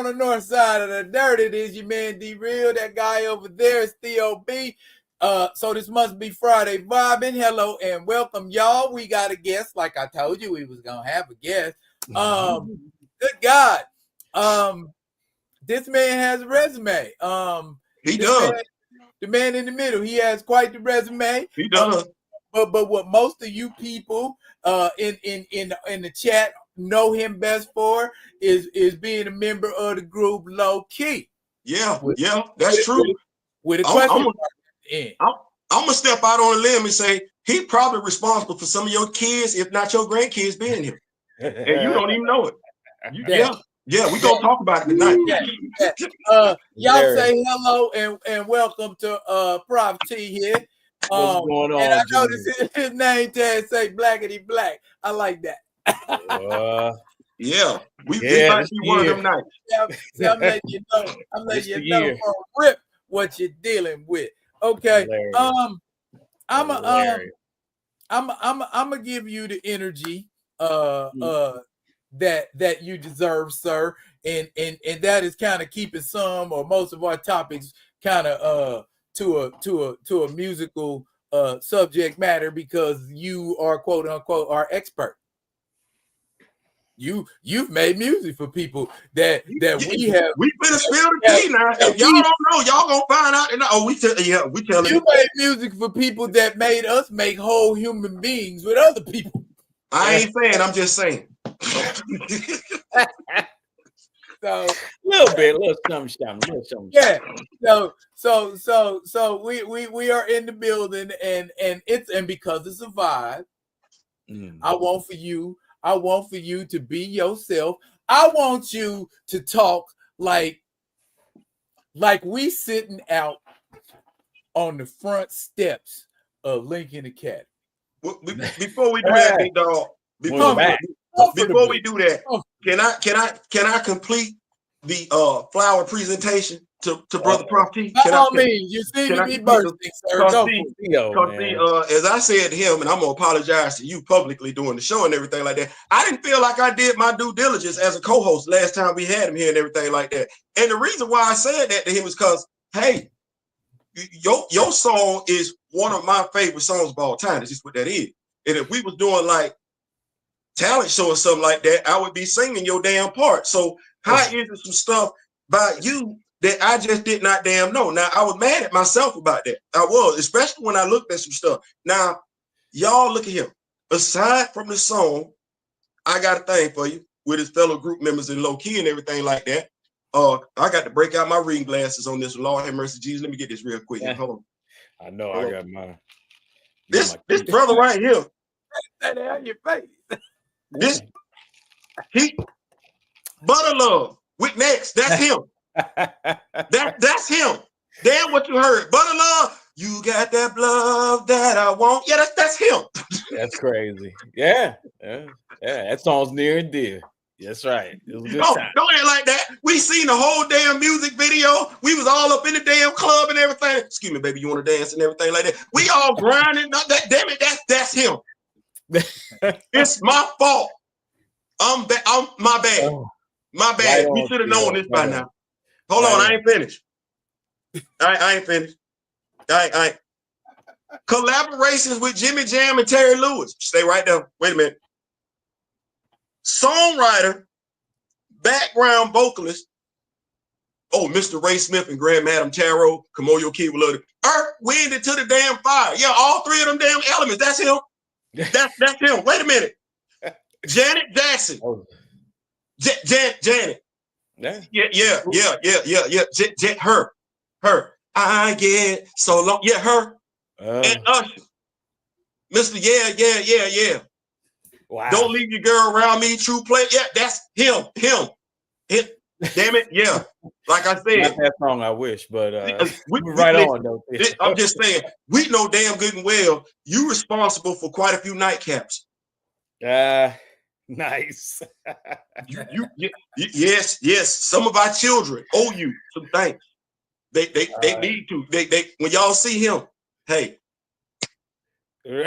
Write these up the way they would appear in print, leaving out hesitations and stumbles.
on the north side of the dirt. It is your man D Real. That guy over there is Theo B. So this must be Friday Vibin. Hello and welcome, y'all. We got a guest, like I told you we was gonna have a guest. Good God. This man has a resume. He does. The man in the middle, he has quite the resume. He does. But what most of you people in the chat know him best for is being a member of the group Low Key. Yeah, that's true. With a question. I'm gonna step out on a limb and say he's probably responsible for some of your kids, if not your grandkids, being here, and you don't even know it. Yeah, we gonna talk about it tonight. Y'all say hello and welcome to Prof T here. What's going on? And I noticed his name tag say Blackity Black. I like that. Yeah, we might be one of them nights. See, I'm letting you know. I'm letting you know for a rip what you're dealing with. Okay. I'm gonna give you the energy that you deserve, sir. And that is kind of keeping some or most of our topics kind of to a musical subject matter, because you are quote unquote our expert. You've made music for people that we have. We finna spill the tea now. If y'all don't know, y'all gonna find out. And we tell you. You made music for people that made us make whole human beings with other people. I ain't saying. I'm just saying. So little something. Yeah. So we are in the building, and because it's a vibe, I want for you to be yourself. I want you to talk like we sitting out on the front steps of Lincoln Academy. Before we do that, big dog. Before we do that, can I complete the flower presentation to Brother Prof T? By all means, you see me be bursting, sir. As I said to him, and I'm gonna apologize to you publicly doing the show and everything like that, I didn't feel like I did my due diligence as a co-host last time we had him here and everything like that. And the reason why I said that to him is because, hey, your song is one of my favorite songs of all time. That's just what that is. And if we was doing like talent show or something like that, I would be singing your damn part. So how is it some stuff by you that I just did not damn know? Now, I was mad at myself about that. I was, especially when I looked at some stuff. Now, y'all look at him. Aside from the song, I got a thing for you with his fellow group members in Low Key and everything like that. I got to break out my reading glasses on this. Lord have mercy, Jesus. Let me get this real quick. Hold on. I know. I got mine. This brother right here. That on your face. He Butter Love with Next. That's him. That's him. Damn what you heard. Butter Love, you got that love that I want. Yeah, that's him. That's crazy. Yeah. That song's near and dear. That's right. It was a good time. Don't act like that. We seen the whole damn music video. We was all up in the damn club and everything. Excuse me, baby, you want to dance and everything like that? We all grinding. Damn it, that's him. It's my fault. I'm my bad. My bad. We should have known this by now. Hold on, I ain't finished. I ain't finished. I ain't. Collaborations with Jimmy Jam and Terry Lewis. Stay right there. Wait a minute. Songwriter, background vocalist. Oh, Mr. Ray Smith and Grand Madam Tarot. Kamoyo Kid will love it. Earth, Wind, and To the Damn Fire. Yeah, all three of them damn elements. That's him. That's him. Wait a minute. Janet Jackson. Janet. Yeah. Her. I get so long. Yeah, her. And Usher. Mr. Yeah. Wow. Don't leave your girl around me. True play. Yeah, that's him. Damn it. Yeah. Like I said. Not that song, I wish, but right on though. I'm just saying, we know damn good and well you responsible for quite a few nightcaps. Nice. Yes. Some of our children owe you some thanks. They need to. They when y'all see him, hey. No,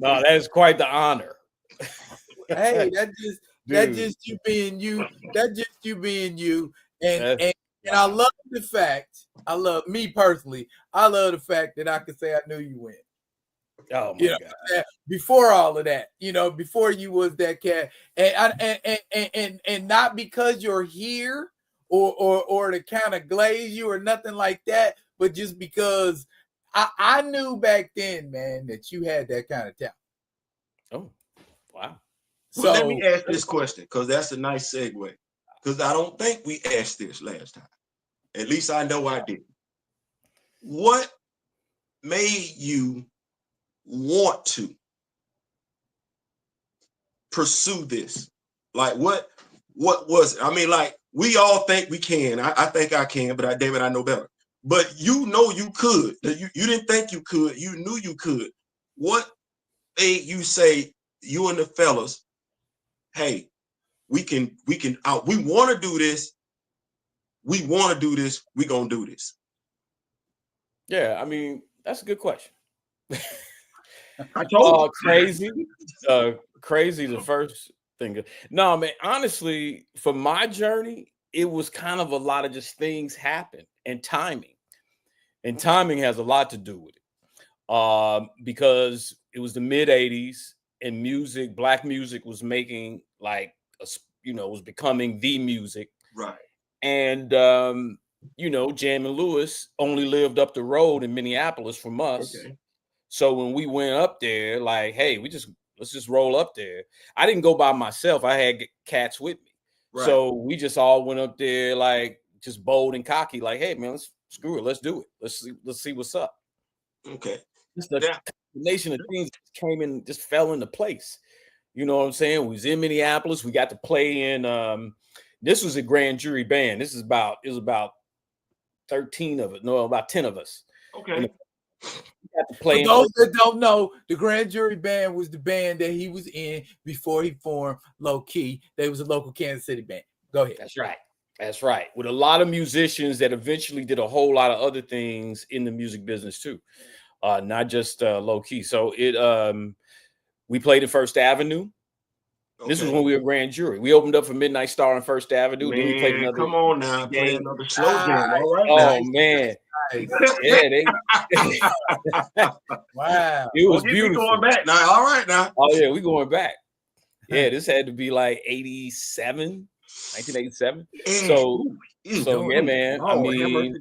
that is quite the honor. Hey, That's just you being you. That's just you being you. And Wow. I love the fact. I love me personally. I love the fact that I can say I knew you went. Oh my God! Before all of that, before you was that cat, and not because you're here or to kind of glaze you or nothing like that, but just because I knew back then, man, that you had that kind of talent. Oh, wow! So let me ask this question, because that's a nice segue. Because I don't think we asked this last time. At least I know I didn't. What made you want to pursue this? Like, what was it? I mean, like, we all think we can. I think I can, but damn it, I know better. But you could. You didn't think you could. You knew you could. What made you say, you and the fellas, hey, we want to do this. We want to do this. We gonna do this. Yeah, I mean, that's a good question. I told crazy. Crazy the first thing. No, man, honestly, for my journey, it was kind of a lot of just things happen and timing. And timing has a lot to do with it. Because it was the mid 80s and black music was making was becoming the music. Right. And Jam and Lewis only lived up the road in Minneapolis from us. Okay. So when we went up there, like, hey, let's just roll up there. I didn't go by myself. I had cats with me. Right. So we just all went up there, like, just bold and cocky, like, hey, man, screw it. Let's do it. Let's see what's up. Okay. Just the combination of things just fell into place. You know what I'm saying? We was in Minneapolis. We got to play in this was a grand jury band. It was about 13 of it. No, about 10 of us. Okay. For those that don't know, the grand jury band was the band that he was in before he formed Low Key. They was a local Kansas City band. Go ahead. That's right. With a lot of musicians that eventually did a whole lot of other things in the music business too. Not just Low Key. So we played at First Avenue. Okay. This was when we were grand jury. We opened up for Midnight Star on First Avenue. Man, then we played another. Come on now, play another slow jam. All right. Oh man. Yeah, wow. It was beautiful. Going back now. All right now. Oh yeah, we going back. Yeah, this had to be like 1987. So yeah, man. I mean,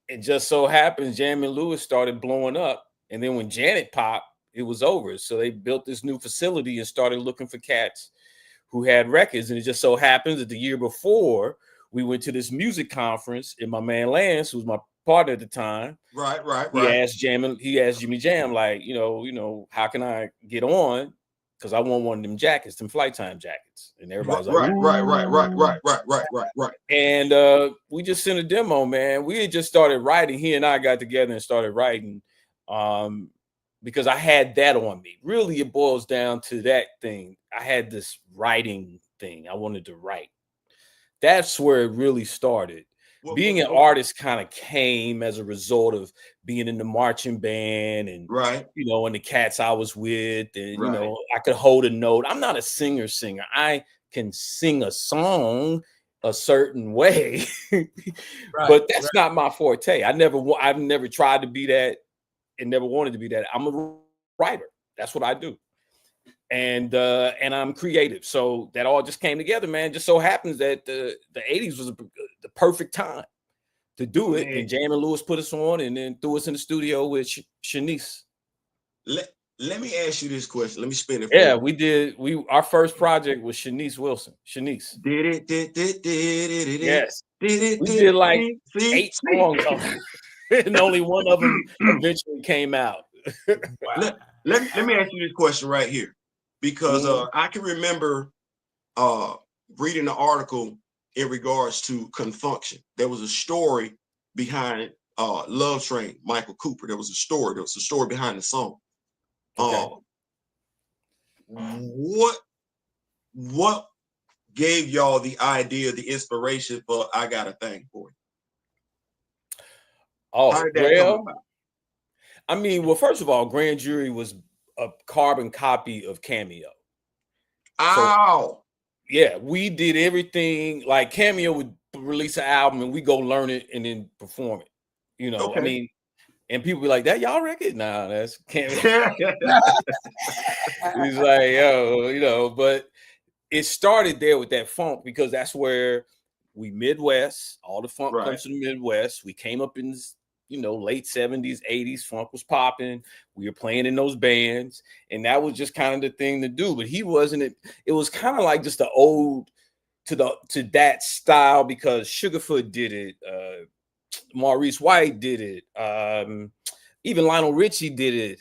it just so happens Jam and Lewis started blowing up, and then when Janet popped, it was over. So they built this new facility and started looking for cats who had records. And it just so happens that the year before, we went to this music conference, and my man Lance, who was my partner at the time, he asked Jimmy Jam, like, how can I get on? Because I want one of them jackets, them flight time jackets. And everybody's like, right. And we just sent a demo, man. We had just started writing. He and I got together and started writing. Because I had that on me. Really, it boils down to that thing. I had this writing thing. I wanted to write. That's where it really started. Being an artist kind of came as a result of being in the marching band and, and the cats I was with. And, I could hold a note. I'm not a singer. I can sing a song a certain way, but that's not my forte. I've never tried to be that and never wanted to be that. I'm a writer. That's what I do. And I'm creative. So that all just came together, man. Just so happens that the 80s was the perfect time to do it. And Jam and Lewis put us on and then threw us in the studio with Shanice. Let me ask you this question. Let me spin it. Yeah, we did. Our first project was Shanice Wilson. Shanice. Did it. Yes. We did like 8 songs and only one of them eventually came out. Let me ask you this question right here, because I can remember reading an article in regards to Confunction. There was a story behind Love Train, Michael Cooper. There was a story behind the song. Okay. What gave y'all the idea, the inspiration for I Got a Thing for You? Oh, well, I mean, well, first of all, Grand Jury was a carbon copy of Cameo. Ow. Yeah, we did everything. Like Cameo would release an album and we go learn it and then perform it. You know, Okay. I mean, and people be like, that y'all record? Nah, that's Cameo. He's like, yo, you know, but it started there with that funk because that's where we Midwest, all the funk comes from the Midwest. We came up in, you know, late 70s, 80s, funk was popping. We were playing in those bands, and that was just kind of the thing to do. But he wasn't, it was kind of like just the ode to that style because Sugarfoot did it, Maurice White did it, even Lionel Richie did it.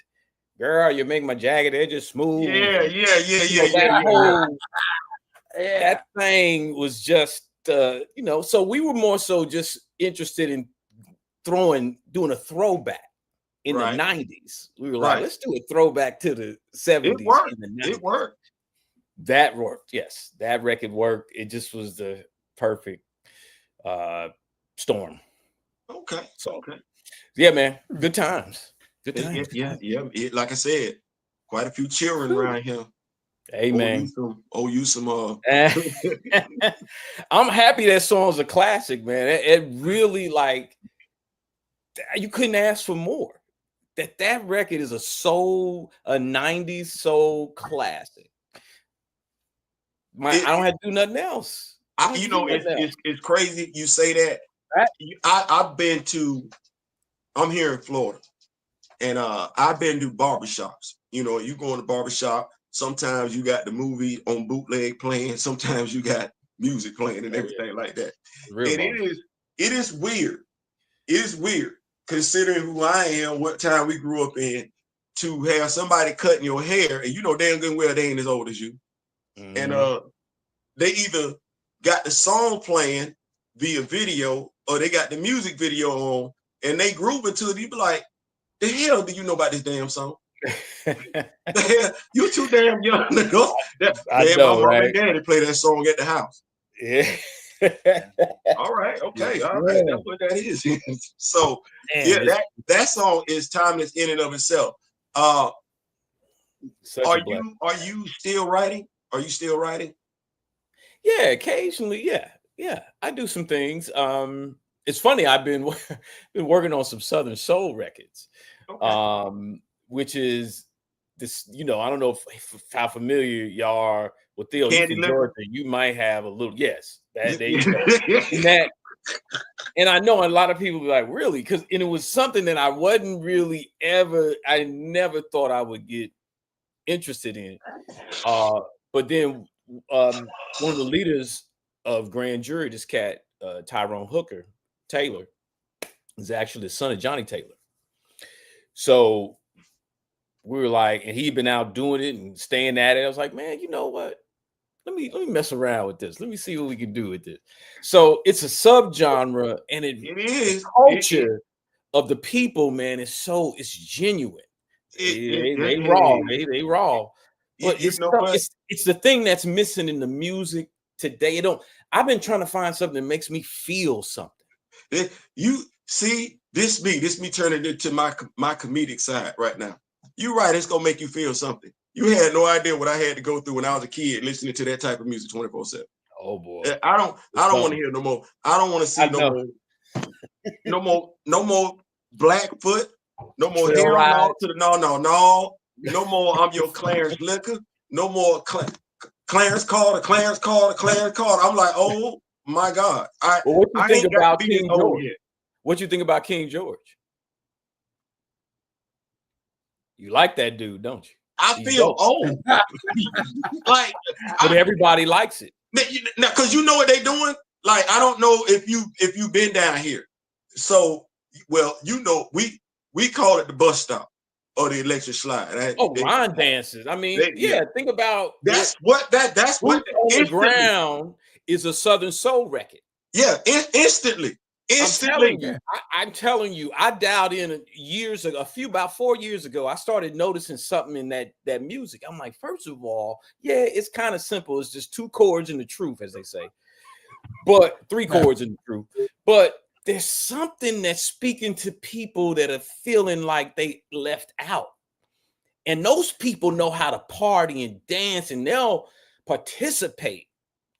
Girl, you make my jagged edges smooth. That thing was just, you know, so we were more so just interested in doing a throwback in the 90s. We were like, let's do a throwback to the 70s. It worked. In the 90s. It worked. That worked. Yes, that record worked. It just was the perfect storm. Okay. So, yeah, man, good times. Good Yeah, times. like I said, quite a few children around here. Hey, man. You some. I'm happy that song's a classic, man. It really, like, you couldn't ask for more. That record is a 90s soul classic. I don't have to do nothing else. You know, it's crazy you say that. I'm here in Florida, and I've been to barbershops. You know, you go in the barbershop, sometimes you got the movie on bootleg playing, sometimes you got music playing and everything like that. It is weird. It is weird considering who I am, what time we grew up in, to have somebody cutting your hair, and you know damn good well they ain't as old as you. Mm-hmm. And they either got the song playing via video or they got the music video on and they groove into it. You be like, the hell do you know about this damn song? The hell, you too damn young to go. My mom and daddy play that song at the house. Yeah. All right, okay, all right. That's what that is. So that song is timeless in and of itself. Are you still writing? Are you still writing? Yeah, occasionally, yeah. I do some things. It's funny, I've been working on some Southern Soul records. Okay. Which is this, you know, I don't know how familiar y'all are with Theo. From Georgia, you might have a little, yes. There you go. And I know a lot of people be like, really? And it was something that I wasn't really I never thought I would get interested in. But then one of the leaders of Grand Jury, this cat, Tyrone Hooker Taylor, is actually the son of Johnny Taylor. So we were like, and he'd been out doing it and staying at it. I was like, man, you know what? Let me mess around with this. Let me see what we can do with this. So it's a subgenre, and it is culture of the people, man. It's genuine. They raw. They raw. But it's the thing that's missing in the music today. I've been trying to find something that makes me feel something. You see, this me turning into my comedic side right now. You're right, it's gonna make you feel something. You had no idea what I had to go through when I was a kid listening to that type of music 24/7. Oh boy. I don't want to hear no more. I don't want to see no more Blackfoot, no more hair on to the no more I'm your Clarence Liquor, no more Clarence Carter. I'm like, oh my God. What you think about King George? What you think about King George? You like that dude, don't you? I feel old. But everybody likes it. Now, because you know what they're doing? Like, I don't know if you've been down here. So, well, you know, we call it the bus stop or the electric slide. Line dances. I mean, think about that's what on the ground is a Southern Soul record. Yeah, instantly. I'm telling you, I dialed in years ago, about 4 years ago. I started noticing something in that music. I'm like, first of all, it's kind of simple. It's just 2 chords in the truth, as they say, but 3 chords in the truth. But there's something that's speaking to people that are feeling like they left out, and those people know how to party and dance, and they'll participate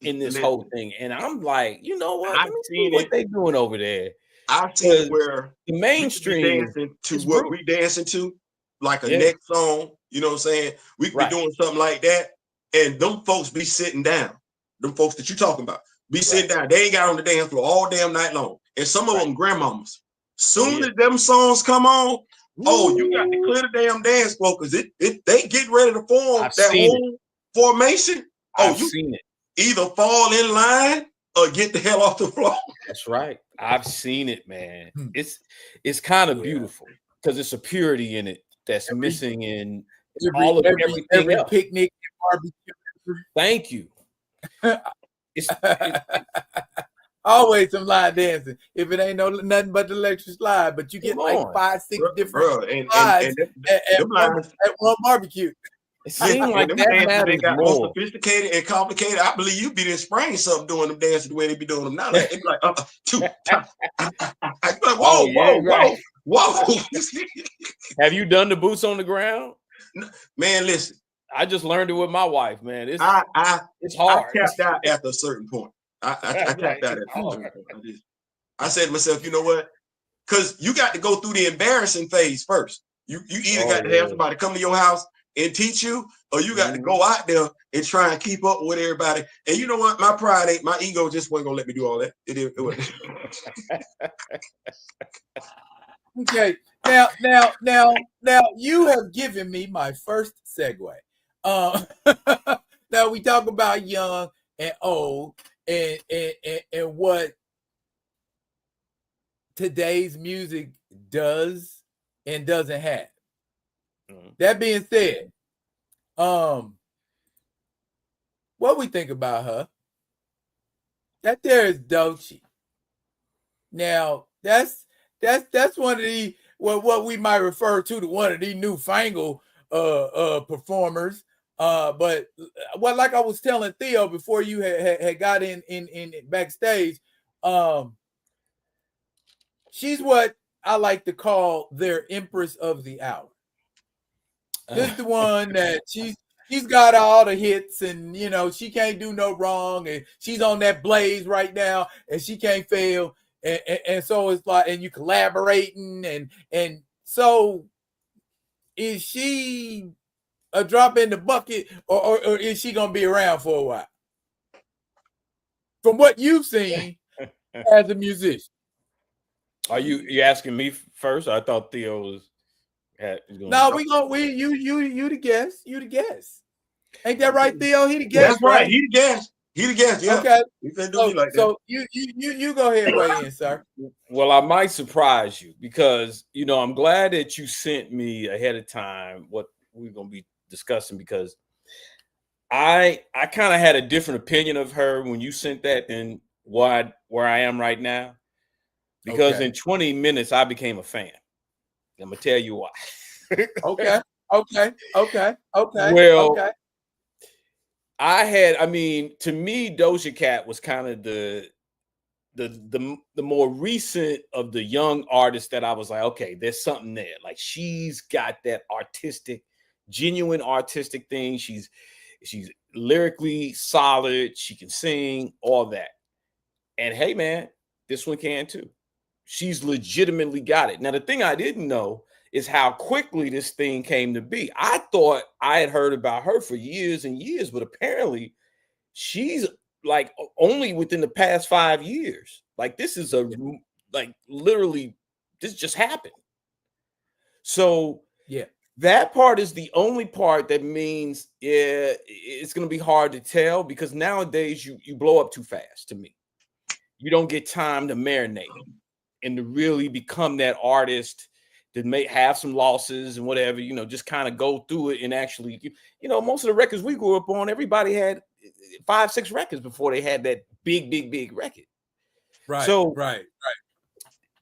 in this whole thing. And I'm like, you know what? I've Let me see seen what it. they doing over there. I've seen it where the mainstream dancing to what we dancing to, like a next song. You know what I'm saying? We could be doing something like that, and them folks be sitting down. Them folks that you talking about be sitting down. They ain't got on the dance floor all damn night long. And some of them grandmamas. Soon as them songs come on, you got to clear the damn dance floor because they get ready to form that whole formation. I've seen it. Either fall in line or get the hell off the floor. That's right. I've seen it, man. It's kind of beautiful because it's a purity in it that's missing in every picnic and barbecue. Thank you. It's always some line dancing. If it ain't nothing but the electric slide, but you get like 5, 6 different slides at one barbecue. It seems like that matters they got more. more sophisticated and complicated. I believe you be in spraying something doing them dances the way they be doing them now. Like, they be like, 2 times. Like, whoa. Have you done the boots on the ground? Man, listen. I just learned it with my wife, man. It's hard. I tapped out at a certain point. I tapped out at a certain point. I said to myself, you know what? Because you got to go through the embarrassing phase first. You either got to have somebody come to your house and teach you, or you got to go out there and try and keep up with everybody. And you know what? My pride ain't, my ego just wasn't gonna let me do all that. It wasn't. Okay. Now you have given me my first segue. Now we talk about young and old and what today's music does and doesn't have. That being said, what we think about her? That there is Doechii. Now that's one of the what we might refer to one of the newfangled performers. But like I was telling Theo before you had got in backstage, she's what I like to call their Empress of the Hour. This is the one that she's got all the hits, and you know she can't do no wrong, and she's on that blaze right now, and she can't fail, and so it's like, and you collaborating, and so is she a drop in the bucket, or is she gonna be around for a while? From what you've seen as a musician, are you asking me first? I thought Theo was. No, you the guest. You the guest. Ain't that right, Theo? He the guest. That's right. He the guest. He the guest. Yeah. Okay. You can't do me like that. So you go ahead and weigh in, sir. Well, I might surprise you because I'm glad that you sent me ahead of time what we're gonna be discussing, because I kind of had a different opinion of her when you sent that than where I am right now. Because in 20 minutes I became a fan. I'm gonna tell you why. Okay. Well, okay. To me, Doja Cat was kind of the more recent of the young artists that I was like, okay, there's something there. Like, she's got that genuine artistic thing. She's lyrically solid. She can sing, all that. And hey, man, this one can too. She's legitimately got it. Now, the thing I didn't know is how quickly this thing came to be. I thought I had heard about her for years and years, but apparently she's like only within the past 5 years. Like, this is literally, this just happened. So yeah, that part is the only part that means it's going to be hard to tell, because nowadays you blow up too fast to me. You don't get time to marinate and to really become that artist that may have some losses and whatever, just kind of go through it. And actually, most of the records we grew up on, everybody had 5, 6 records before they had that big record. Right. So right.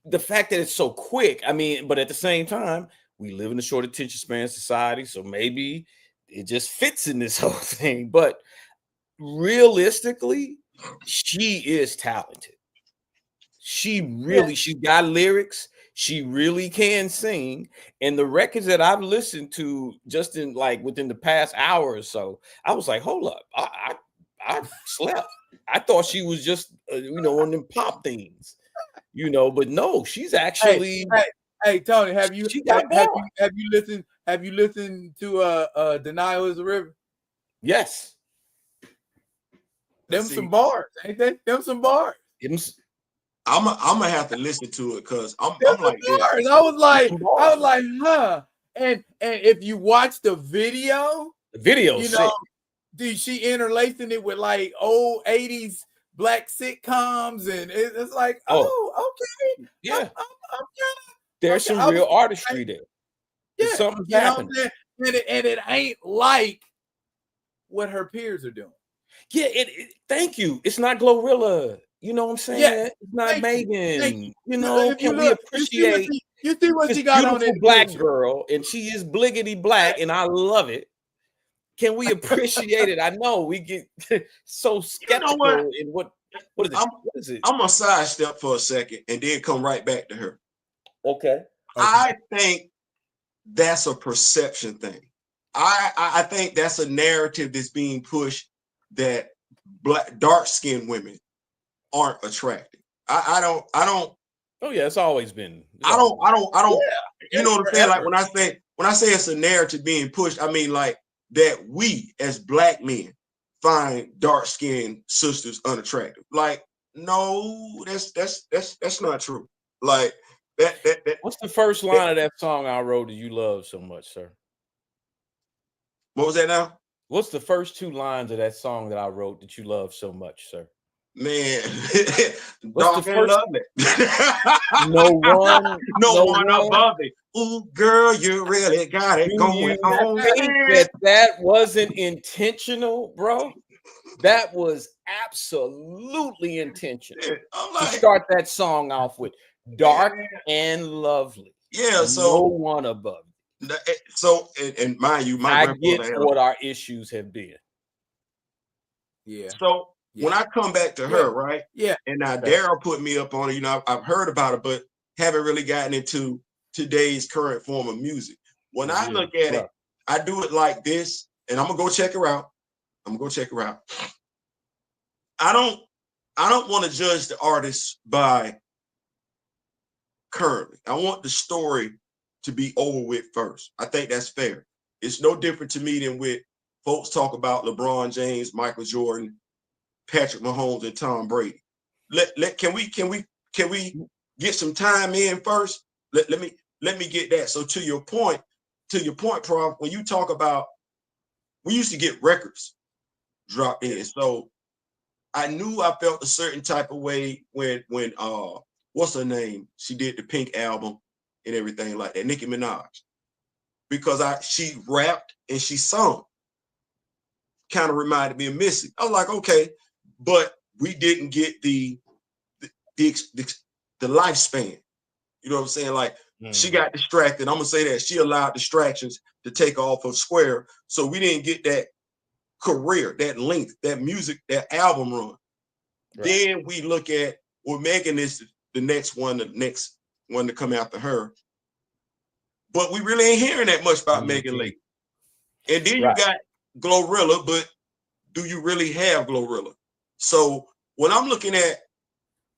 The fact that it's so quick, but at the same time, we live in a short attention span society. So maybe it just fits in this whole thing. But realistically, she is talented. She got lyrics. She really can sing. And the records that I've listened to just in like within the past hour or so, I was like, hold up, I slept. I thought she was just on them pop things, but no, she's actually Hey, Tony, have you she got bars. have you listened to Denial is a River? Yes. Them some bars, ain't they? Them some bars. I'm gonna have to listen to it because I'm like bars. I was like, huh. And if you watch the video, she interlacing it with like old 80s black sitcoms, and it's like, okay. Yeah. I'm There's some real artistry there. Yeah, something's happening. And it ain't like what her peers are doing. Yeah, thank you. It's not Glorilla. You know what I'm saying? Yeah, it's not Megan. Can we look, appreciate you see what she got on this black girl, and she is bliggity black, and I love it. Can we appreciate it? I know we get so skeptical in what is it? I'm gonna sidestep for a second and then come right back to her. Okay. I think that's a perception thing. I think that's a narrative that's being pushed that dark-skinned women aren't attractive. I don't. Oh yeah, it's always been. I don't. You know what I'm saying? Like when I say it's a narrative being pushed, I mean like that we as black men find dark-skinned sisters unattractive. Like, no, that's not true. Like that. What's the first line of that song I wrote that you love so much, sir? What was that now? What's the first two lines of that song that I wrote that you love so much, sir? Man, what's the first? Lovely. no one above it. Ooh, girl, you really got it going on. That wasn't intentional, bro. That was absolutely intentional. To start that song off with dark and lovely. Yeah, so no one above it. So, and mind you, I get what our issues have been. Yeah. So when I come back to her, right? Yeah. And now Daryl put me up on it. I've heard about it, but haven't really gotten into today's current form of music. When I look at it, I do it like this, and I'm gonna go check her out. I don't want to judge the artist by currently. I want the story to be over with first. I think that's fair. It's no different to me than with folks talk about LeBron James, Michael Jordan, Patrick Mahomes, and Tom Brady. Can we get some time in first? Let me get that. So to your point, Prof, when you talk about, we used to get records dropped in. So I knew I felt a certain type of way when what's her name? She did the Pink album and everything like that, Nicki Minaj, because she rapped and she sung. Kind of reminded me of Missy. I was like, okay, but we didn't get the lifespan. You know what I'm saying? Like she got distracted. I'm gonna say that she allowed distractions to take off of Square, so we didn't get that career, that length, that music, that album run. Right. Then we look at Megan is the next one to come after her. But we really ain't hearing that much about Megan lately. And then you got Glorilla, but do you really have Glorilla? So when I'm looking at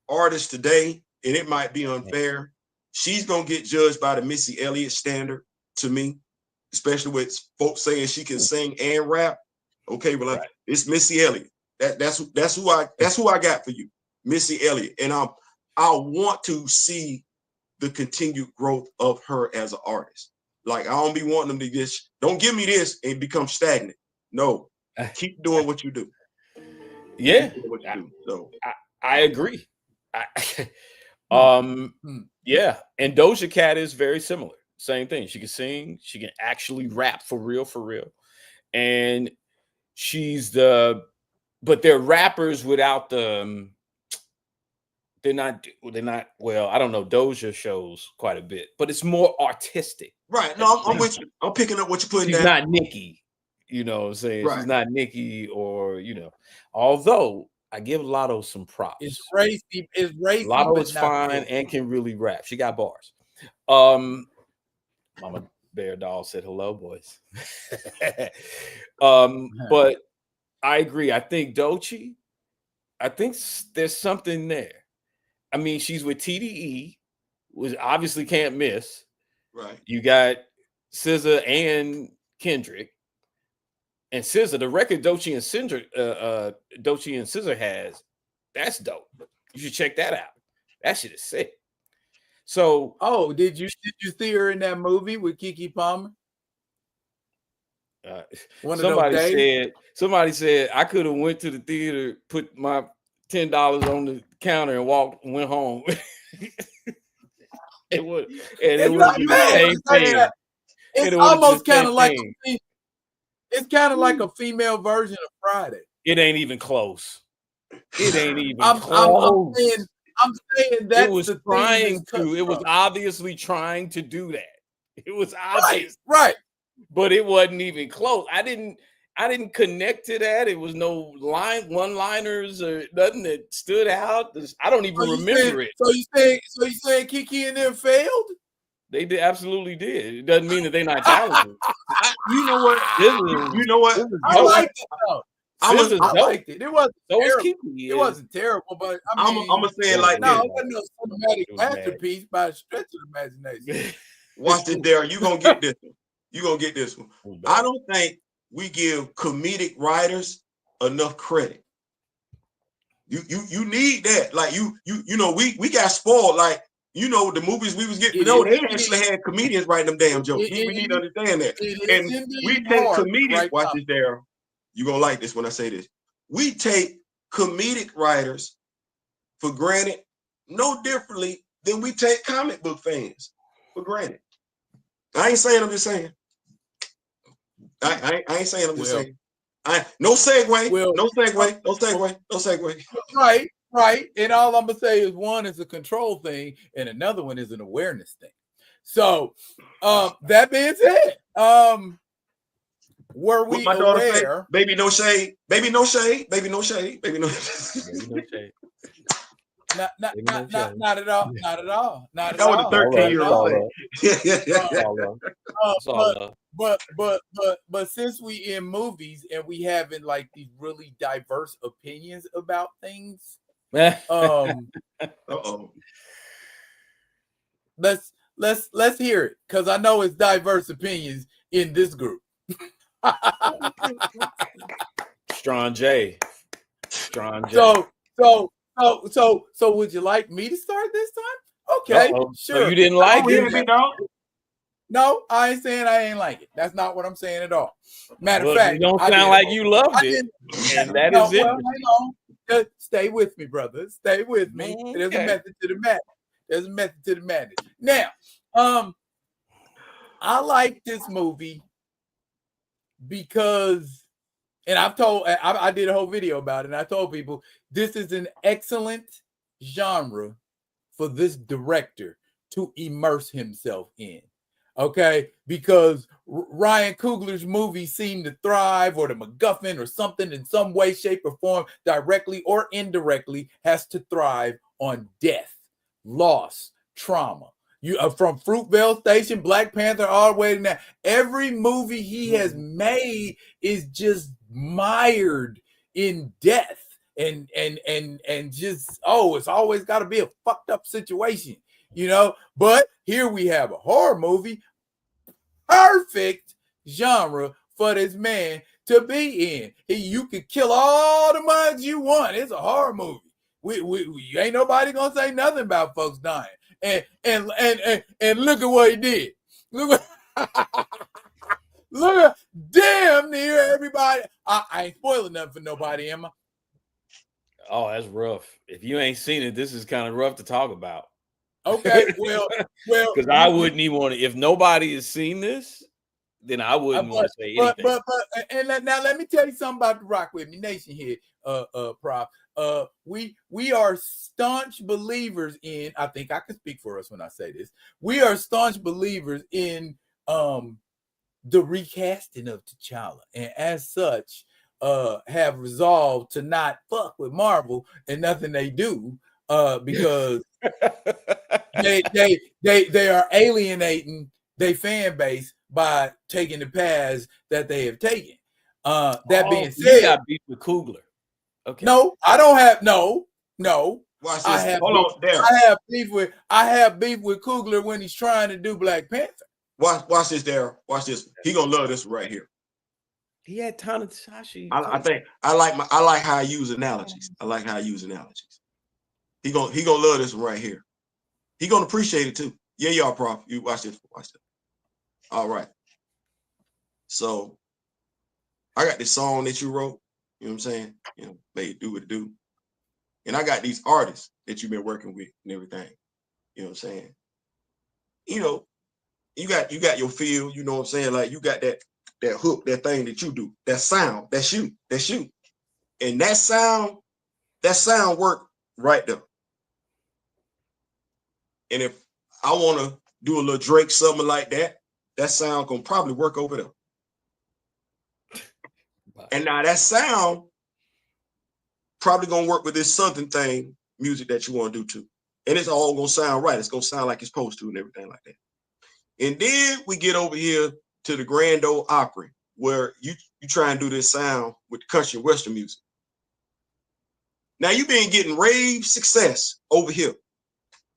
artists today, and it might be unfair, she's gonna get judged by the Missy Elliott standard to me, especially with folks saying she can sing and rap. Okay, well, it's Missy Elliott. That's who I got for you, Missy Elliott. And I want to see the continued growth of her as an artist. Like, I don't be wanting them to just don't give me this and become stagnant. No, keep doing what you do. Yeah, what you do. So I agree. Yeah, and Doja Cat is very similar. Same thing. She can sing. She can actually rap for real, and but they're rappers without the. They're not well. I don't know. Doja shows quite a bit, but it's more artistic. Right. No, I'm with you. I'm picking up what you're putting down. She's not Nicki. You know what I'm saying? Right. She's not Nicki, or although I give Lotto some props. It's racy. Lotto is fine and can really rap. She got bars. Mama Bear Doll said hello, boys. But I agree. I think Doechii, I think there's something there. I mean, she's with TDE, which obviously can't miss. Right. You got SZA and Kendrick. And SZA, the record Doechii and SZA has, that's dope. You should check that out. That shit is sick. So, did you see her in that movie with Keke Palmer? Somebody said I could have went to the theater, put my $10 on the counter, and went home. It would be the same thing. It's almost kind of like it's kind of like a female version of Friday. It ain't even close. It ain't even close. I'm saying that it was trying to. It was obviously trying to do that. It was obvious, right? But it wasn't even close. I didn't connect to that. It was no one-liners or nothing that stood out. I don't even remember it. So you saying Keke and them failed? They absolutely did. It doesn't mean that they're not talented. You know what? You know what? I liked it though. I liked it. It wasn't terrible. It wasn't terrible, but I'm gonna say it like this. It wasn't a cinematic masterpiece by a stretch of the imagination. Watch this, Darryl. You gonna get this one. You gonna get this one. I don't think we give comedic writers enough credit. You need that. Like you know, we got spoiled. Like, you know, the movies we was getting, they actually had comedians writing them damn jokes. We need to understand that. And we take comedians, watch this, Darryl. You're gonna like this when I say this. We take comedic writers for granted no differently than we take comic book fans for granted. I ain't saying, I'm just saying. I ain't saying, I'm just saying. No segue. Right. And all I'm gonna say is one is a control thing and another one is an awareness thing. So that being said, were we aware? Say, baby, no shade. Baby, no shade. Baby, no shade. Baby, no shade. Not at all. Not at all. Not at all. That was a 13-year-old. But since we in movies and we having like these really diverse opinions about things, let's hear it, because I know it's diverse opinions in this group. Strong J. So would you like me to start this time? Okay, sure. So you didn't like it? No, I ain't saying I ain't like it. That's not what I'm saying at all. Matter of fact, you don't sound like you loved it, and that is it. Hang on. Just stay with me, brother. Stay with me. Okay. There's a method to the madness. Now, I like this movie because, and I did a whole video about it, and I told people this is an excellent genre for this director to immerse himself in. Okay, because Ryan Coogler's movies seem to thrive, or the MacGuffin or something in some way, shape, or form, directly or indirectly, has to thrive on death, loss, trauma. You from Fruitvale Station, Black Panther, all the way to now. Every movie he has made is just mired in death and just it's always got to be a fucked up situation, you know. But here we have a horror movie, perfect genre for this man to be in. You can kill all the minds you want. It's a horror movie. We ain't nobody gonna say nothing about folks dying. And look at what he did. Look at damn near everybody. I ain't spoiling nothing for nobody, am I? Oh, that's rough. If you ain't seen it, this is kind of rough to talk about. Okay, well, because I wouldn't even want to. If nobody has seen this, then I wouldn't want to say anything. But now let me tell you something about the Rock With Me Nation here, Prof. We are staunch believers in. I think I can speak for us when I say this. We are staunch believers in the recasting of T'Challa, and as such, have resolved to not fuck with Marvel and nothing they do, because they are alienating their fan base by taking the paths that they have taken. That being said, you got beef with Coogler. Okay. No, I don't have no. Watch this. I have I have beef with Coogler when he's trying to do Black Panther. Watch this, Daryl. Watch this. He gonna love this right here. He had Tanahashi. I like how I use analogies. He gonna love this one right here. He gonna appreciate it too. Yeah, y'all, Prof. You watch this. All right. So I got this song that you wrote. You know what I'm saying? You know, made do what it do. And I got these artists that you've been working with and everything. You know what I'm saying? You know, you got your feel. You know what I'm saying? Like you got that hook, that thing that you do, that sound, that's you. And that sound work right there. And if I want to do a little Drake something like that, that sound gonna probably work over there. And now that sound probably gonna work with this Southern thing, music that you want to do too. And it's all gonna sound right. It's gonna sound like it's supposed to and everything like that. And then we get over here to the Grand Ole Opry, where you try and do this sound with country and Western music. Now you've been getting rave success over here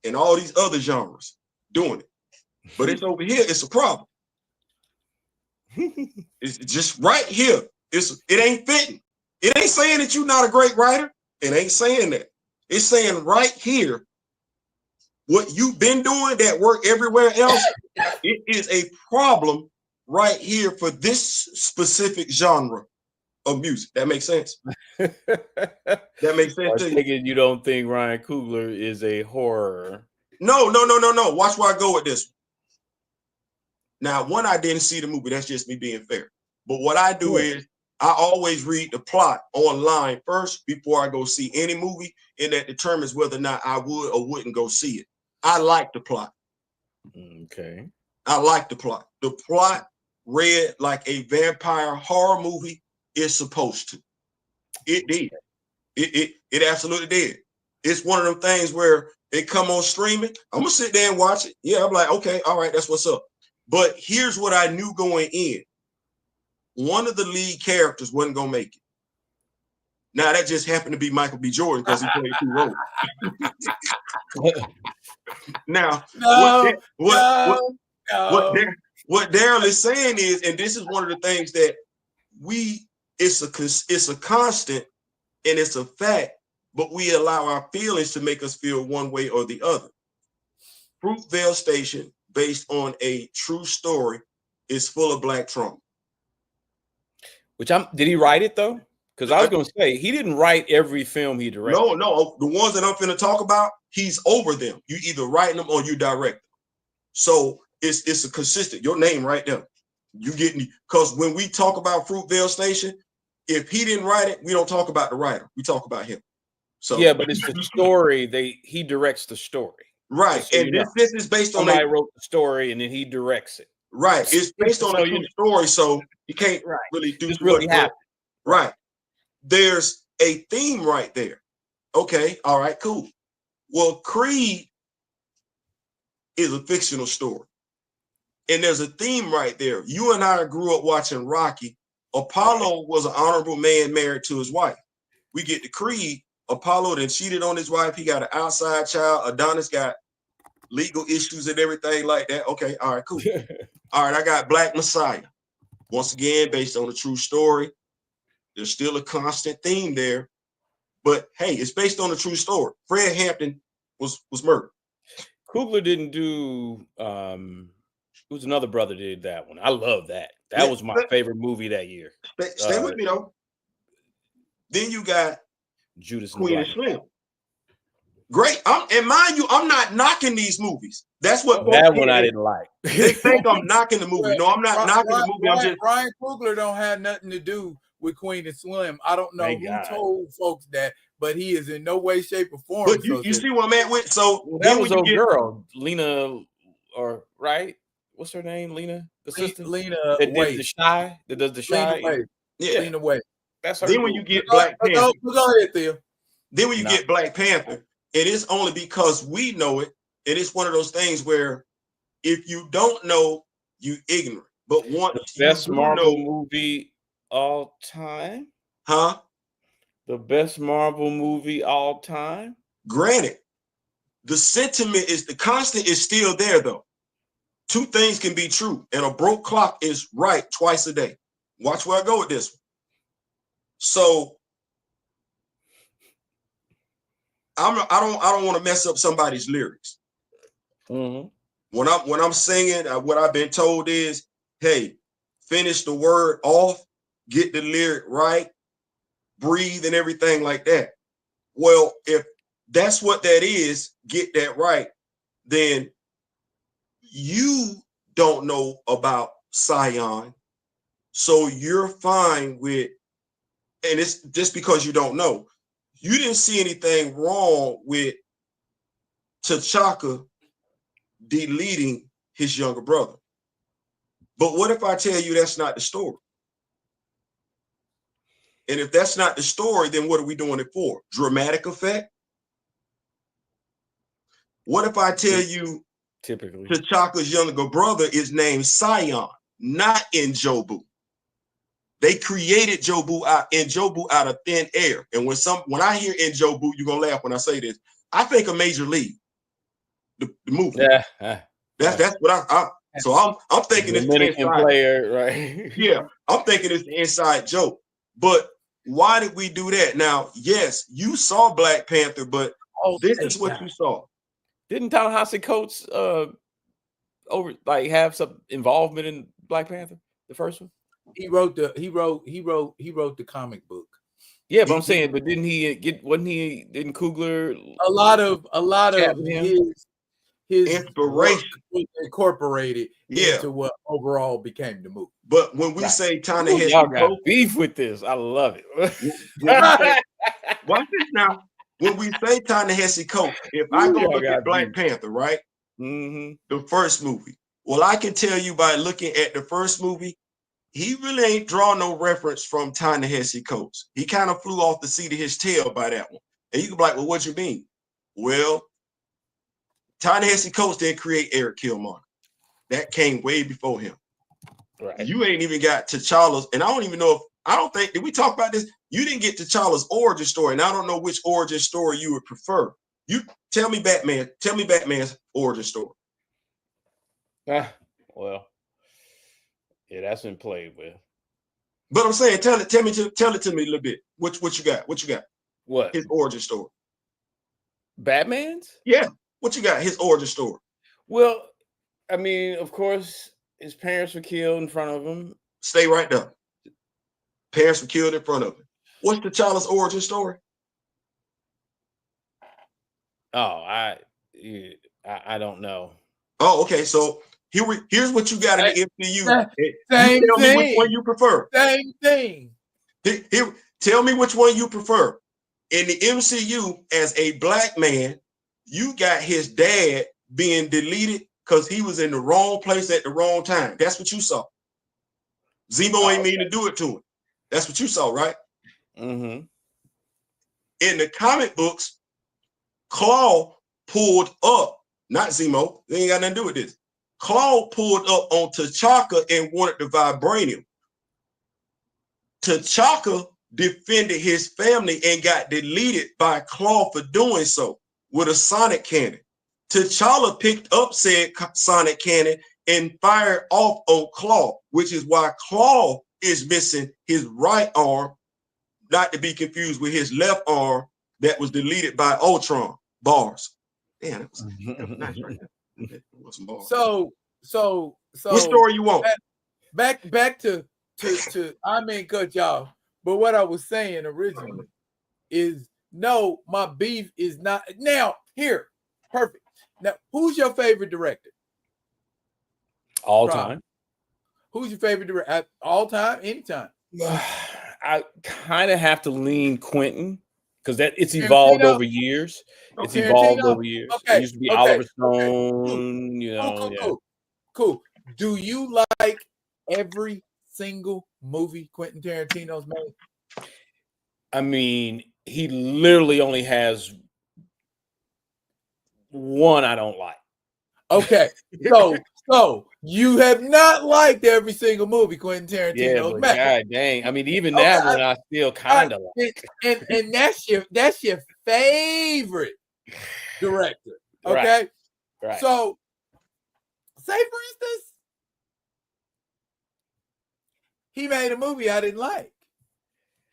in all these other genres doing it. But it's over here, it's a problem. It's just right here. It ain't fitting. It ain't saying that you're not a great writer. It ain't saying that. It's saying right here, what you've been doing that work everywhere else, it is a problem right here for this specific genre of music. That makes sense? That makes sense to you? You don't think Ryan Coogler is a horror? No. Watch where I go with this. Now, one, I didn't see the movie. That's just me being fair. But what I do is I always read the plot online first before I go see any movie, and that determines whether or not I would or wouldn't go see it. I like the plot. Okay. I like the plot. The plot read like a vampire horror movie is supposed to. It did. It absolutely did. It's one of them things where it come on streaming. I'm gonna sit there and watch it. Yeah, I'm like, okay, all right, that's what's up. But here's what I knew going in. One of the lead characters wasn't gonna make it. Now that just happened to be Michael B. Jordan because he played 2 roles. Now, what Daryl is saying is, and this is one of the things that it's a constant and it's a fact, but we allow our feelings to make us feel one way or the other. Fruitvale Station, based on a true story, is full of Black trauma. Did he write it though? Because I was going to say he didn't write every film he directed. No, the ones that I'm finna talk about, he's over them. You either write them or you direct them. So it's a consistent. Your name right there. You getting, because when we talk about Fruitvale Station, if he didn't write it, we don't talk about the writer. We talk about him. So yeah, but it's the story. He directs the story. Right, so and this is based on somebody wrote the story and then he directs it. Right, it's based on a true story, so you can't really do this really happened. Right, there's a theme right there. Okay, all right, cool. Well, Creed is a fictional story, and there's a theme right there. You and I grew up watching Rocky. Apollo was an honorable man married to his wife. We get to Creed. Apollo then cheated on his wife. He got an outside child. Adonis got legal issues and everything like that. Okay, all right, cool. All right, I got Black Messiah. Once again, based on a true story. There's still a constant theme there. But hey, it's based on a true story. Fred Hampton was murdered. Coogler didn't do it was another brother did that one. I love that. That was my favorite movie that year. Stay with me though. Then you got Judas Queen and Slim. Great. And mind you, I'm not knocking these movies. That's what that one I didn't like. They think I'm knocking the movie. No, I'm not knocking the movie. Ryan Coogler don't have nothing to do with Queen and Slim. I don't know who told folks that, but he is in no way, shape, or form. But you see what I'm at with? So that was a girl, Lena, or right? What's her name? Lena, the sister. Lena that did the Shy. That does the Shy. Yeah. Lena Waithe. That's her. Then when you get Black Panther. Go ahead, Theo. Then when you get Black Panther, it is only because we know it. And it's one of those things where if you don't know, you ignorant. But once the best you do Marvel know, movie all time. huh? The best Marvel movie all time. Granted, the sentiment is the constant is still there though. Two things can be true, and a broke clock is right twice a day. Watch where I go with this one. So I don't want to mess up somebody's lyrics. Mm-hmm. When I'm singing, what I've been told is, hey, finish the word off, get the lyric right, breathe, and everything like that. Well, if that's what that is, get that right, then you don't know about Scion, so you're fine with, and it's just because you don't know. You didn't see anything wrong with T'Chaka deleting his younger brother. But what if I tell you that's not the story? And if that's not the story, then what are we doing it for? Dramatic effect? What if I tell you typically T'Chaka's younger brother is named Scion, not N'Jobu? They created Jobu out of thin air. And when I hear N'Jobu, you're gonna laugh when I say this. I think of Major League, the movie. Yeah. That's what I'm thinking it's the Dominican inside player, right? Yeah, I'm thinking it's the inside joke. But why did we do that? Now, yes, you saw Black Panther, but this is what you saw. Didn't Ta-Nehisi Coates have some involvement in Black Panther, the first one? He wrote the comic book. Yeah, but I'm saying, but didn't Coogler a lot of his inspiration was incorporated into what overall became the movie. But when we say Ta-Nehisi y'all got beef with this, I love it. Watch this now. When we say Ta-Nehisi Coates, if I go look at Black Panther, right? Mm-hmm. The first movie. Well, I can tell you by looking at the first movie, he really ain't draw no reference from Ta-Nehisi Coates. He kind of flew off the seat of his tail by that one. And you can be like, well, what you mean? Well, Ta-Nehisi Coates didn't create Eric Killmonger. That came way before him. Right. You ain't even got T'Challa's, and I don't think, did we talk about this? You didn't get T'Challa's origin story, and I don't know which origin story you would prefer. You tell me Batman's origin story. Well, yeah, that's been played with. But I'm saying, tell it to me a little bit. What you got? What? His origin story. Batman's? Yeah. What you got? His origin story. Well, I mean, of course, his parents were killed in front of him. Stay right there. Parents were killed in front of him. What's T'Challa's origin story? Oh, I don't know. Oh, okay. So here's what you got in the MCU. Same tell thing. me which one you prefer. Same thing. Here, tell me which one you prefer. In the MCU, as a black man, you got his dad being deleted because he was in the wrong place at the wrong time. That's what you saw. Zemo ain't mean to do it to him. That's what you saw, right? Mm-hmm. In the comic books, Claw pulled up, not Zemo. They ain't got nothing to do with this. Claw pulled up on T'Chaka and wanted the vibranium. T'Chaka defended his family and got deleted by Claw for doing so with a sonic cannon. T'Challa picked up said sonic cannon and fired off on Claw, which is why Claw is missing his right arm, not to be confused with his left arm that was deleted by Ultron. Bars. Damn, that was nice right there. That was some bars. So what story you want? Back to I mean cut y'all. But what I was saying originally is no, my beef is not now here. Perfect. Now, who's your favorite director? All time. Who's your favorite director? All time, anytime. I kind of have to lean Quentin because it's evolved over years. It's evolved over years. Okay. It used to be Oliver Stone, Cool. Do you like every single movie Quentin Tarantino's made? I mean, he literally only has one I don't like. Okay, so you have not liked every single movie Quentin Tarantino's but made. God dang, I mean, even that one I still kind of like. And that's your favorite director. Okay, right. So, say for instance, he made a movie I didn't like,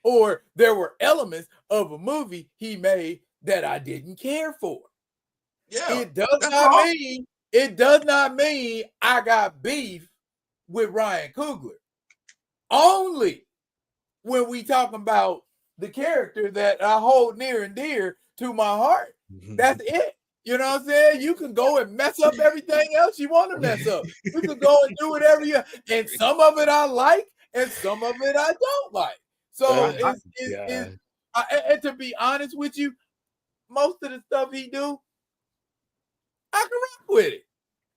or there were elements of a movie he made that I didn't care for. Yeah, It does not mean I got beef with Ryan Coogler. Only when we talking about the character that I hold near and dear to my heart. That's it. You know what I'm saying? You can go and mess up everything else you want to mess up. You can go and do whatever you, and some of it I like, and some of it I don't like. So and to be honest with you, most of the stuff he do, I can rock with it.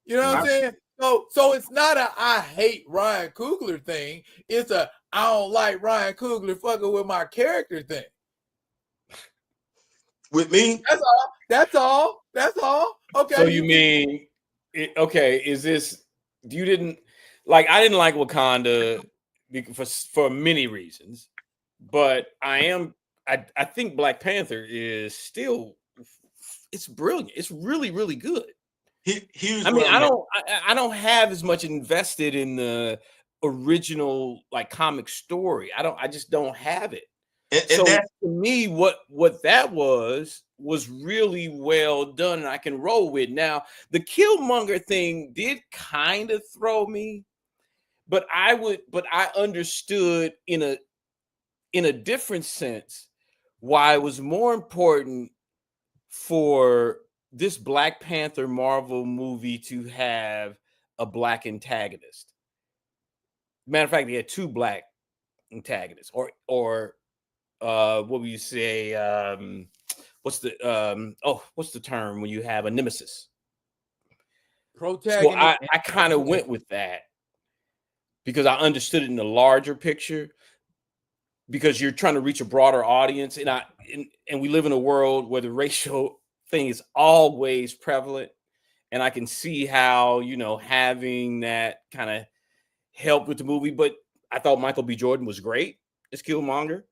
You know what I'm saying? So it's not a I hate Ryan Coogler thing. It's a I don't like Ryan Coogler fucking with my character thing. With me? That's all. Okay. So you mean okay, is this you didn't like I didn't like Wakanda for many reasons, but I think Black Panther is still it's brilliant. It's really, really good. I don't have as much invested in the original like comic story. I just don't have it. So to me, what that was really well done, and I can roll with. Now, the Killmonger thing did kind of throw me, but I understood in a different sense why it was more important for this Black Panther Marvel movie to have a black antagonist. Matter of fact, they had two black antagonists, or what would you say? What's the term when you have a nemesis? Protagonist. So I kind of went with that because I understood it in the larger picture. Because you're trying to reach a broader audience, and we live in a world where the racial thing is always prevalent, and I can see how having that kind of helped with the movie. But I thought Michael B. Jordan was great as Killmonger.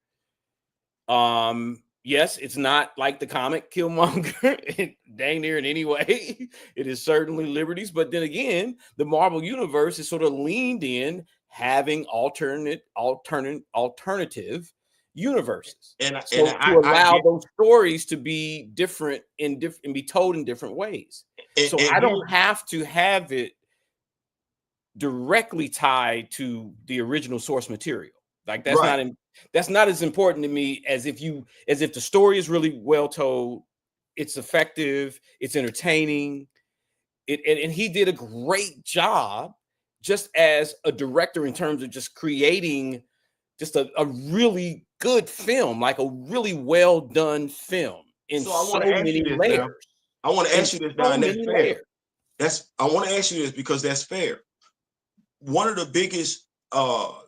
Yes, it's not like the comic Killmonger, dang near in any way. It is certainly liberties, but then again, the Marvel universe is sort of leaned in having alternative universes, to allow those stories to be different and be told in different ways. So I don't have to have it directly tied to the original source material. Like that's not as important to me as if the story is really well told, it's effective, it's entertaining. And he did a great job just as a director in terms of just creating just a really good film, like a really well done film in so many layers. I want to ask you this now, and that's fair. I want to ask you this because that's fair. One of the biggest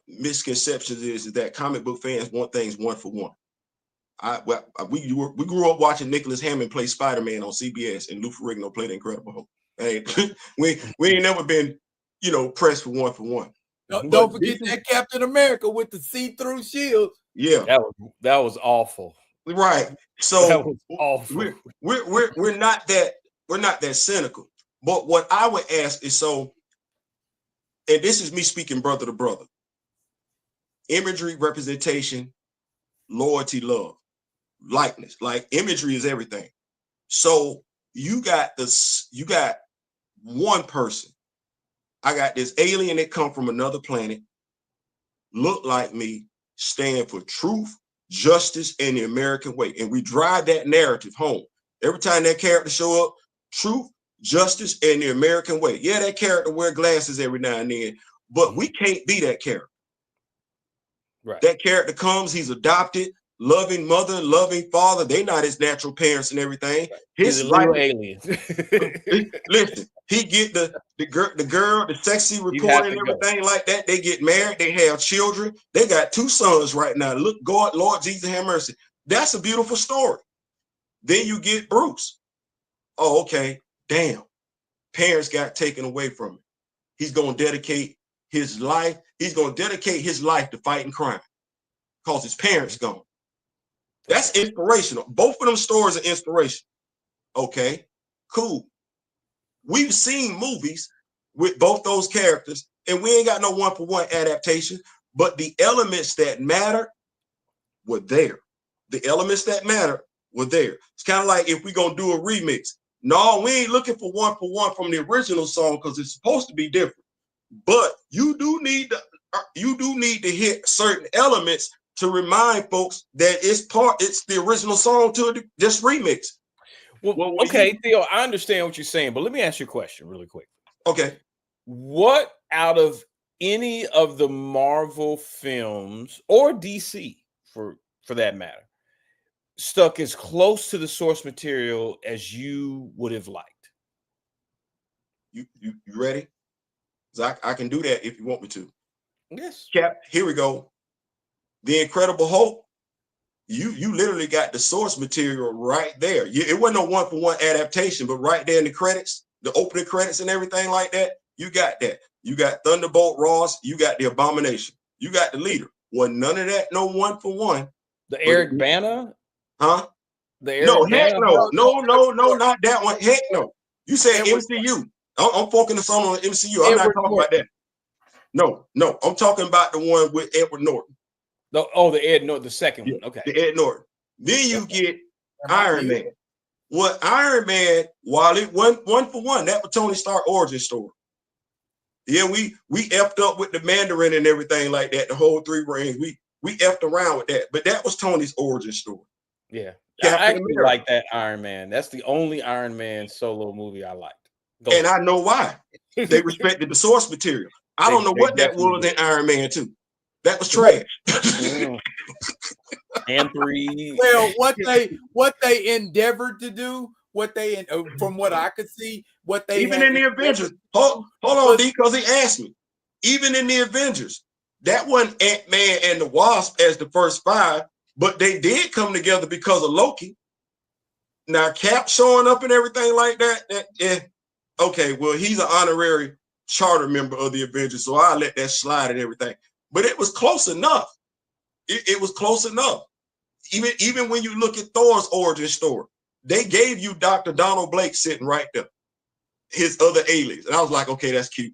misconceptions is that comic book fans want things one for one. We grew up watching Nicholas Hammond play Spider-Man on CBS and Lou Ferrigno play the Incredible Hulk. Hey, we ain't never been, pressed for one. Don't forget that Captain America with the see-through shield. Yeah, that was awful. Right. So that was awful. We're not that cynical. But what I would ask is and this is me speaking brother to brother. Imagery, representation, loyalty, love, likeness. Like imagery is everything. So you got one person. I got this alien that come from another planet, look like me, stand for truth, justice, and the American way. And we drive that narrative home. Every time that character show up, truth, justice, and the American way. Yeah, that character wear glasses every now and then, but we can't be that character. Right. That character comes, he's adopted, loving mother, loving father. They not his natural parents and everything. He's a little alien. Listen, he get the girl, the sexy reporter and everything like that. They get married, they have children. They got 2 sons right now. Look, God, Lord Jesus, have mercy. That's a beautiful story. Then you get Bruce, oh, okay, damn, parents got taken away from him. He's going to dedicate his life. He's going to dedicate his life to fighting crime because his parents gone. That's inspirational. Both of them stories are inspirational. Okay, cool. We've seen movies with both those characters, and we ain't got no one-for-one adaptation, but the elements that matter were there. The elements that matter were there. It's kind of like if we're going to do a remix. No, we ain't looking for one-for-one from the original song because it's supposed to be different. But you do need to hit certain elements to remind folks that it's the original song to just remix. Well, okay, Theo, I understand what you're saying, but let me ask you a question really quick. Okay. What out of any of the Marvel films or DC for that matter stuck as close to the source material as you would have liked? You ready? I can do that if you want me to. Yes. Cap, here we go. The Incredible Hulk. You literally got the source material right there. It wasn't no one-for-one adaptation, but right there in the credits, the opening credits and everything like that, you got that. You got Thunderbolt Ross, you got the Abomination, you got the Leader. Well, none of that, no one-for-one. The Eric Bana? Huh? The Eric heck Bana? No, not that one. Heck no. You said MCU. I'm focusing on MCU. I'm not talking about that. No, I'm talking about the one with Edward Norton. The Ed Norton, the second one. Okay. The Ed Norton. Then you get Iron Man. Well, Iron Man, while it went one-for-one, that was Tony Stark origin story. Yeah, we effed up with the Mandarin and everything like that, the whole 3 rings. We effed around with that, but that was Tony's origin story. Yeah. I actually like that Iron Man. That's the only Iron Man solo movie I liked. And I know why. They respected the source material. I don't know what that was in Iron Man 2. That was trash. And 3. Well, what they endeavored to do, from what I could see, what they even in the Avengers. Hold on, D, because he asked me. Even in the Avengers, that wasn't Ant-Man and the Wasp as the first 5, but they did come together because of Loki. Now Cap showing up and everything like that. Okay, well, he's an honorary charter member of the Avengers, so I'll let that slide and everything. But it was close enough. It was close enough. Even when you look at Thor's origin story, they gave you Dr. Donald Blake sitting right there, his other aliens. And I was like, okay, that's cute.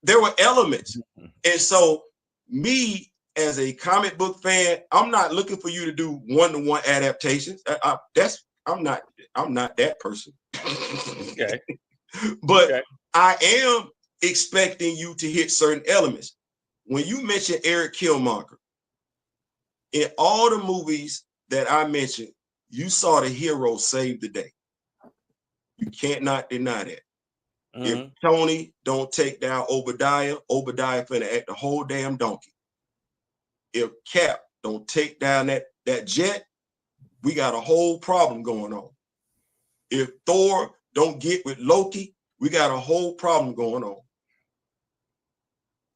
There were elements. And so me as a comic book fan, I'm not looking for you to do one-to-one adaptations. I'm not that person. Okay. But okay. I am expecting you to hit certain elements. When you mention Eric Killmonger, in all the movies that I mentioned, you saw the hero save the day. You can't not deny that. Mm-hmm. If Tony don't take down Obadiah finna act the whole damn donkey. If Cap don't take down that jet, we got a whole problem going on. If Thor don't get with Loki, we got a whole problem going on.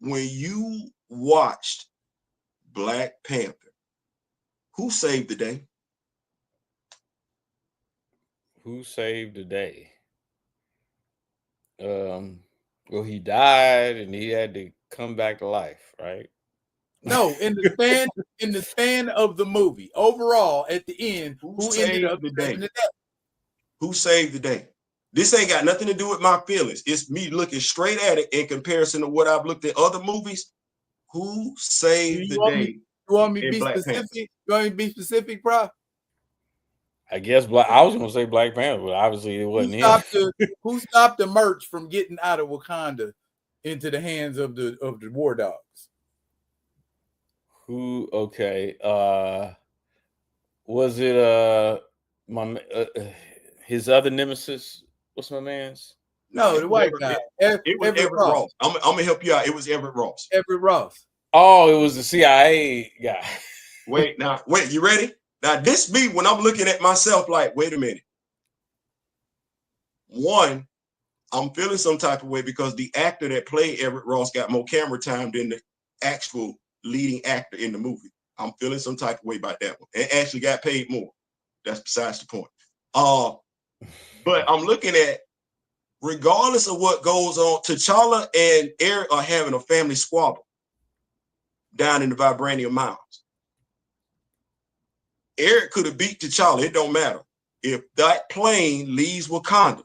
When you watched Black Panther, who saved the day? Who saved the day? Well, he died and he had to come back to life, right? No, in the span of the movie. Overall, at the end, who ended up saving the day? Who saved the day? This ain't got nothing to do with my feelings. It's me looking straight at it in comparison to what I've looked at other movies. Who saved the day? You want me to be specific? You want me to be specific, bro? I guess I was going to say Black Panther, but obviously it wasn't him. Who stopped the merch from getting out of Wakanda into the hands of the war dogs? Who? Okay. Was it his other nemesis? What's my man's? No, the white guy. It was Everett Ross. I'm gonna help you out. It was Everett Ross. Everett Ross. Oh, it was the CIA guy. Wait, you ready? Now, this me when I'm looking at myself like, wait a minute. One, I'm feeling some type of way because the actor that played Everett Ross got more camera time than the actual leading actor in the movie. I'm feeling some type of way about that one. And actually got paid more. That's besides the point. But I'm looking at, regardless of what goes on, T'Challa and Eric are having a family squabble down in the Vibranium Mounds. Eric could have beat T'Challa. It don't matter. If that plane leaves Wakanda,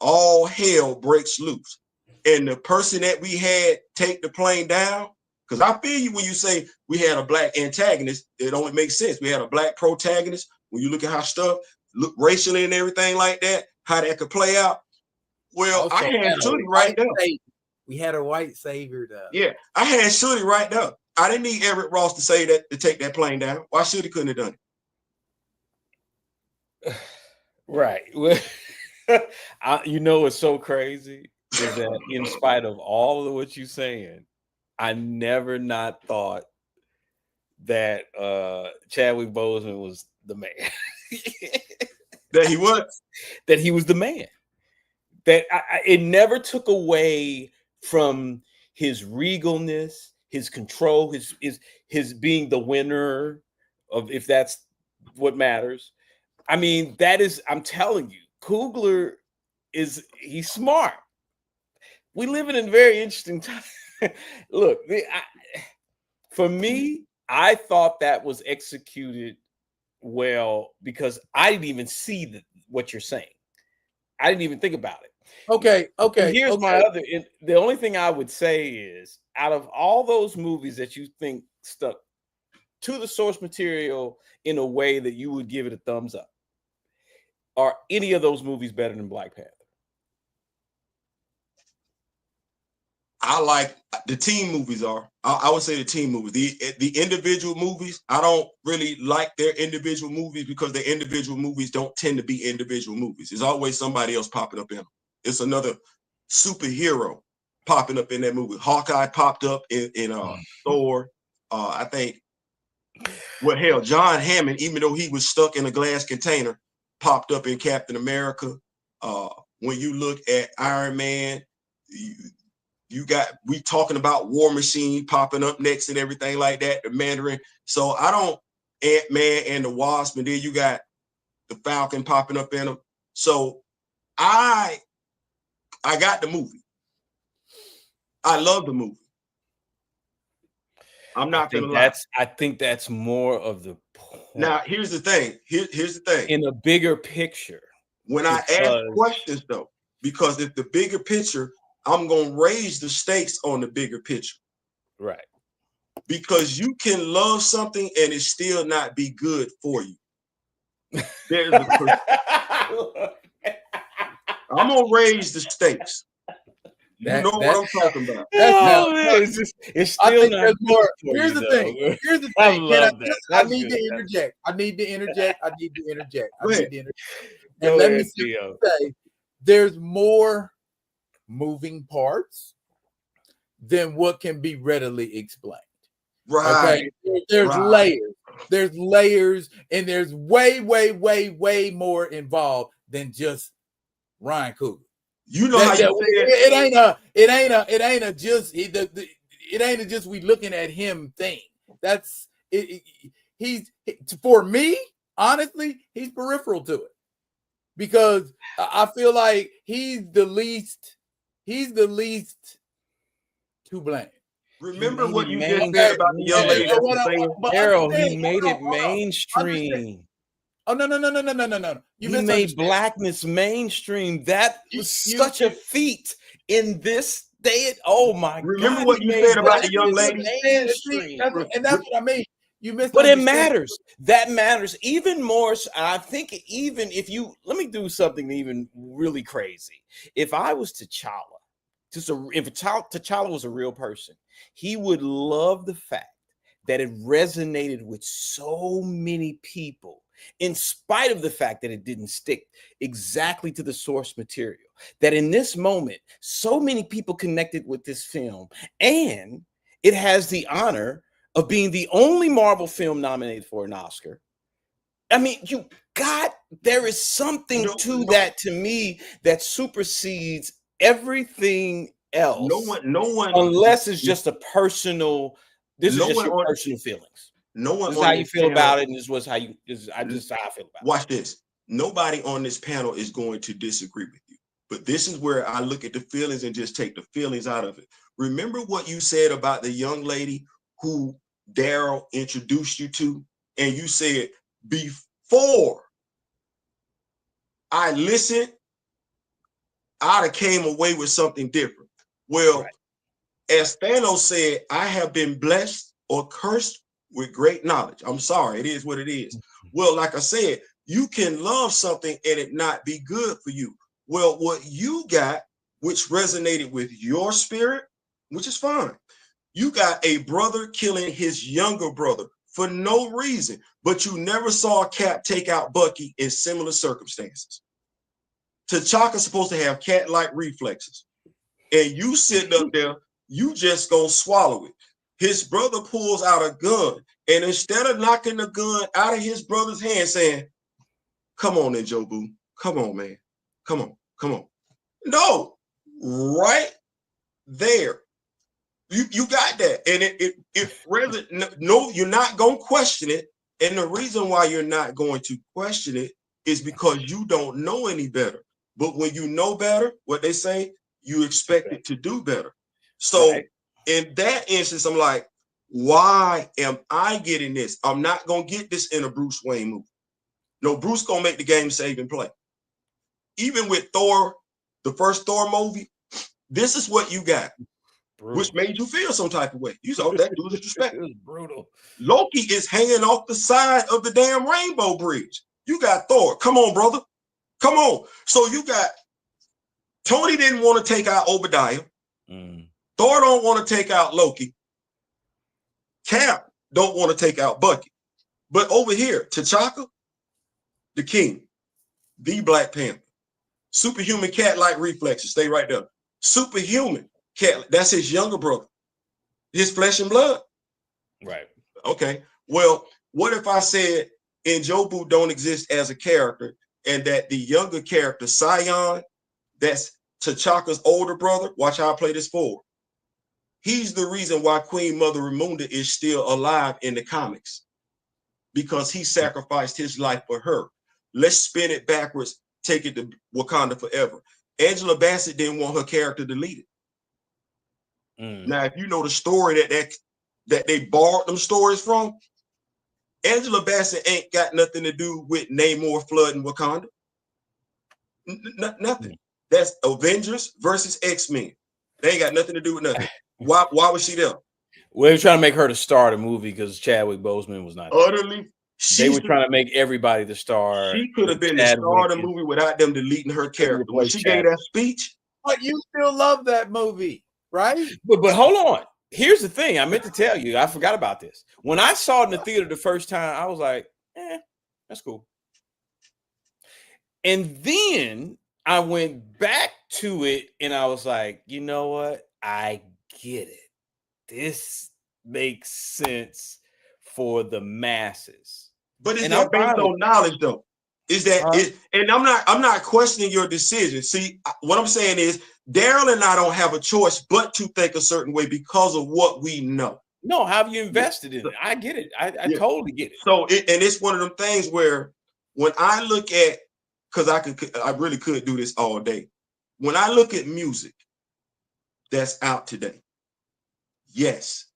all hell breaks loose. And the person that we had take the plane down, because I feel you when you say we had a black antagonist, it only makes sense. We had a black protagonist. When you look at how stuff look racially and everything like that, how that could play out. Well, Also, I had Shooty right there. We had a white savior though. Yeah, I had Shooty right there. I didn't need Eric Ross to say that to take that plane down. Why Shooty couldn't have done it? Right. You know what's so crazy is that in spite of all of what you're saying, I never not thought that Chadwick Boseman was the man. That he was? That he was the man. That it never took away from his regalness, his control, his being the winner of, if that's what matters. I mean, that is, I'm telling you, Coogler he's smart. We live in a very interesting time. Look, for me, I thought that was executed well because I didn't even see what you're saying. I didn't even think about it. Okay. And here's my other. The only thing I would say is, out of all those movies that you think stuck to the source material in a way that you would give it a thumbs up, are any of those movies better than Black Panther? I like the team movies I would say the team movies. The individual movies, I don't really like their individual movies because the individual movies don't tend to be individual movies. There's always somebody else popping up in them. It's another superhero popping up in that movie. Hawkeye popped up in Thor. I think, well, hell, John Hammond, even though he was stuck in a glass container, popped up in Captain America. When you look at Iron Man, we talking about War Machine popping up next and everything like that, the Mandarin. So I don't, Ant-Man and the Wasp, and then you got the Falcon popping up in them. So I got the movie. I love the movie. I'm not gonna lie. I think that's more of the point. Now, here's the thing. Here's the thing. In a bigger picture. When I ask questions, though, because if the bigger picture, I'm going to raise the stakes on the bigger picture. Right. Because you can love something and it still not be good for you. I'm going to raise the stakes. You know what I'm talking about. It's still not more. Here's the thing. Here's the thing. I need to interject. And let me say, there's more moving parts than what can be readily explained. Right. Okay? There's layers. There's layers, and there's way more involved than just Ryan Coogler. You know how you it ain't a just we looking at him thing. That's it. He's, for me, honestly, he's peripheral to it because I feel like he's the least to blame. Remember what you just said about the young lady? Daryl, he made it mainstream. Oh no! You made blackness mainstream. That was such a feat in this day. Oh my God! Remember what you said about the young lady? And that's what I mean. You missed, but it matters. That matters even more. I think even if you let me do something even really crazy. If I was T'Challa, if T'Challa was a real person, he would love the fact that it resonated with so many people, in spite of the fact that it didn't stick exactly to the source material. That in this moment, so many people connected with this film, and it has the honor of being the only Marvel film nominated for an Oscar. I mean, there is something that to me that supersedes everything else. No one, unless it's just a personal. This is just your personal feelings. No one. This is how you feel about it, and this was how you. This is how I feel about it. Watch this. nobody on this panel is going to disagree with you. But this is where I look at the feelings and just take the feelings out of it. Remember what you said about the young lady who Daryl introduced you to, and you said, before I listened, I'd have came away with something different. Well, as Thanos said, I have been blessed or cursed with great knowledge. I'm sorry, it is what it is. Well, like I said, you can love something and it not be good for you. Well, what you got, which resonated with your spirit, which is fine. You got a brother killing his younger brother for no reason, but you never saw Cap take out Bucky in similar circumstances. T'Chaka's supposed to have cat-like reflexes. And you sitting up there, you just gonna swallow it. His brother pulls out a gun, and instead of knocking the gun out of his brother's hand, saying, come on then, Jobu. Come on, man. Come on, come on. No, right there. You got that. And no, you're not gonna question it. And the reason why you're not going to question it is because you don't know any better. But when you know better, what they say, you expect it to do better. So in that instance, I'm like, why am I getting this? I'm not going to get this in a Bruce Wayne movie. No, Bruce going to make the game save and play. Even with Thor, the first Thor movie, this is what you got, which made you feel some type of way. You saw that dude disrespect. It was brutal. Loki is hanging off the side of the damn Rainbow Bridge. You got Thor. Come on, brother. Come on. So you got Tony didn't want to take out Obadiah. Thor don't want to take out Loki. Cap don't want to take out Bucky. But over here, T'Chaka, the king, the Black Panther, superhuman cat-like reflexes. Stay right there. Superhuman cat. That's his younger brother. His flesh and blood. Right. Okay. Well, what if I said N'Jobu don't exist as a character, and that the younger character, Sion, that's T'Chaka's older brother, watch how I play this forward. He's the reason why Queen Mother Ramonda is still alive in the comics, because he sacrificed his life for her. Let's spin it backwards, take it to Wakanda forever. Angela Bassett didn't want her character deleted. Now, if you know the story that they borrowed them stories from, Angela Bassett ain't got nothing to do with Namor flooding Wakanda. Nothing. That's Avengers versus X-Men. They ain't got nothing to do with nothing. Why was she there? Well, they were trying to make her the star of the movie because Chadwick Boseman was not utterly. They were trying to make everybody the star. She could have been the star of the movie without them deleting her character. When she gave that speech. But you still love that movie, right? But hold on. Here's the thing. I meant to tell you. I forgot about this. When I saw it in the theater the first time, I was like, that's cool. And then I went back to it and I was like, you know what? I get it. This makes sense for the masses. But is that based on knowledge though? Is that and I'm not questioning your decision. See, what I'm saying is Daryl and I don't have a choice but to think a certain way because of what we know. No, how have you invested in it? I get it. I totally get it. So it's one of them things where when I look at, because I really could do this all day. When I look at music that's out today, yes,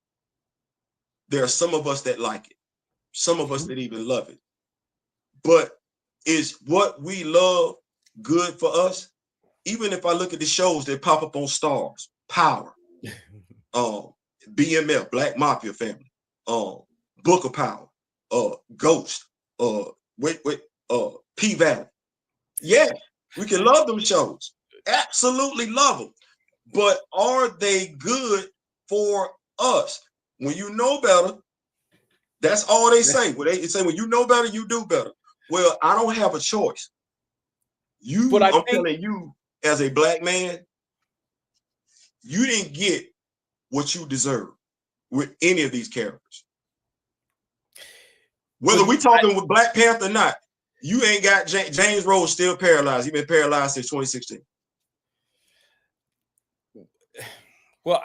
there are some of us that like it, some of us that even love it. But is what we love good for us? Even if I look at the shows that pop up on Stars, Power, BMF, Black Mafia Family, Book of Power, Ghost, P Valley. Yeah, we can love them shows. Absolutely love them. But are they good for us? When you know better, that's all they say. When they say when you know better, you do better. Well, I don't have a choice. I'm telling you, as a black man, you didn't get what you deserve with any of these characters. Whether we're talking with Black Panther or not, you ain't got James Rhodes still paralyzed. He's been paralyzed since 2016. Well,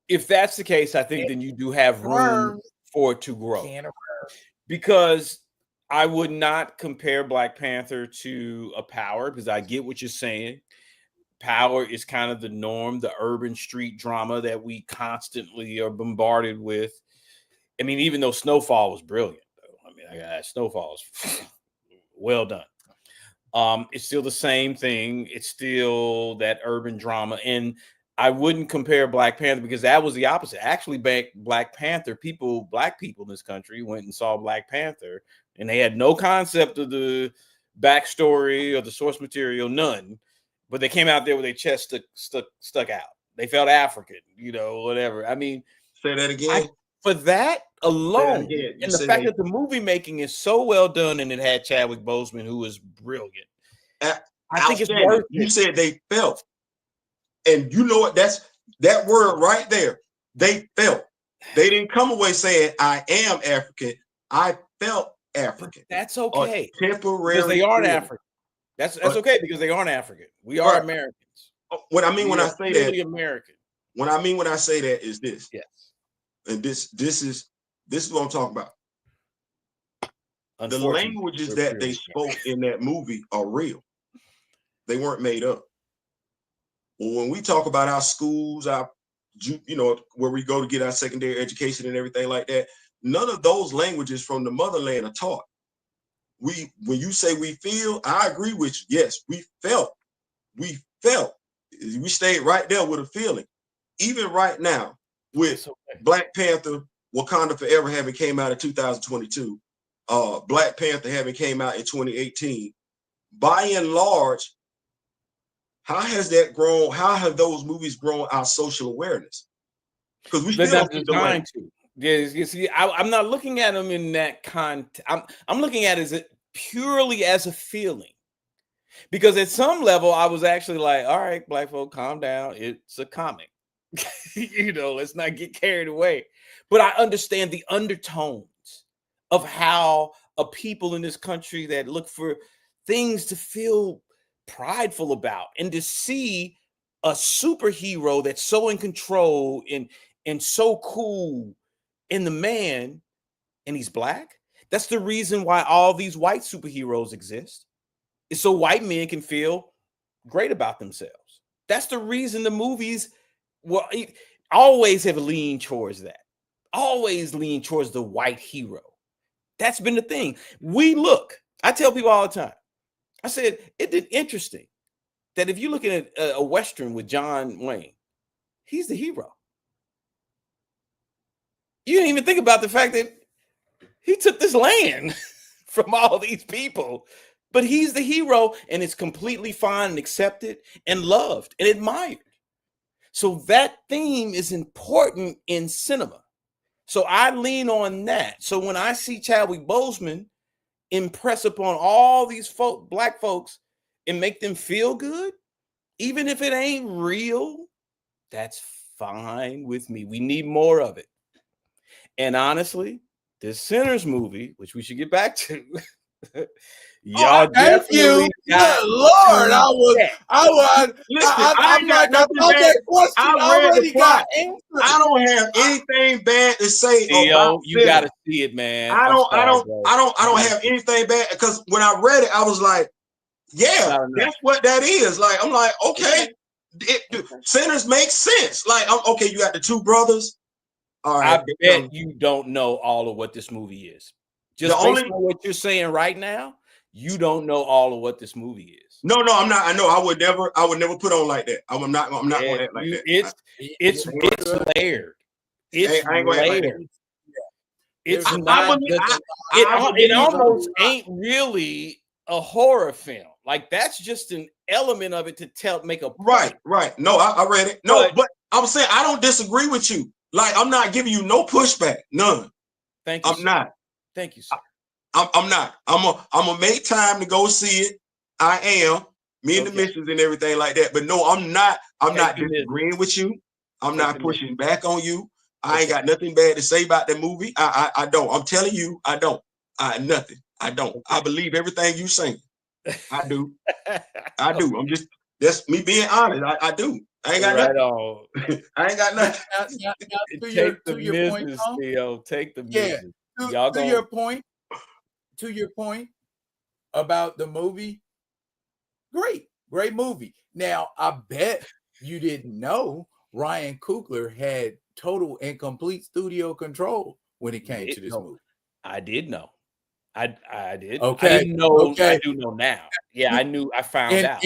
if that's the case, I think then you do have room for it to grow. Because I would not compare Black Panther to a Power, because I get what you're saying. Power is kind of the norm, the urban street drama that we constantly are bombarded with. I mean, even though Snowfall was brilliant, though. I mean, Snowfall is well done. It's still the same thing. It's still that urban drama. And I wouldn't compare Black Panther, because that was the opposite. Actually, Black Panther, black people in this country went and saw Black Panther, and they had no concept of the backstory or the source material, none. But they came out there with their chest stuck out. They felt African, whatever. I mean, say that again. For that alone, and the fact that the movie making is so well done, and it had Chadwick Boseman, who was brilliant. I think it's worth it. You said they felt, and you know what? That's that word right there. They felt. They didn't come away saying, "I am African." I felt African. But that's okay. Temporary, because they aren't African. That's okay, because they aren't African. We are Americans. What I mean when I say that, American. What I mean when I say that is this. Yes. And this is what I'm talking about. The languages that they spoke in that movie are real. They weren't made up. Well, when we talk about our schools, our where we go to get our secondary education and everything like that, none of those languages from the motherland are taught. When you say we feel, I agree with you. Yes, we felt. We stayed right there with a feeling. Even right now, with Black Panther, Wakanda Forever having came out in 2022, Black Panther having came out in 2018, by and large, how has that grown? How have those movies grown our social awareness? Because we still designed to. Yes, you see, I'm not looking at them in that context. I'm looking at it purely as a feeling. Because at some level, I was actually like, all right, black folk, calm down. It's a comic. Let's not get carried away. But I understand the undertones of how a people in this country that look for things to feel prideful about, and to see a superhero that's so in control and so cool in the man, and he's black. That's the reason why all these white superheroes exist. It's so white men can feel great about themselves. That's the reason the movies always have leaned towards that. Always lean towards the white hero. That's been the thing. I tell people all the time, I said, it's interesting that if you're looking at a Western with John Wayne, he's the hero. You didn't even think about the fact that he took this land from all these people, but he's the hero, and it's completely fine and accepted and loved and admired. So that theme is important in cinema. So I lean on that. So when I see Chadwick Boseman impress upon all these black folks and make them feel good, even if it ain't real, that's fine with me. We need more of it. And honestly, this Sinners movie, which we should get back to, y'all thank you. Good Lord, I don't have anything bad to say. Theo, you gotta see it, man. I don't have anything bad, because when I read it, I was like, yeah, that's what that is. Like, I'm like, okay, Sinners make sense. Like, okay, you got the two brothers. All right, I bet you don't know all of what this movie is. Just based on what you're saying right now, you don't know all of what this movie is. No, I'm not. I know. I would never put on like that. I'm not going to act like that. It's layered. It's layered. It's not. It almost ain't really a horror film. Like, that's just an element of it to make a point. Right. No, I read it. No, but I'm saying I don't disagree with you. Like, I'm not giving you no pushback. None. Thank you. I'm not. Thank you, sir. I'm not. I'm gonna make time to go see it. I am. Me and the missions and everything like that. But no, I'm not disagreeing with you. I'm not pushing back on you. I ain't got nothing bad to say about the movie. I don't. I'm telling you, I don't. Nothing. I don't. I believe everything you saying. I do. I do. That's me being honest. I do. I ain't got nothing. I ain't got nothing. Take the business, Theo. Take the business. To your point, to your point about the movie, great movie. Now, I bet you didn't know Ryan Coogler had total and complete studio control when it came to this movie. I did know. I did. Okay. I didn't know. Okay. I do know now. Yeah, I knew. I found out.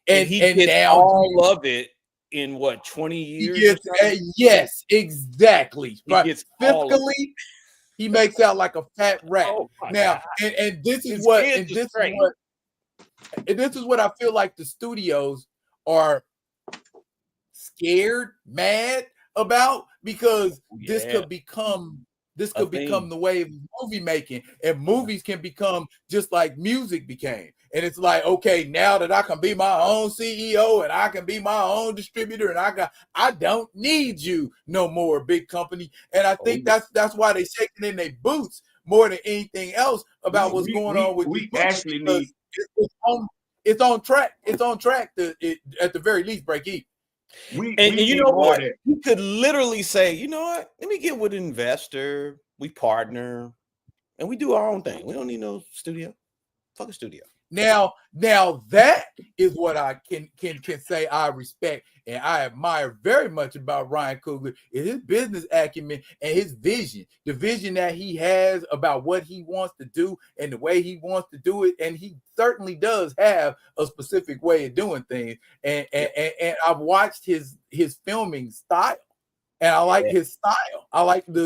And he gets now all of it in what, 20 years? Yes, exactly. He gets fiscally, he makes out like a fat rat. Oh now, and this is what, and this is what, and this is what I feel like the studios are scared, mad about, because this could become the wave of movie making, and movies can become just like music became. And it's like, okay, now that I can be my own CEO and I can be my own distributor, and I don't need you no more, big company. And I think that's why they shaking in their boots more than anything else about what's going on with we actually need. It's on track. It's on track to at the very least break even. And you know what? We could literally say, you know what? Let me get with an investor. We partner, and we do our own thing. We don't need no studio. Fuck a studio. Now that is what I can say I respect and I admire very much about Ryan Coogler, is his business acumen and his vision, the vision that he has about what he wants to do and the way he wants to do it. And he certainly does have a specific way of doing things. And I've watched his filming style. And I like his style. I like he's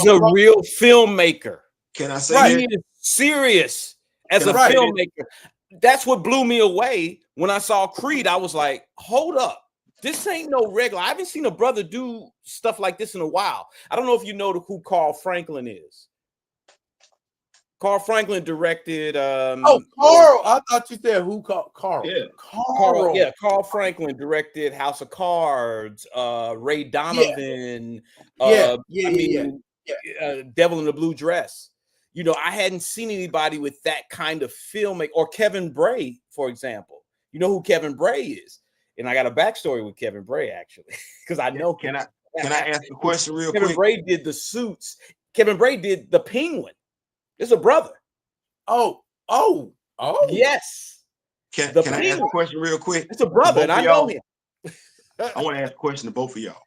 a real filmmaker. Can I say he is serious as a filmmaker? That's what blew me away when I saw Creed. I was like, hold up. This ain't no regular. I haven't seen a brother do stuff like this in a while. I don't know if you know who Carl Franklin is. Carl Franklin directed. Carl. I thought you said who? Carl. Yeah. Carl. Carl Franklin directed House of Cards. Ray Donovan. Devil in the Blue Dress. You know, I hadn't seen anybody with that kind of filmmaking. Or Kevin Bray, for example. You know who Kevin Bray is? And I got a backstory with Kevin Bray, actually, because I know. Can I ask a question real quick? Kevin Bray did the Suits. Kevin Bray did the Penguin. It's a brother. Oh. Yes. Can I ask a question real quick? It's a brother, and I know him. I want to ask a question to both of y'all.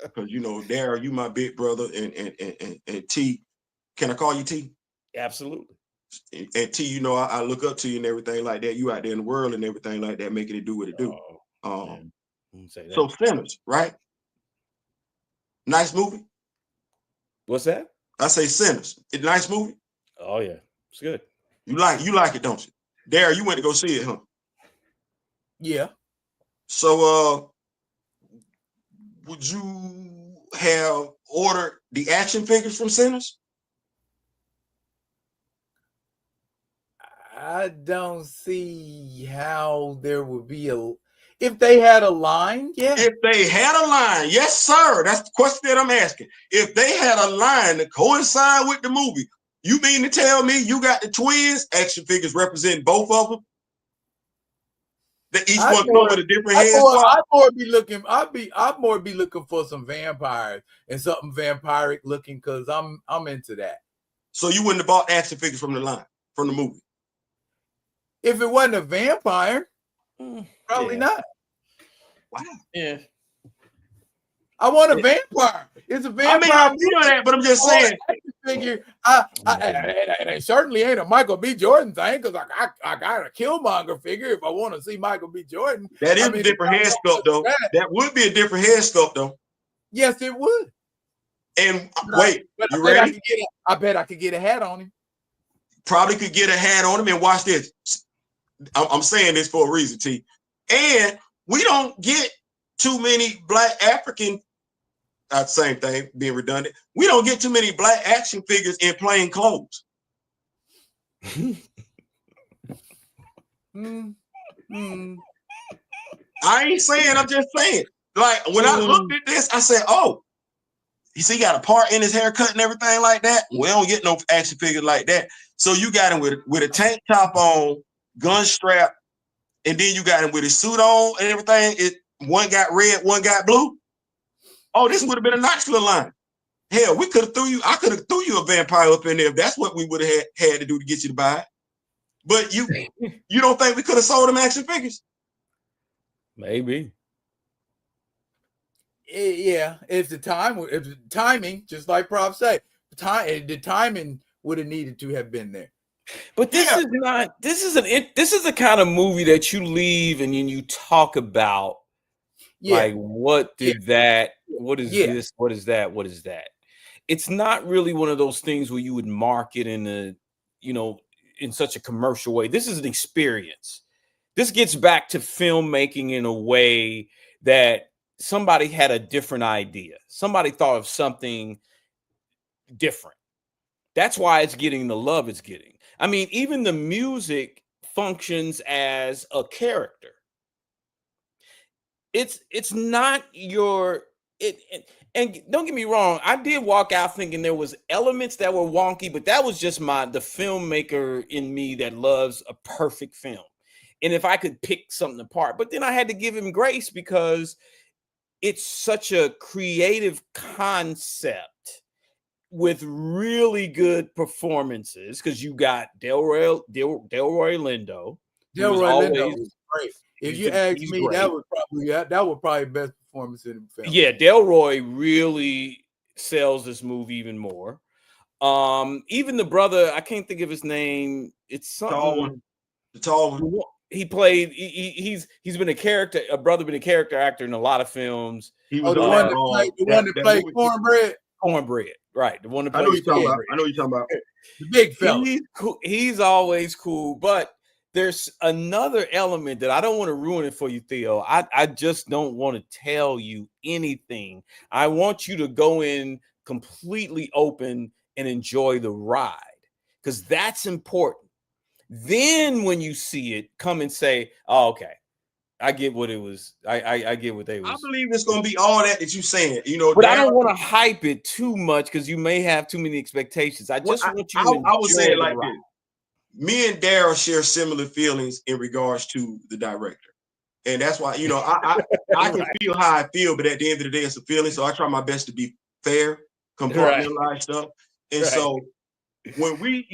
Because, you know, Darryl, you my big brother, and T. Can I call you T? Absolutely. And T, you know, I look up to you and everything like that. You out there in the world and everything like that, making it do what it do. So Sinners, right? Nice movie. What's that? I say Sinners. It's a nice movie. Oh yeah, it's good. You like it, don't you? Darryl, you went to go see it, huh? Yeah. So would you have ordered the action figures from Sinners? I don't see how there would be if they had a line, yeah. If they had a line, yes, sir. That's the question that I'm asking. If they had a line to coincide with the movie, you mean to tell me you got the twins action figures representing both of them? That each one come with a different head swap? I'd more be looking for some vampires and something vampiric looking, because I'm into that. So you wouldn't have bought action figures from the line, from the movie? If it wasn't a vampire, probably not. Wow. Yeah. I want a vampire. It's a vampire. I mean, I know that, but I'm just saying. Figure. It certainly ain't a Michael B. Jordan thing, because I got a Killmonger figure if I want to see Michael B. Jordan. That is a different head sculpt, though. That would be a different head sculpt, though. Yes, it would. And wait, you ready? I bet I could get a hat on him. Probably could get a hat on him, and watch this. I'm saying this for a reason, T. And we don't get too many Black African, same thing, being redundant. We don't get too many Black action figures in plain clothes. I ain't saying, I'm just saying. Like, when I looked at this, I said, oh, you see, he got a part in his haircut and everything like that. We don't get no action figures like that. So you got him with a tank top on, gun strap, and then you got him with his suit on and everything. One got red, one got blue. Oh, this would have been a nice little line. Hell, we could have I could have threw you a vampire up in there if that's what we would have had to do to get you to buy it. But you don't think we could have sold them action figures? Maybe. Yeah, if the timing, just like Prof say, the timing would have needed to have been there. But this is not. This is the kind of movie that you leave and then you talk about. Yeah. Like, what did that? What is this? What is that? What is that? It's not really one of those things where you would market in a, in such a commercial way. This is an experience. This gets back to filmmaking in a way that somebody had a different idea. Somebody thought of something different. That's why it's getting the love it's getting. I mean, even the music functions as a character. It's not and don't get me wrong, I did walk out thinking there was elements that were wonky, but that was just the filmmaker in me that loves a perfect film. And if I could pick something apart, but then I had to give him grace because it's such a creative concept with really good performances, because you got Delroy Lindo. Delroy Lindo was great. If you ask me, great. that was probably best performance in the film. Yeah, Delroy really sells this movie even more. Even the brother, I can't think of his name. It's something. The tall one. He played. He's been a character. A brother been a character actor in a lot of films. He was the one that played Cornbread. Cornbread, right? The one that played. I know you're talking about. The big fella. He's cool. He's always cool, but there's another element that I don't want to ruin it for you, Theo. I just don't want to tell you anything. I want you to go in completely open and enjoy the ride, because that's important. Then when you see it, come and say, oh, okay, I get what it was. I get what they was. I believe it's going to be all that you're saying, But I don't want to hype it too much because you may have too many expectations. I just want you to I would say it like this. Me and Daryl share similar feelings in regards to the director. And that's why, I can feel how I feel, but at the end of the day, it's a feeling. So I try my best to be fair, compartmentalize stuff. And so when we,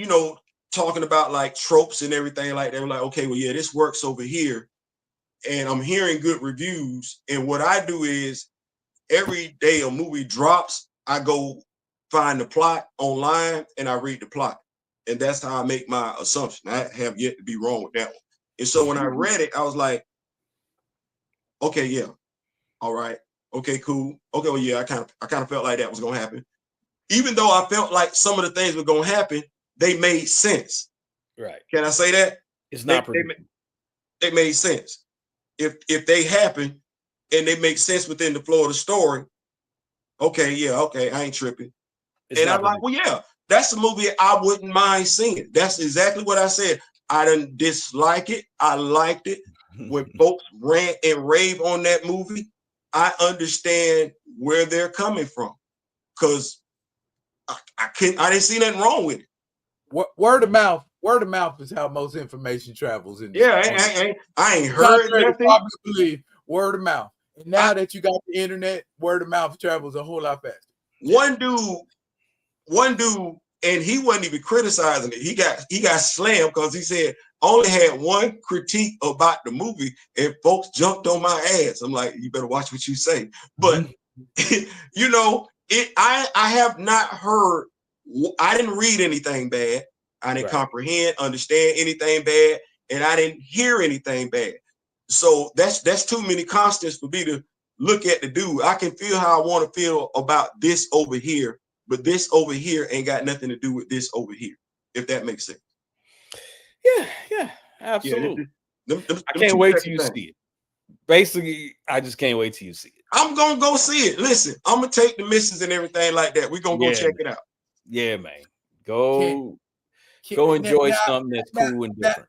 talking about like tropes and everything like that, we're like, okay, well, yeah, this works over here. And I'm hearing good reviews. And what I do is every day a movie drops, I go find the plot online and I read the plot. And that's how I make my assumption. I have yet to be wrong with that one. And so when I read it, I was like, okay, yeah. All right. Okay, cool. Okay, well, yeah, I kind of felt like that was gonna happen. Even though I felt like some of the things were gonna happen, they made sense. Right. Can I say that? It's not they made sense. If they happen and they make sense within the flow of the story, okay, yeah, okay, I ain't tripping. And I'm like, well, yeah, that's a movie I wouldn't mind seeing. That's exactly what I said. I didn't dislike it. I liked it. When folks rant and rave on that movie, I understand where they're coming from, because I didn't see nothing wrong with it. Word of mouth is how most information travels. I ain't heard nothing. Believe word of mouth. And now that you got the internet, word of mouth travels a whole lot faster. One dude, and he wasn't even criticizing it. He got slammed because he said only had one critique about the movie, and folks jumped on my ass. I'm like, you better watch what you say. But I have not heard. I didn't read anything bad. I didn't comprehend, understand anything bad, and I didn't hear anything bad. So that's too many constants for me to look at the dude. I can feel how I want to feel about this over here, but this over here ain't got nothing to do with this over here, if that makes sense. Yeah, absolutely. Them I can't wait till you see it. Basically, I just can't wait till you see it. I'm gonna go see it. Listen, I'm gonna take the missus and everything like that. We're gonna go check it out. Yeah, man. Go enjoy something that's cool and different.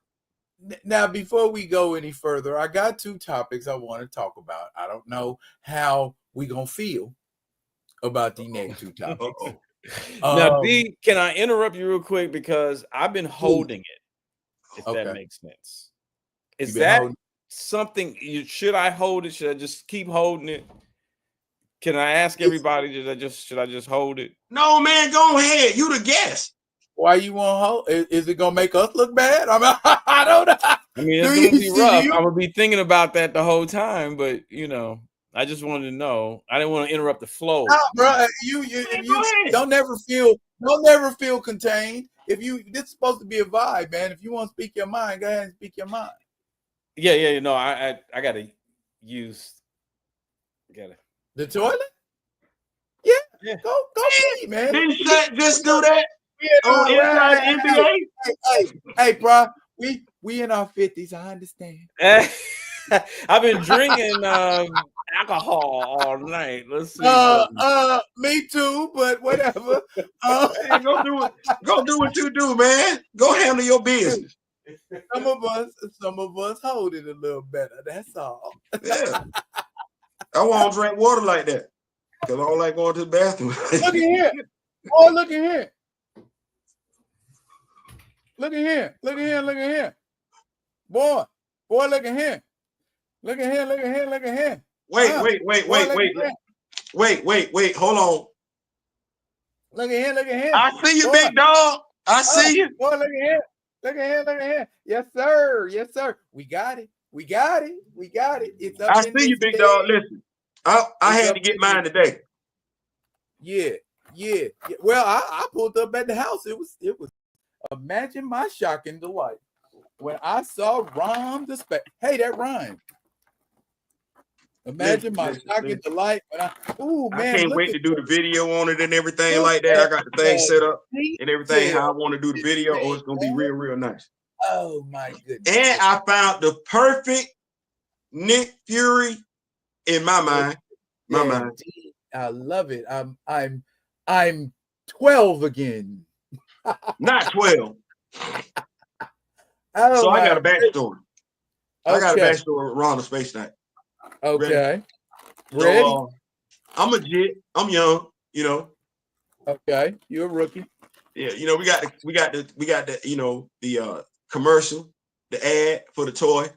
Now, before we go any further, I got two topics I want to talk about. I don't know how we gonna feel about the next two topics. Now, D, can I interrupt you real quick, because I've been holding it, if that makes sense. Is that something? Should I hold it? Should I just keep holding it? Can I ask everybody? Should I just hold it? No, man, go ahead. You the guest. Why you want hold? Is it gonna make us look bad? I mean, I don't know. I mean, it's gonna be rough. I'm gonna be thinking about that the whole time, but you know, I just wanted to know. I didn't want to interrupt the flow. No, bro, you don't never feel contained. If you, this is supposed to be a vibe, man. If you want to speak your mind, go ahead and speak your mind. Yeah. No, I gotta use. The toilet. Yeah. Go pee, man. Didn't Shaq just do that on Inside NBA? Hey, bro, we in our 50s. I understand. I've been drinking alcohol all night. Let's see. Me too, but whatever. Hey, go do what you do, man. Go handle your business. Some of us hold it a little better. That's all. Yeah. I won't drink water like that because I don't like going to the bathroom. Look at here. Boy, look at here. Look at here. Look at here. Look at here. Boy, look at here. Look at here. Look at here. Look at here. Wait. Hold on. Look at here. Look at here. I see you, big dog. I see you. Boy, look at here. Look at here. Look at here. Yes, sir. Yes, sir. We got it. We got it. We got it. It's up. I see you, big dog. Listen, I had to get mine today. Yeah. Well, I pulled up at the house. It was. Imagine my shock and delight when I saw Rom the Spec. Hey, that rhymed. Imagine my shock and delight when I can't wait to do the video on it and everything like that. I got the thing set up and everything how I want to do the video. Oh, it's gonna be real nice. Oh my goodness. And I found the perfect Nick Fury in my mind. I love it. I'm 12 again. Not 12. So I got a backstory. I got a backstory around the Space Night. Okay. Ready? So, I'm a jit. I'm young, you know. Okay, you're a rookie. Yeah, you know, we got the you know, the commercial, the ad for the toy.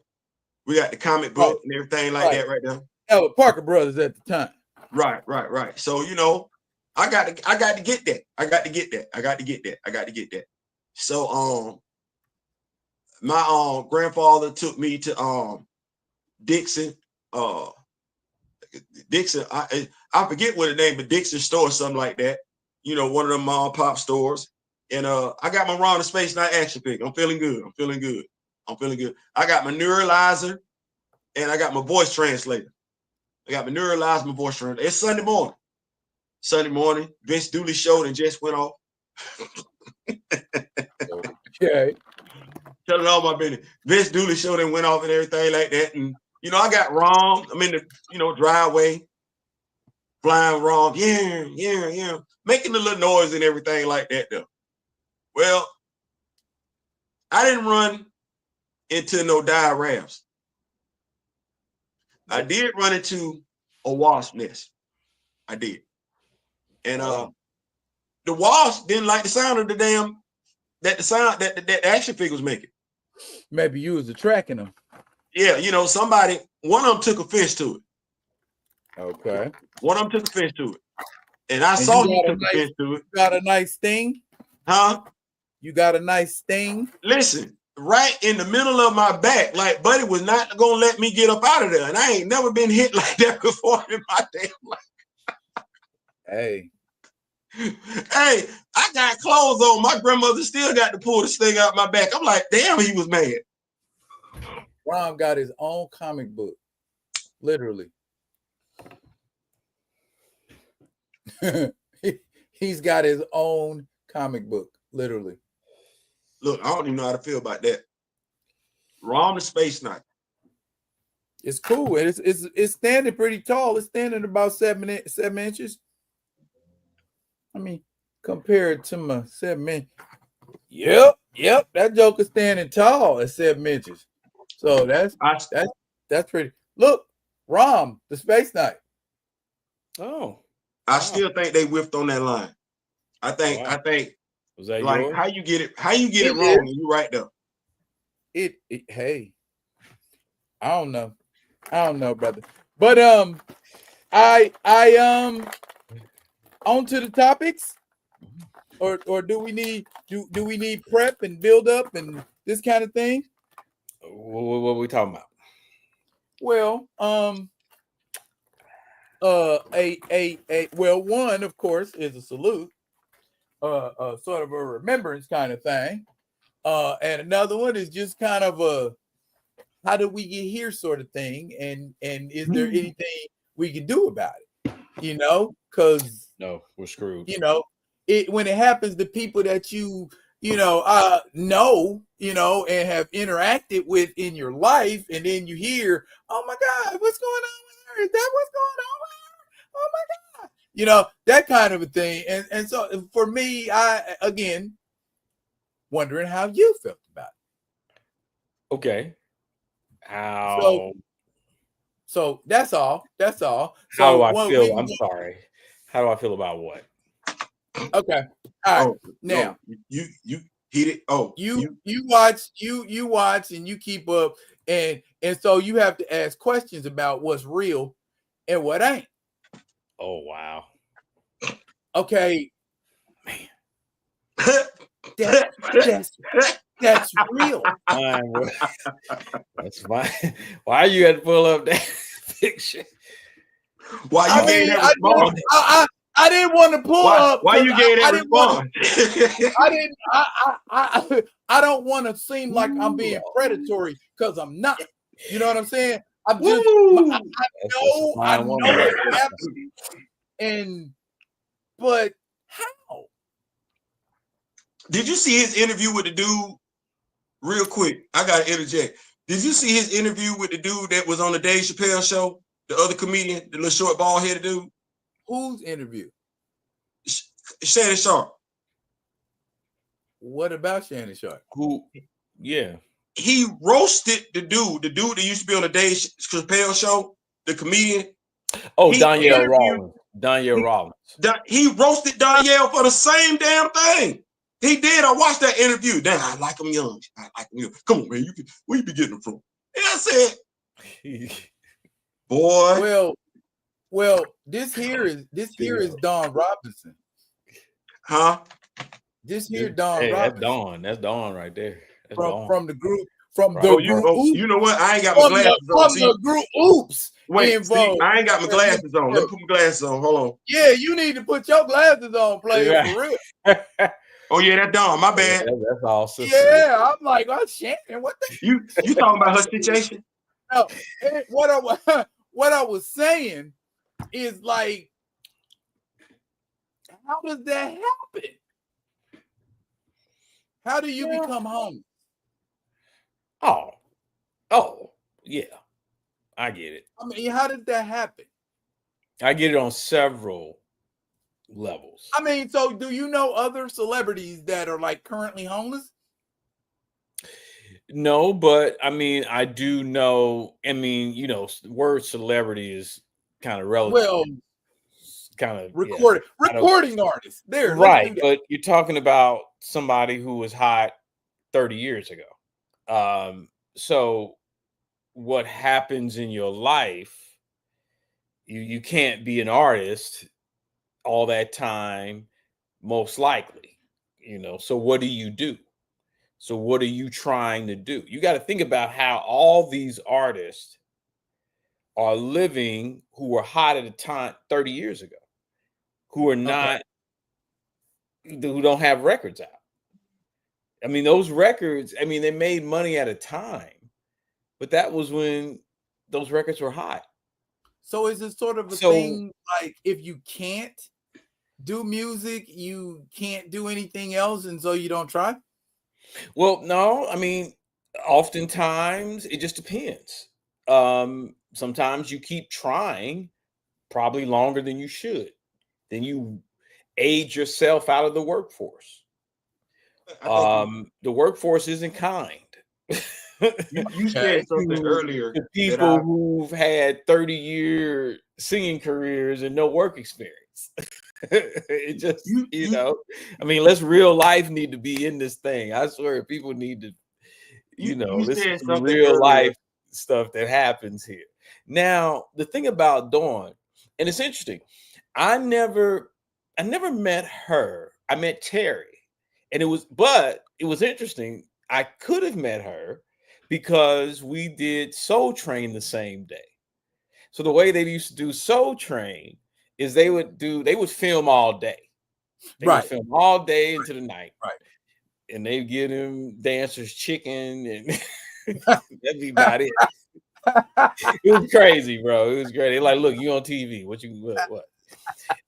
We got the comic book and everything like that right there. Oh, Parker Brothers at the time. Right. So, you know, I got to get that. I got to get that. So my grandfather took me to Dixon. Dixon, I forget what the name of Dixon store or something like that. You know, one of them mom pop stores. And I got my Ron the Space Night action figure. I'm feeling good. I got my neuralizer and I got my voice translator. It's Sunday morning. Vince Dooley showed and just went off. Okay. Telling all my business. Vince Dooley showed and went off and everything like that. And you know, I got Rom. I'm in the, you know, driveway, flying Rom. Yeah. Making a little noise and everything like that though. Well, I didn't run into no diagrams. I did run into a wasp nest. I did. And the wasp didn't like the sound of that action figure was making. Maybe you was tracking them. Yeah, you know, one of them took offense to it. Okay. One of them took offense to it. And I saw he took offense to it. You got a nice sting? Huh? You got a nice sting? Listen, right in the middle of my back, like Buddy was not gonna let me get up out of there. And I ain't never been hit like that before in my damn life. Hey, I got clothes on. My grandmother still got to pull the sting out my back. I'm like, damn, he was mad. Ron got his own comic book, literally. He's got his own comic book, literally. Look, I don't even know how to feel about that. Ron the Space Night. It's cool. It's standing pretty tall. It's standing about 7 inches. I mean, compared to my 7 inch. Yep. That joker's standing tall at 7 inches. So that's pretty. Look, Rom, the Space Night. Oh. I still think they whiffed on that line. I think was that like yours? how you get it wrong and you right there. Hey, I don't know, brother. But on to the topics, or do we need prep and build up and this kind of thing? What are we talking about? Well, well, one of course is a salute, sort of a remembrance kind of thing, and another one is just kind of a how did we get here sort of thing, and is there anything we can do about it? You know, because no, we're screwed. You know, it when it happens to people that you know, and have interacted with in your life, and then you hear, oh my God, what's going on with her? Is that what's going on with her? Oh my God. You know, that kind of a thing. And so for me, I again wondering how you felt about it. Okay. How so that's all. That's all. How So do I feel? I'm sorry. How do I feel about what? Okay. All right. Now you hit it. You watch and you keep up, and so you have to ask questions about what's real and what ain't. Oh wow. Okay. Man. That's real. That's fine. Why you had to pull up that picture? Why you gave that response? I didn't want to pull up. Why you gave that response? I don't want to seem like I'm being predatory because I'm not. You know what I'm saying? I'm just. I know it happened. But how? Did you see his interview with the dude? Real quick, I gotta interject. Did you see his interview with the dude that was on the Dave Chappelle show? The other comedian, the little short bald-headed dude. Whose interview? Shannon Sharp. What about Shannon Sharp? Who? Yeah. He roasted the dude that used to be on the Dave Chappelle show, the comedian. Oh, Danielle Rollins. Danielle Rollins. He roasted Danielle for the same damn thing. He did. I watched that interview. Damn, I like him young. Come on, man. Where you be getting them from? And I said, boy. Well, this here is Dawn Robinson. Huh? This here Dawn Robinson. That's Dawn right there. That's from the group. From the group. You know what? I ain't got my glasses on. From the group. Oops. Wait, see, I ain't got my glasses on. Let me put my glasses on. Hold on. Yeah, you need to put your glasses on, player, for real. Oh yeah, that's Dawn. My bad. That's all. Sister. Yeah, I'm like, oh Shannon, what the? You talking about her situation? No, what I was saying is like, how does that happen? How do you become homeless? Oh, yeah, I get it. I mean, how did that happen? I get it on several levels. I mean, so do you know other celebrities that are like currently homeless? No, but I mean, I do know. I mean, you know, the word celebrity is kind of relative. Well, kind of recording artist. There, right? But you're talking about somebody who was hot 30 years ago. So what happens in your life? You can't be an artist all that time, most likely. You know. So what do you do? So what are you trying to do? You got to think about how all these artists are living who were hot at a time 30 years ago, who are not, who don't have records out. I mean, those records, I mean, they made money at a time, but that was when those records were hot. So is it sort of a thing like if you can't do music, you can't do anything else, and so you don't try? Well, no, I mean, oftentimes it just depends. Sometimes you keep trying probably longer than you should. Then you age yourself out of the workforce. The workforce isn't kind. You said something earlier. The people who've had 30-year singing careers and no work experience. It just, you know, I mean, let's real life need to be in this thing. I swear people need to, this is real life stuff that happens here. Now, the thing about Dawn, And it's interesting. I never met her. I met Terry. And it was interesting. I could have met her because we did Soul Train the same day. So the way they used to do Soul Train is they would film all day. They would film all day into the night. Right. And they'd give them dancers chicken and that'd be about it. It was crazy, bro. It was great. They're like, look, you on TV. What?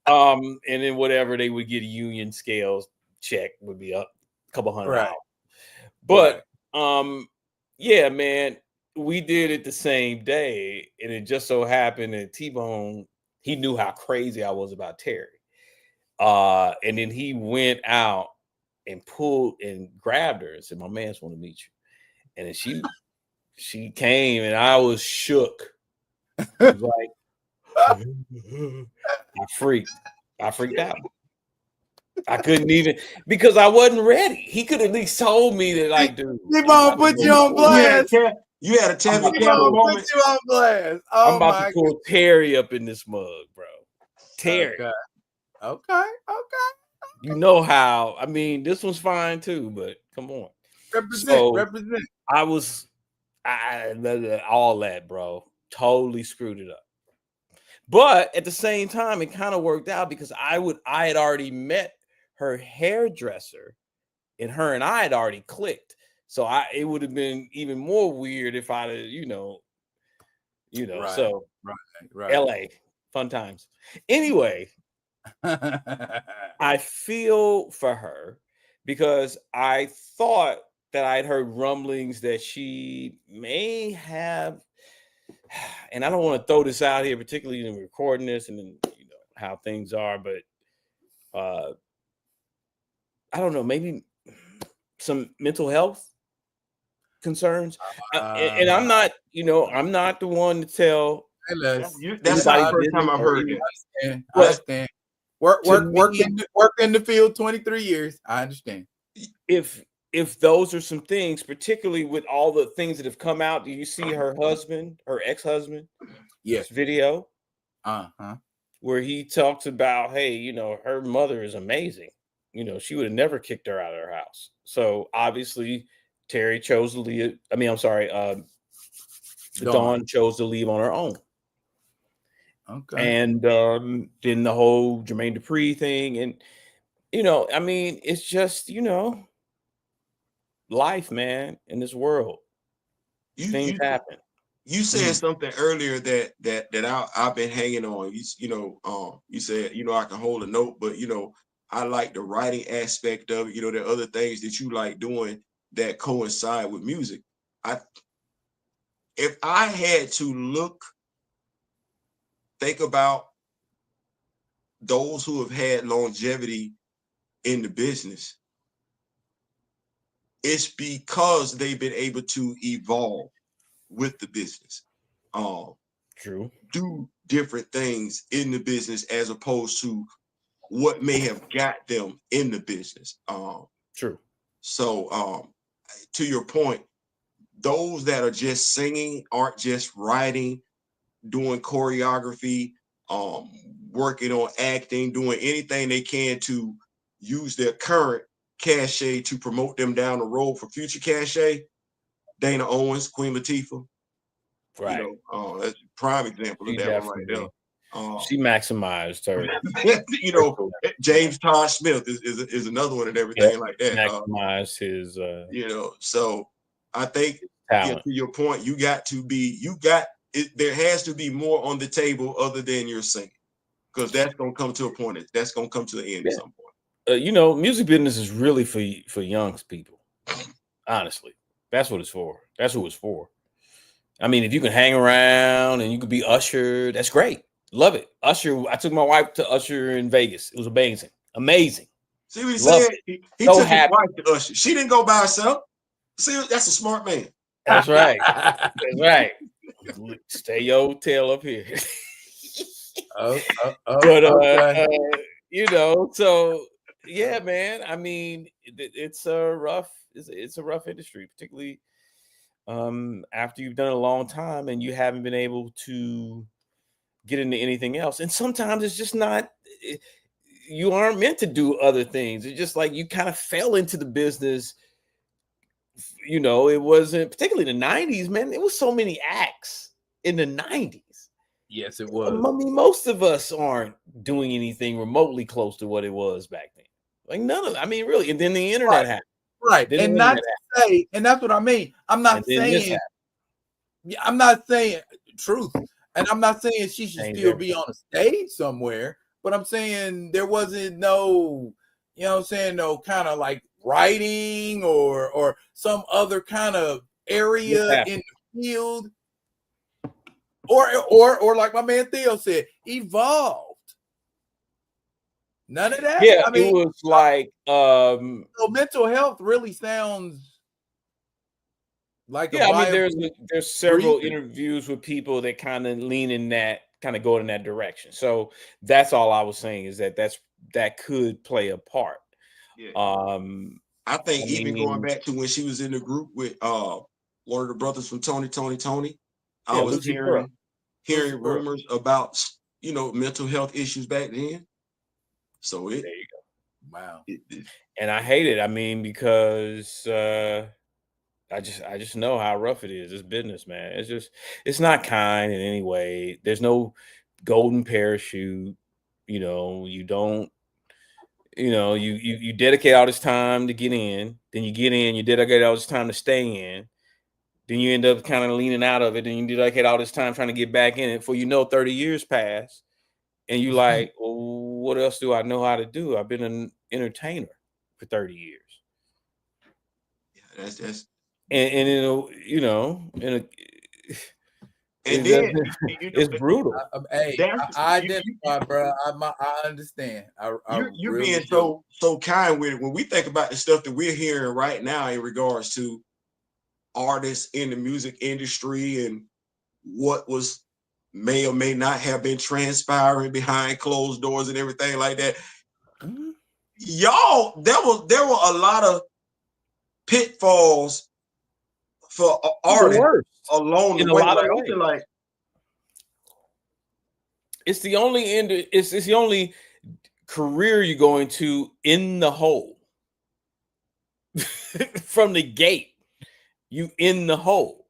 And then whatever they would get a union scales check would be up a couple $100. But yeah, man, we did it the same day, and it just so happened that T-Bone, he knew how crazy I was about Terry. And then he went out and pulled and grabbed her and said, my man's want to meet you. And then she came and I was shook. I was like, I freaked out. I couldn't even, because I wasn't ready. He could at least told me that, like, dude, T-Bone put you on blast. You had a Tabby Put you on blast. Oh, I'm about to pull Terry up in this mug, bro. Terry. Okay. You know how, I mean, this one's fine too, but come on. Represent. I all that, bro. Totally screwed it up. But at the same time, it kind of worked out because I had already met her hairdresser, and her and I had already clicked. So it would have been even more weird if I'd have, so LA, fun times. Anyway, I feel for her because I thought that I'd heard rumblings that she may have, and I don't want to throw this out here, particularly in recording this and then, how things are, but I don't know, maybe some mental health concerns. And I'm not, I'm not the one to tell. That's the first time I've heard it. I understand. Work in the field 23 years. I understand. If those are some things, particularly with all the things that have come out, do you see her ex-husband? Yes. Video. Where he talks about, hey, her mother is amazing. She would have never kicked her out of her house. So obviously Terry chose to leave. Dawn chose to leave on her own. Okay. And then the whole Jermaine Dupri thing. And, it's just, life, man, in this world. Things happen. You said something earlier that I've been hanging on. You said, I can hold a note, but I like the writing aspect of it. There are other things that you like doing that coincide with music. If I had to think about those who have had longevity in the business, it's because they've been able to evolve with the business. True. Do different things in the business as opposed to what may have got them in the business. True. So to your point, those that are just singing, aren't just writing, doing choreography, working on acting, doing anything they can to use their current cachet to promote them down the road for future cachet. Dana Owens, Queen Latifah. Right. That's a prime example of that one right there. She maximized her. James Todd Smith is another one and everything like that. Maximized his so I think talent. To your point, there has to be more on the table other than your singing. Because that's gonna come to a point. That's gonna come to the end at some point. Music business is really for young people. Honestly, that's what it's for. That's who it's for. I mean, if you can hang around and you could be Usher, that's great. Love it. Usher. I took my wife to Usher in Vegas. It was amazing. Amazing. See what he said? He took his wife to Usher. She didn't go by herself. See, that's a smart man. That's right. That's right. Stay your tail up here. So yeah, man. I mean, it's a rough industry, particularly after you've done it a long time and you haven't been able to get into anything else. And sometimes it's just not, you aren't meant to do other things. It's just like you kind of fell into the business. You know, it wasn't particularly the 90s, man. There was so many acts in the 90s. Yes, it was. I mean, most of us aren't doing anything remotely close to what it was back then. Like none of, I mean, really. And then the internet happened. Right. Then And not to say, and that's what I mean. I'm not saying, truth. And I'm not saying she should still be on a stage somewhere, but I'm saying there wasn't no, you know what I'm saying, no kind of like writing or some other kind of area in the field. Or like my man Theo said, evolved. None of that. Yeah, I mean, it was like so mental health really sounds like I mean, there's several interviews with people that kind of lean in that, kind of go in that direction. So that's all I was saying, is that could play a part. Yeah. I think even going back to when she was in the group with one of the brothers from Tony, I was hearing rumors about, you know, mental health issues back then. So there you go. Wow. And I hate it. I mean, because I just know how rough it is. It's business, man. It's not kind in any way. There's no golden parachute. You know, you don't, you know, you dedicate all this time to get in, then you get in, you dedicate all this time to stay in, then you end up kind of leaning out of it, and you dedicate all this time trying to get back in it. For 30 years pass, and you like, well, what else do I know how to do? I've been an entertainer for 30 years. Yeah, that's and you know, and then it's brutal. Hey, I identify, bro. I understand. You're really being so kind with it. When we think about the stuff that we're hearing right now in regards to artists in the music industry and what may or may not have been transpiring behind closed doors and everything like that. Mm-hmm. Y'all, there were a lot of pitfalls for artists along the way. It's the only career you go into in the hole. From the gate, you in the hole.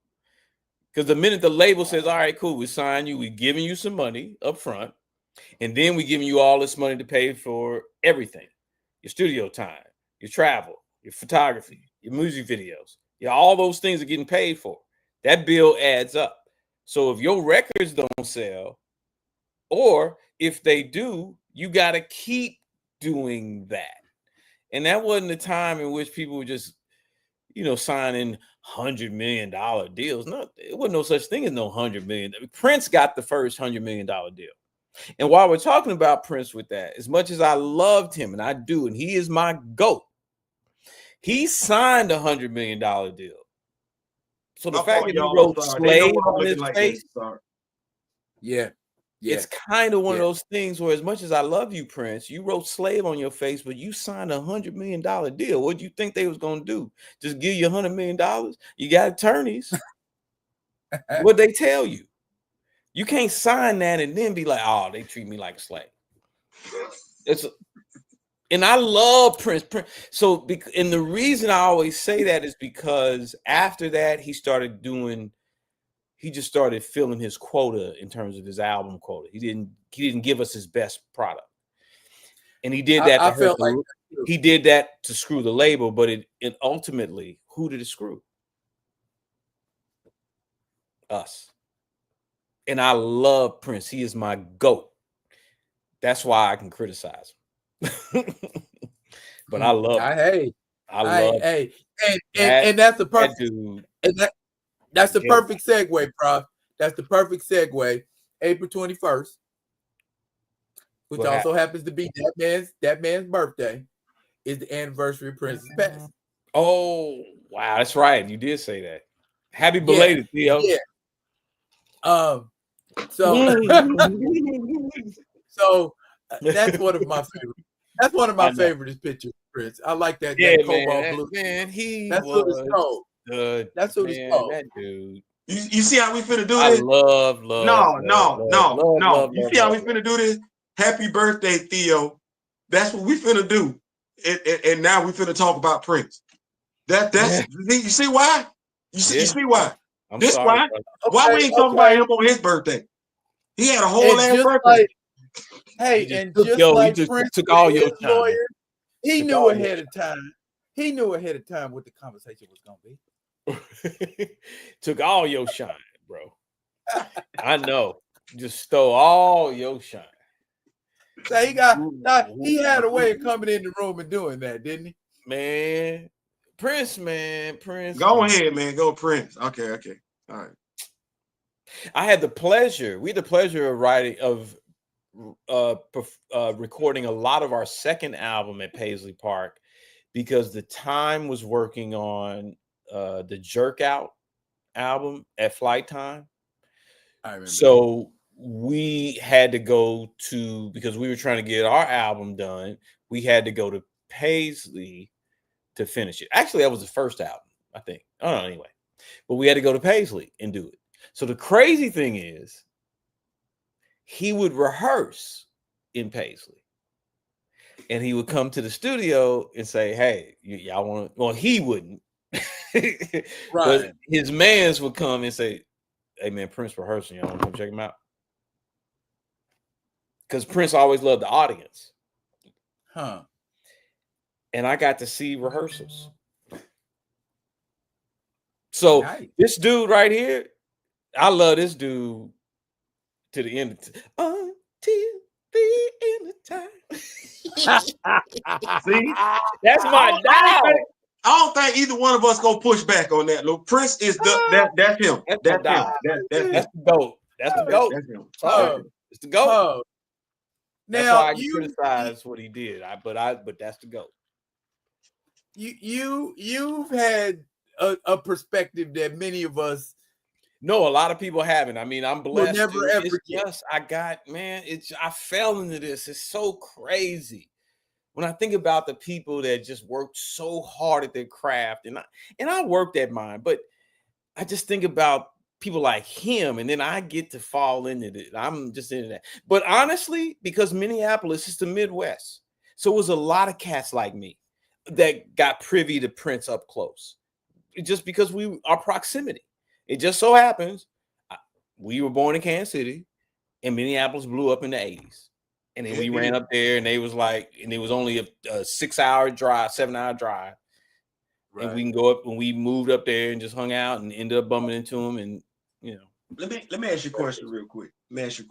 Because the minute the label says, all right, cool, we sign you, we're giving you some money up front, and then we're giving you all this money to pay for everything. Your studio time, your travel, your photography, your music videos. Yeah, all those things are getting paid for. That bill adds up. So if your records don't sell, or if they do, you got to keep doing that. And that wasn't the time in which people were just, signing $100 million deals. No, it wasn't no such thing as no $100 million. Prince got the first $100 million deal. And while we're talking about Prince with that, as much as I loved him, and I do, and he is my GOAT, he signed a $100 million deal. So the fact that he wrote Slave on his face, it's kind of one of those things where, as much as I love you, Prince, you wrote Slave on your face, but you signed a $100 million deal. What do you think they was going to do? Just give you $100 million? You got attorneys. What'd they tell you? You can't sign that and then be like, oh, they treat me like a slave. And I love Prince. So, and the reason I always say that is because after that, he just started filling his quota in terms of his album quota. He didn't give us his best product. And he did that. He did that to screw the label, but it ultimately, who did it screw? Us. And I love Prince. He is my GOAT. That's why I can criticize him. But I love him. And that's the perfect dude. And that's the perfect segue, Prof. That's the perfect segue. April 21st, which also happens to be that man's birthday, is the anniversary of Prince's passing. Oh, wow. That's right. You did say that. Happy belated, Theo. Yeah. So that's one of my favorites. That's one of my favorite pictures, Prince. I like that. Yeah, that cobalt blue. Man, that's what it's called. That's what it's called. That dude. You see how we finna do I this? love. No. You see how we finna do this? Happy birthday, Theo. That's what we finna do. And now we finna talk about Prince. That's you see why? You see why? I'm this sorry. why? Why we ain't talking about him on his birthday? He had a whole ass birthday. And just like Prince took all your time. Lawyer, he knew ahead of time. He knew ahead of time what the conversation was gonna be. Took all your shine, bro. I know. Just stole all your shine. So he had a way of coming in the room and doing that, didn't he? Man. Prince. Go ahead, man. Go Prince. Okay. All right. We had the pleasure of recording a lot of our second album at Paisley Park because the time was working on the Jerk Out album at Flight Time. I remember. So we had to go to, because we were trying to get our album done, we had to go to Paisley to finish it. Actually, that was the first album, I think. I don't know, anyway. But we had to go to Paisley and do it. So the crazy thing is, he would rehearse in Paisley. And he would come to the studio and say, hey, y'all want to, well, he wouldn't. Right. But his mans would come and say, hey, man, Prince rehearsing. Y'all want to come check him out? Because Prince always loved the audience. Huh. And I got to see rehearsals. So This dude right here, I love this dude to the end. Until the end of time. See? That's my dog. I don't think either one of us gonna push back on that. Look, Prince is that's him. That's him. That's the GOAT. That's the GOAT. That's him. It's the GOAT. Now that's why I criticize what he did. But that's the GOAT. You've had a perspective that many of us. No, a lot of people haven't. I mean, I'm blessed. Never ever get. I fell into this. It's so crazy. When I think about the people that just worked so hard at their craft, and I worked at mine, but I just think about people like him, and then I get to fall into it. I'm just into that. But honestly, because Minneapolis is the Midwest, so it was a lot of cats like me that got privy to Prince up close, just because our proximity. It just so happens we were born in Kansas City, and Minneapolis blew up in the 80s. And then we ran up there, and they was like, and it was only a 6-hour drive, 7-hour drive. Right. And we can go up, and we moved up there and just hung out and ended up bumping into them. And, Let me ask you a question real quick. Understand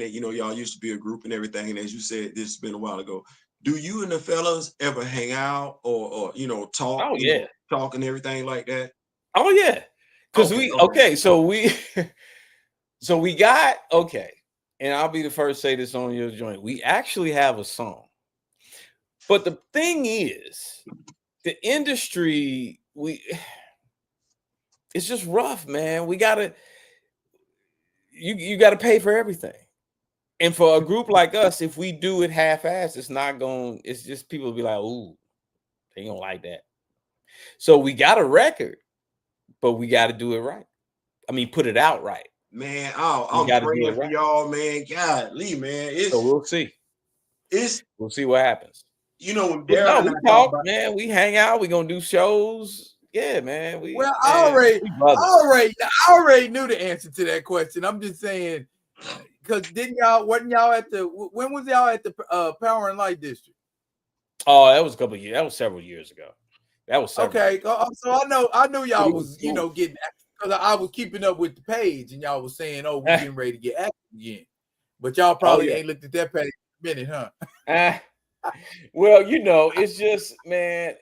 that, y'all used to be a group and everything. And as you said, this has been a while ago. Do you and the fellas ever hang out or talk? Oh, yeah. Talk and everything like that? Oh, yeah. Because so we got, and I'll be the first to say this on your joint. We actually have a song. But the thing is, the industry, it's just rough, man. You gotta pay for everything. And for a group like us, if we do it half-assed, it's just people will be like, ooh, they don't like that. So we got a record, but we got to do it right. I mean, put it out right. Man, I'm praying for y'all, man. Golly, man. So we'll see. We'll see what happens. When Darren we talk, man. We hang out. We gonna do shows. Yeah, man. I already knew the answer to that question. I'm just saying, because when was y'all at the Power and Light District? Oh, that was a couple of years. That was several years ago. That was okay. So I know y'all was getting, because I was keeping up with the page, and y'all was saying, "Oh, we're getting ready to get active again," but y'all probably ain't looked at that page in a minute, huh? Well, it's just, man,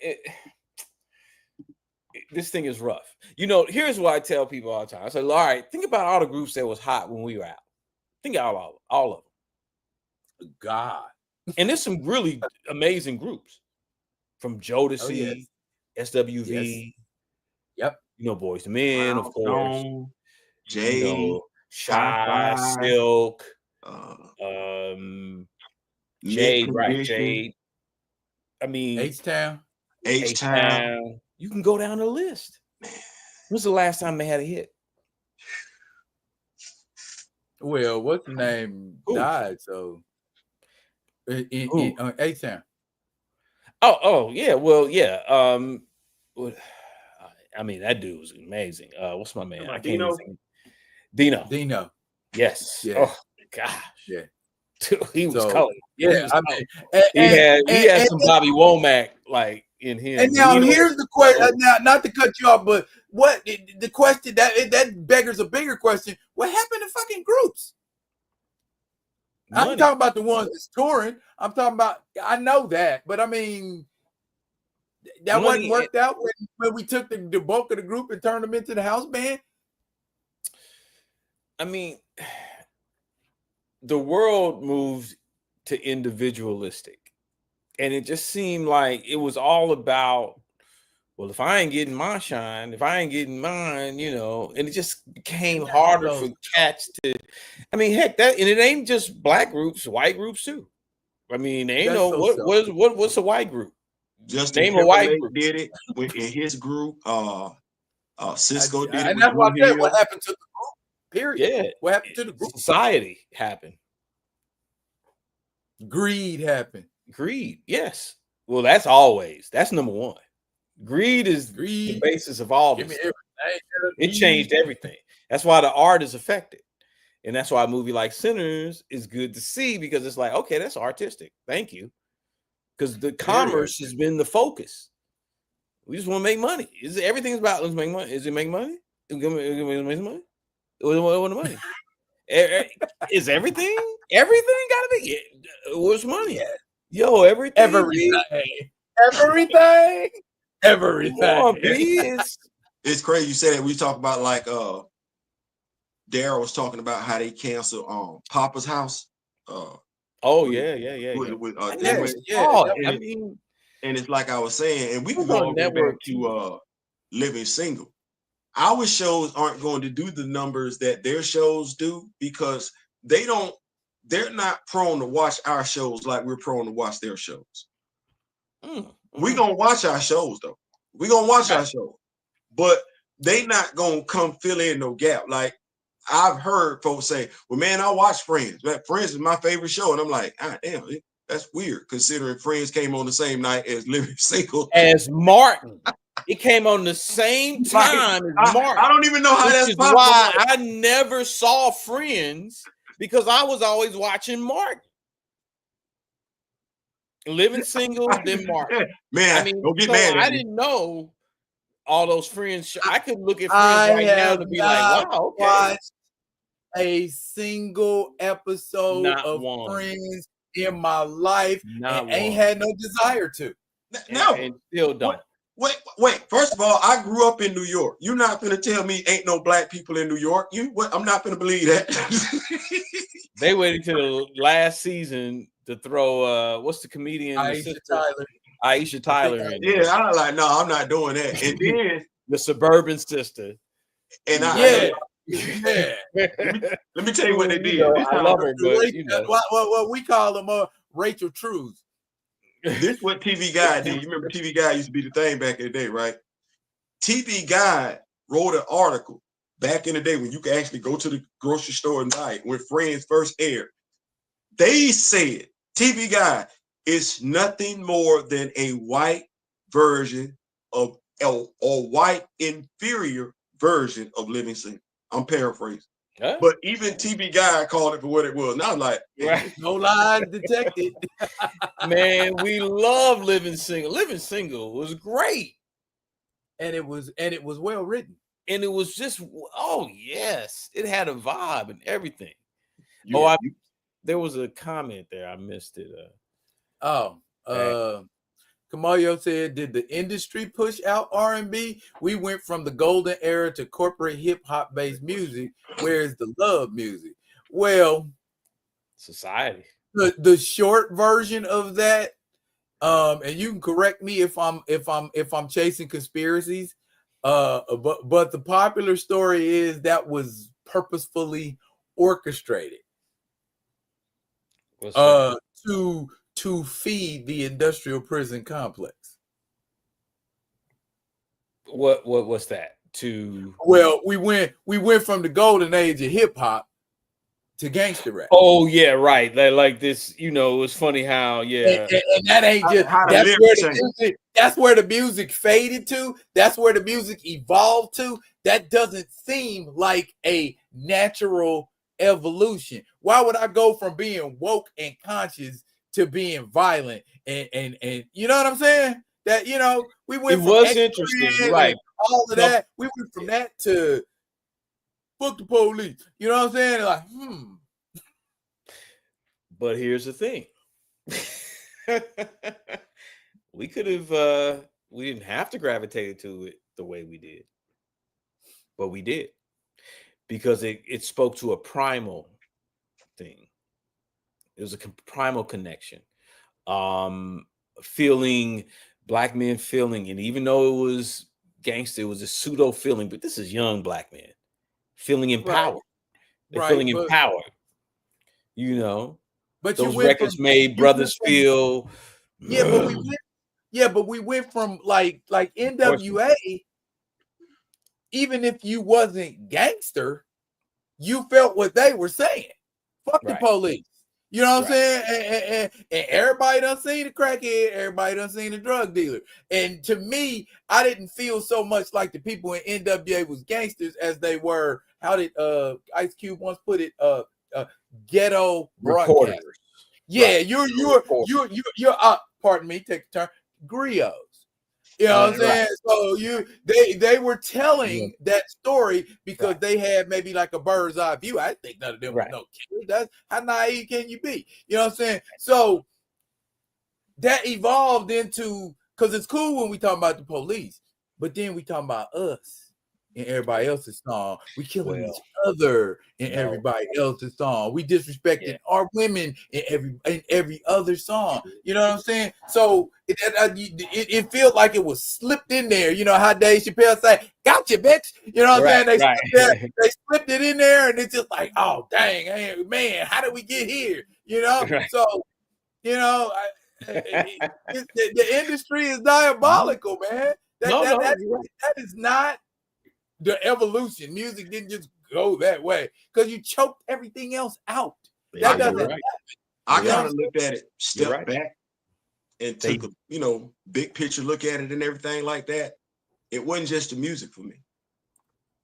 this thing is rough. Here's what I tell people all the time. I say, all right, think about all the groups that was hot when we were out. Think of all of them. God. And there's some really amazing groups, from Jodeci, SWV. Yep. Boys to Men, of course. Jay, Shy, Silk, Jade, right? Jade. I mean, H-Town. H-Town. You can go down the list. When's the last time they had a hit? Well, what's the name died? So in A-Town. Oh, yeah. Well, yeah. I mean, that dude was amazing. What's my man? I can't even think. Dino. Yes. Yeah. Oh gosh. Yeah. He was cold. Yeah, he had some Bobby Womack like in him. And now here's the question. Now, not to cut you off, but what the question that beggars a bigger question: what happened to fucking groups? Money. I'm talking about the ones that's touring. I'm talking about. I know that, but I mean, that wasn't worked out when we took the bulk of the group and turned them into the house band. I mean, the world moved to individualistic, and it just seemed like it was all about, well, if I ain't getting my shine, if I ain't getting mine, you know, and it just became harder for cats to. I mean, heck, and it ain't just black groups, white groups too. I mean, they ain't what's a white group? Just name a white group. Did it in his group? Cisco did it. And that's what I said. What happened to the group? Period. Yeah. What happened to the group? Society happened. Greed happened. Greed, yes. Well, that's number one. Greed is the basis of all this. It changed everything. That's why the art is affected. And that's why a movie like Sinners is good to see, because it's like, okay, that's artistic. Thank you. Because the commerce has been the focus. We just want to make money. Everything's about let's make money. Is it make money? Is it make money? What the money? Is everything? Everything gotta be. What's money at? Yo, everything. Everything. It's crazy you say that. We talk about like Daryl was talking about how they canceled Papa's House. Oh yeah. I mean, and it's like I was saying, and we can go back to Living Single. Our shows aren't going to do the numbers that their shows do because they're not prone to watch our shows like we're prone to watch their shows. We're gonna watch our shows though. We're gonna watch our shows, but they not gonna come fill in no gap. Like I've heard folks say, well, man, I watch Friends. Friends is my favorite show. And I'm like, damn, that's weird considering Friends came on the same night as Living Single. As Martin. It came on the same time as Martin. I don't even know how that's possible. Why I never saw Friends, because I was always watching Martin. Living Single, then Martin. Man, I mean, don't get mad at I didn't know all those Friends. I could look at Friends right now to be like, wow, okay. Watched a single episode of Friends in my life, and ain't had no desire to. No, and still don't. Wait. First of all, I grew up in New York. You're not gonna tell me ain't no black people in New York. I'm not gonna believe that. They waited till the last season to throw what's the comedian? Aisha Tyler. Yeah, I'm like, no, I'm not doing that. And then the suburban sister. And let me tell you what they did. I love her, but what we call them Rachel Trues. This is what TV Guide did. You remember TV Guide used to be the thing back in the day, right? TV Guide wrote an article back in the day when you could actually go to the grocery store and buy it when Friends first aired. They said TV Guide is nothing more than a white version of or white inferior version of Living Single. I'm paraphrasing. Huh? But even TV Guide called it for what it was. And I was like, no lies detected. Man, we love Living Single. Living Single was great. And it was well written. And it was just, oh yes, it had a vibe and everything. There was a comment there. I missed it. Kamayo said, did the industry push out R&B? We went from the golden era to corporate hip-hop based music. Where's the love music? Well, society. The short version of that, and you can correct me if I'm chasing conspiracies. But the popular story is that was purposefully orchestrated to feed the industrial prison complex. What's that? to. Well, we went from the golden age of hip hop to gangster rap. Oh yeah, right. Like this, you know, it's funny how And that ain't just that's where the music faded to. That's where the music evolved to. That doesn't seem like a natural evolution. Why would I go from being woke and conscious to being violent and you know what I'm saying? That, you know, we went from interesting, right? All of that. We went from that to fuck the police. You know what I'm saying? Like, But here's the thing. We could have we didn't have to gravitate to it the way we did. But we did. Because it spoke to a primal thing. It was a primal connection. Feeling, black men feeling, and even though it was gangster, it was a pseudo feeling, but this is young black men feeling empowered. They're feeling empowered. You know, but those records made brothers feel. But we went from like NWA. Even if you wasn't gangster, you felt what they were saying. Fuck the police. You know what I'm saying? And everybody done seen the crackhead. Everybody done seen the drug dealer. And to me, I didn't feel so much like the people in NWA was gangsters as they were. How did Ice Cube once put it? Ghetto broadcasters. Yeah, you're pardon me, take a turn. Griots. You know what I'm saying? So they were telling that story because they had maybe like a bird's eye view. I think none of them was no kid. That's how naive can you be? You know what I'm saying? So that evolved into, because it's cool when we talk about the police, but then we talk about us in everybody else's song. We killing each other in everybody else's song. We disrespecting our women in every other song. You know what I'm saying? So it feels like it was slipped in there. You know how Dave Chappelle say, "Gotcha, bitch." You know what I'm saying? They slipped it in there, and it's just like, oh dang, man, how did we get here? You know? So, you know, the industry is diabolical, man. That is not the evolution. Music didn't just go that way because you choked everything else out. That doesn't happen. I kind of looked at it, stepped back, and took a big picture look at it and everything like that. It wasn't just the music for me.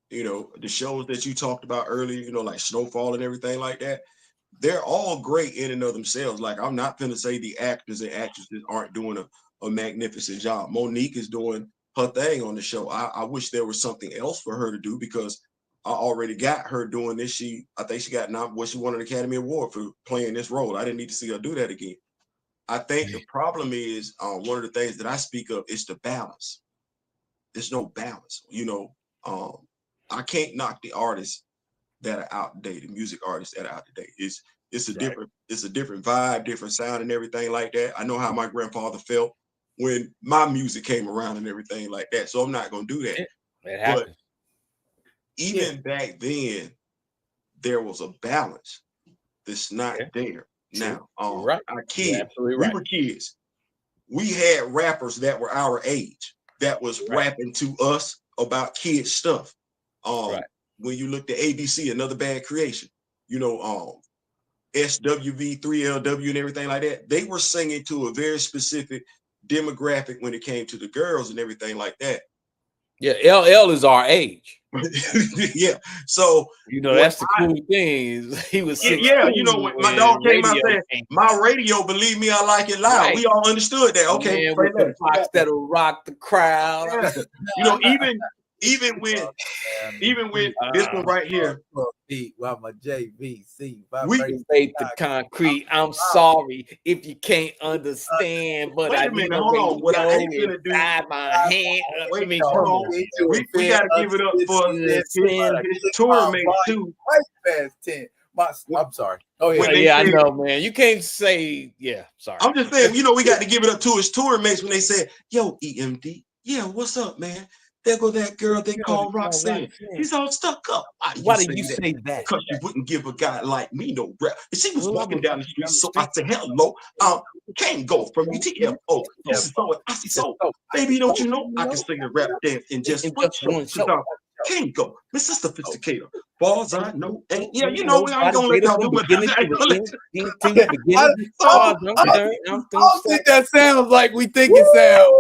You know, the shows that you talked about earlier, like Snowfall and everything like that, they're all great in and of themselves. Like, I'm not going to say the actors and actresses aren't doing a magnificent job. Monique is doing her thing on the show. I wish there was something else for her to do because I already got her doing this. I think she got she won an Academy Award for playing this role. I didn't need to see her do that again. I think the problem is one of the things that I speak of is the balance. There's no balance. I can't knock the artists that are out of date, the music artists that are out of date. It's a different vibe, different sound, and everything like that. I know how my grandfather felt when my music came around and everything like that. So I'm not gonna do that. But even back then, there was a balance that's not there now. Our kids, we were kids. We had rappers that were our age that was rapping to us about kid stuff. When you looked at ABC, Another Bad Creation, SWV, 3LW and everything like that, they were singing to a very specific demographic when it came to the girls and everything like that. Yeah, LL is our age. Yeah. So that's the cool thing. He was 16. Yeah, when my dog came out saying, "My radio, believe me, I like it loud." We all understood that. Okay, man, with the box that'll rock the crowd. Even when this one right here, while my JVC, we made the concrete. I'm sorry if you can't understand, but wait a minute, hold on. What I ain't gonna do? My hand. Wait, hold on. We gotta give it up for his tour mates too. Past 10. I'm sorry. Oh yeah, I know, man. You can't say sorry. I'm just saying, we got to give it up to his tour mates when they said, "Yo, EMD, yeah, what's up, man? There go that girl they call Roxanne. She's all stuck up. Why did you say that? Because you wouldn't give a guy like me no rep. And she was walking down the street, so I said, hello. Can't go from UTFO. This is so. I said, so, baby, don't you know I can sing a rap dance in just one show? Can't go. Miss Sister Sophisticator. Balls I know. And yeah, you know, I ain't gonna let y'all do what I don't think that sounds like we think it sounds.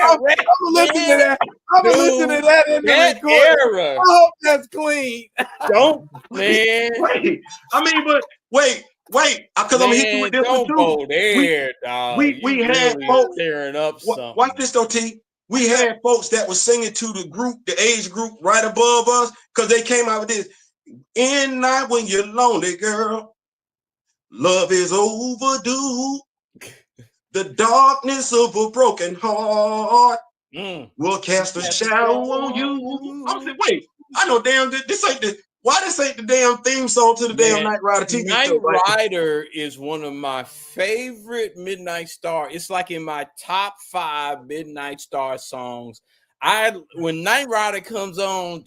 I'm gonna listen to that. I'm gonna listen to that in the recording. I hope that's clean. Don't, man. Wait. I mean, but wait. Because I'm gonna hit you with this one too. Go there, dog. We had folks tearing up something. Watch this though, T. We had folks that were singing to the group, the age group right above us, because they came out with this. In night when you're lonely, girl, love is overdue. The darkness of a broken heart will cast a shadow on you. I'm saying, wait, I know damn good. Why this ain't the damn theme song to the damn Night Rider TV show? Night Rider is one of my favorite Midnight Star. It's like in my top 5 Midnight Star songs. When Night Rider comes on,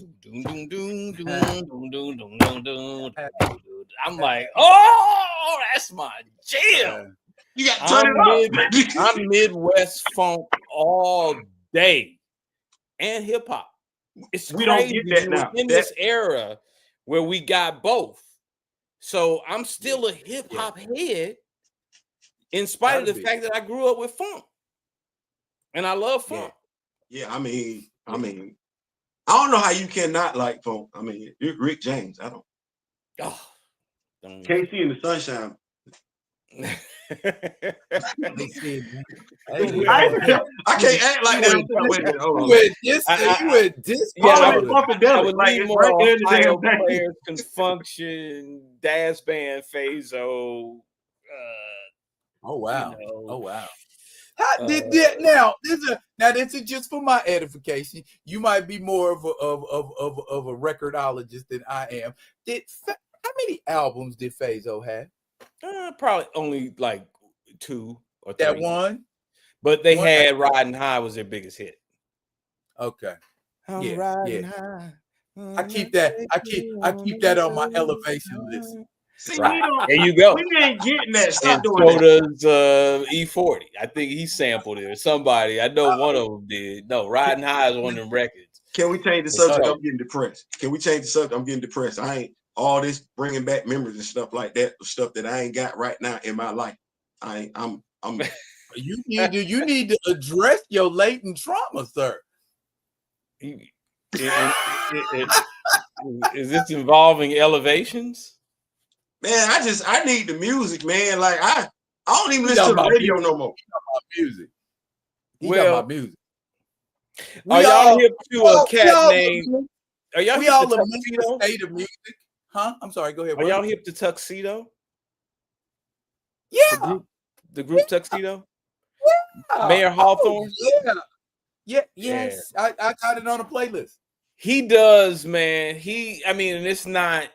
I'm like, oh, that's my jam. You got to turn it up. I'm Midwest funk all day and hip hop. It's we crazy. Don't get that now. In this era where we got both. So I'm still a hip hop head in spite of the fact that I grew up with funk. And I love funk. Yeah, I mean, I don't know how you cannot like funk. I mean, you're Rick James. I don't. Can't see in the sunshine. I can't act like that. I would need more Ohio Players, Confunction, Daz Band, Phaso. Oh wow! Now this is just for my edification. You might be more of a recordologist than I am. How many albums did Phaso have? Probably only like 2 or 3. That one, but they had "Riding High" was their biggest hit. Okay, I'm riding high. I keep that on my elevation list. See, right. There you go. We ain't getting that. Stop doing that. So does E40. I think he sampled it or somebody. I know one of them did. No, "Riding High" is one of them records. Can we change the subject? I'm getting depressed. Can we change the subject? I'm getting depressed. I ain't all this bringing back memories and stuff like that. Stuff that I ain't got right now in my life. I'm. You need to address your latent trauma, sir. Is this involving elevations? Man, I need the music, man. Like I don't even listen to the radio no more. Music. Well, music. Are y'all hip to a cat named? Are y'all hip to Tuxedo? State of music? Huh? I'm sorry. Go ahead. Are y'all hip to Tuxedo? Yeah. The group Tuxedo. Yeah. Mayor Hawthorne. Yes. Yeah. I got it on a playlist. He does, man. And it's not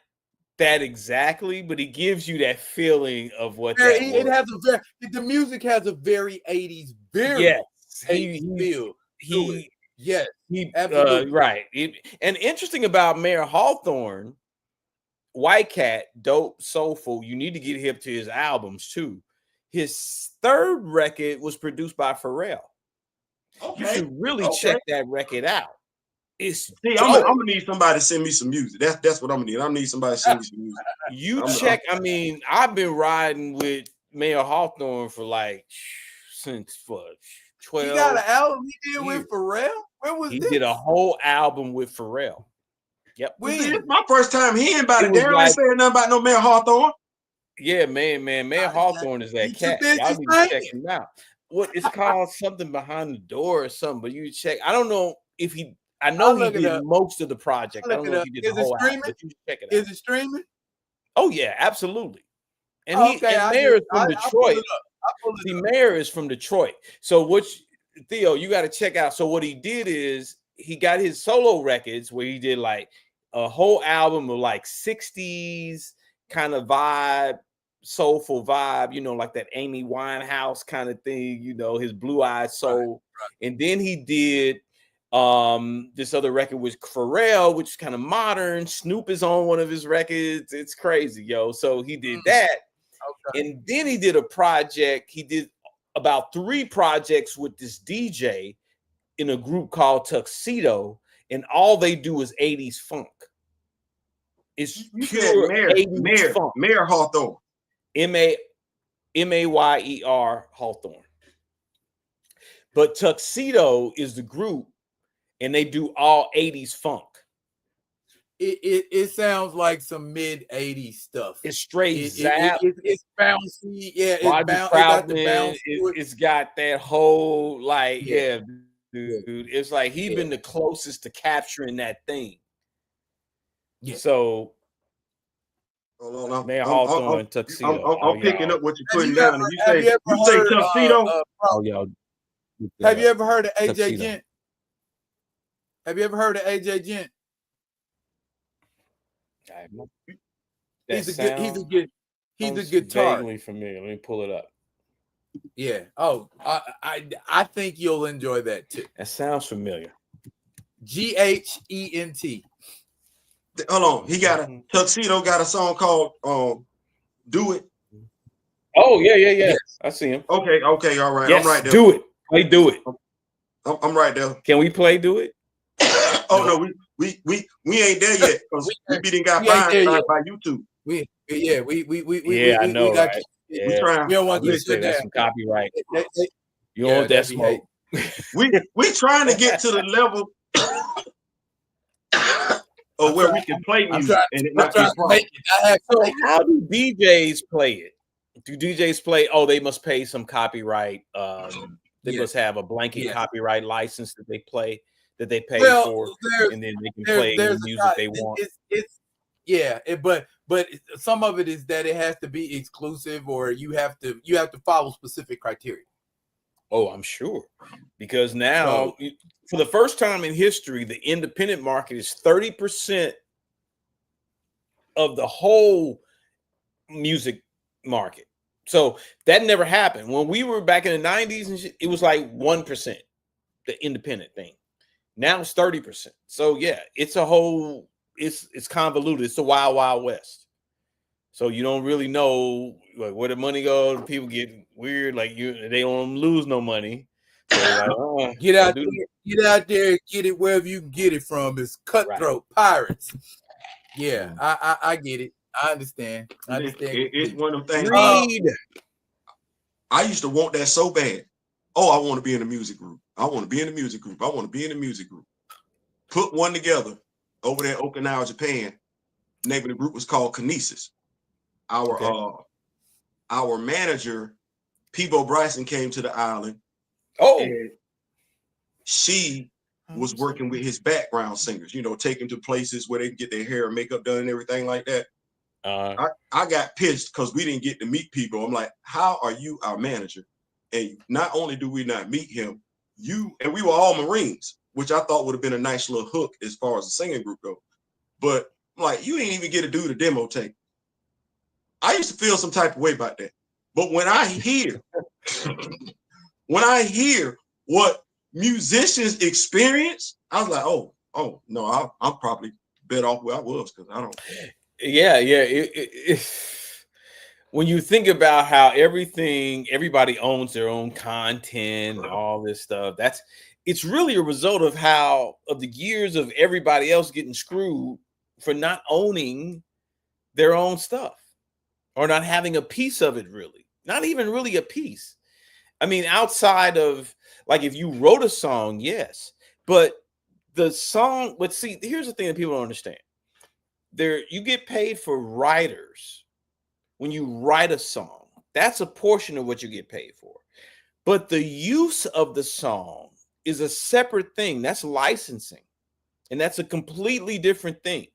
that exactly, but he gives you that feeling of what the music has a very 80s, feel. Absolutely. Right. And interesting about Mayor Hawthorne, White Cat, dope, soulful. You need to get hip to his albums too. His 3rd record was produced by Pharrell. Okay. You should really check that record out. I'm gonna need somebody to send me some music. That's what I'm gonna need. I'm gonna need somebody to send me some music. I've been riding with Mayor Hawthorne for since 12. He got an album he did with Pharrell? When was he this? He did a whole album with Pharrell. Yep. It's my first time hearing about it. Darryl ain't saying nothing about no Mayor Hawthorne. Yeah, man. Mayor Hawthorne is that cat. Y'all need to check him out. What it's called something behind the door or something, but you check. I don't know if he. I know he did most of the project. I don't know if he did the whole album, but you check it out. Is it streaming? Oh yeah, absolutely. And Mayor is from Detroit. See, Mayor is from Detroit. So Theo, you got to check out. So what he did is he got his solo records where he did like a whole album of like 60s kind of vibe, soulful vibe, like that Amy Winehouse kind of thing, his Blue Eyed Soul. Right. And then he did This other record was Pharrell, which is kind of modern. Snoop is on one of his records. It's crazy, yo. So he did that. Okay. And then he did a project. He did about 3 projects with this DJ in a group called Tuxedo, and all they do is 80s funk. It's pure 80s funk. Mayor Hawthorne. Mayer Hawthorne. But Tuxedo is the group, and they do all 80s funk. It sounds like some mid 80s stuff. It's straight zap. It's bouncy. Yeah, it's got that whole dude. It's like he's been the closest to capturing that thing. Yeah. So hold on, Mayor Hawthorne Tuxedo. I'm picking up what you're putting down. And you say Tuxedo. Have you ever heard of AJ Gent? Have you ever heard of AJ Gent? He's a good guitar. Vaguely familiar. Let me pull it up. Yeah. Oh, I think you'll enjoy that too. That sounds familiar. Gent. Hold on. He got a Tuxedo got a song called Do It. Oh, yeah. Yes. I see him. Okay, all right. Yes, I'm right there. Do It. Play Do It. I'm right there. Can we play Do It? No, we ain't there yet because we didn't got banned by YouTube. I know. We trying. We don't want to get that's some copyright. You don't want that smoke. we trying to get to the level of where we can play music and it not be wrong. So how do DJs play it? Do DJs play? Oh, they must pay some copyright. They must have a blanket copyright license that they pay for, and then they can play the music they want. But some of it is that it has to be exclusive, or you have to follow specific criteria. Oh, I'm sure, because now for the first time in history, the independent market is 30% of the whole music market. So that never happened when we were back in the 90s, and it was like 1%, the independent thing. Now it's 30%. So yeah, it's a whole. It's convoluted. It's the wild, wild west. So you don't really know like where the money goes. People get weird. Like they don't lose no money. So like, get out there, get it wherever you can get it from. It's cutthroat pirates. Yeah, I get it. I understand. It's one of them things. I used to want that so bad. Oh, I want to be in a music group. I want to be in a music group. I want to be in a music group. Put one together over there in Okinawa, Japan. The name of the group was called Kinesis. Our manager, Peebo Bryson, came to the island. Oh, and she was working with his background singers, take them to places where they can get their hair and makeup done and everything like that. I got pissed because we didn't get to meet people. I'm like, how are you our manager? And not only do we not meet him, and we were all Marines, which I thought would have been a nice little hook as far as the singing group goes. But like, you ain't even get to do the demo tape. I used to feel some type of way about that. But when I hear what musicians experience, I was like, oh no, I'm probably better off where I was because I don't. Yeah. When you think about how everybody owns their own content and all this stuff, it's really a result of the years of everybody else getting screwed for not owning their own stuff or not having a piece of it, really. Not even really a piece. I mean, outside of like if you wrote a song, yes, but the song, but see, here's the thing that people don't understand. You get paid for writers when you write a song. That's a portion of what you get paid for. But the use of the song is a separate thing. That's licensing. And that's a completely different thing.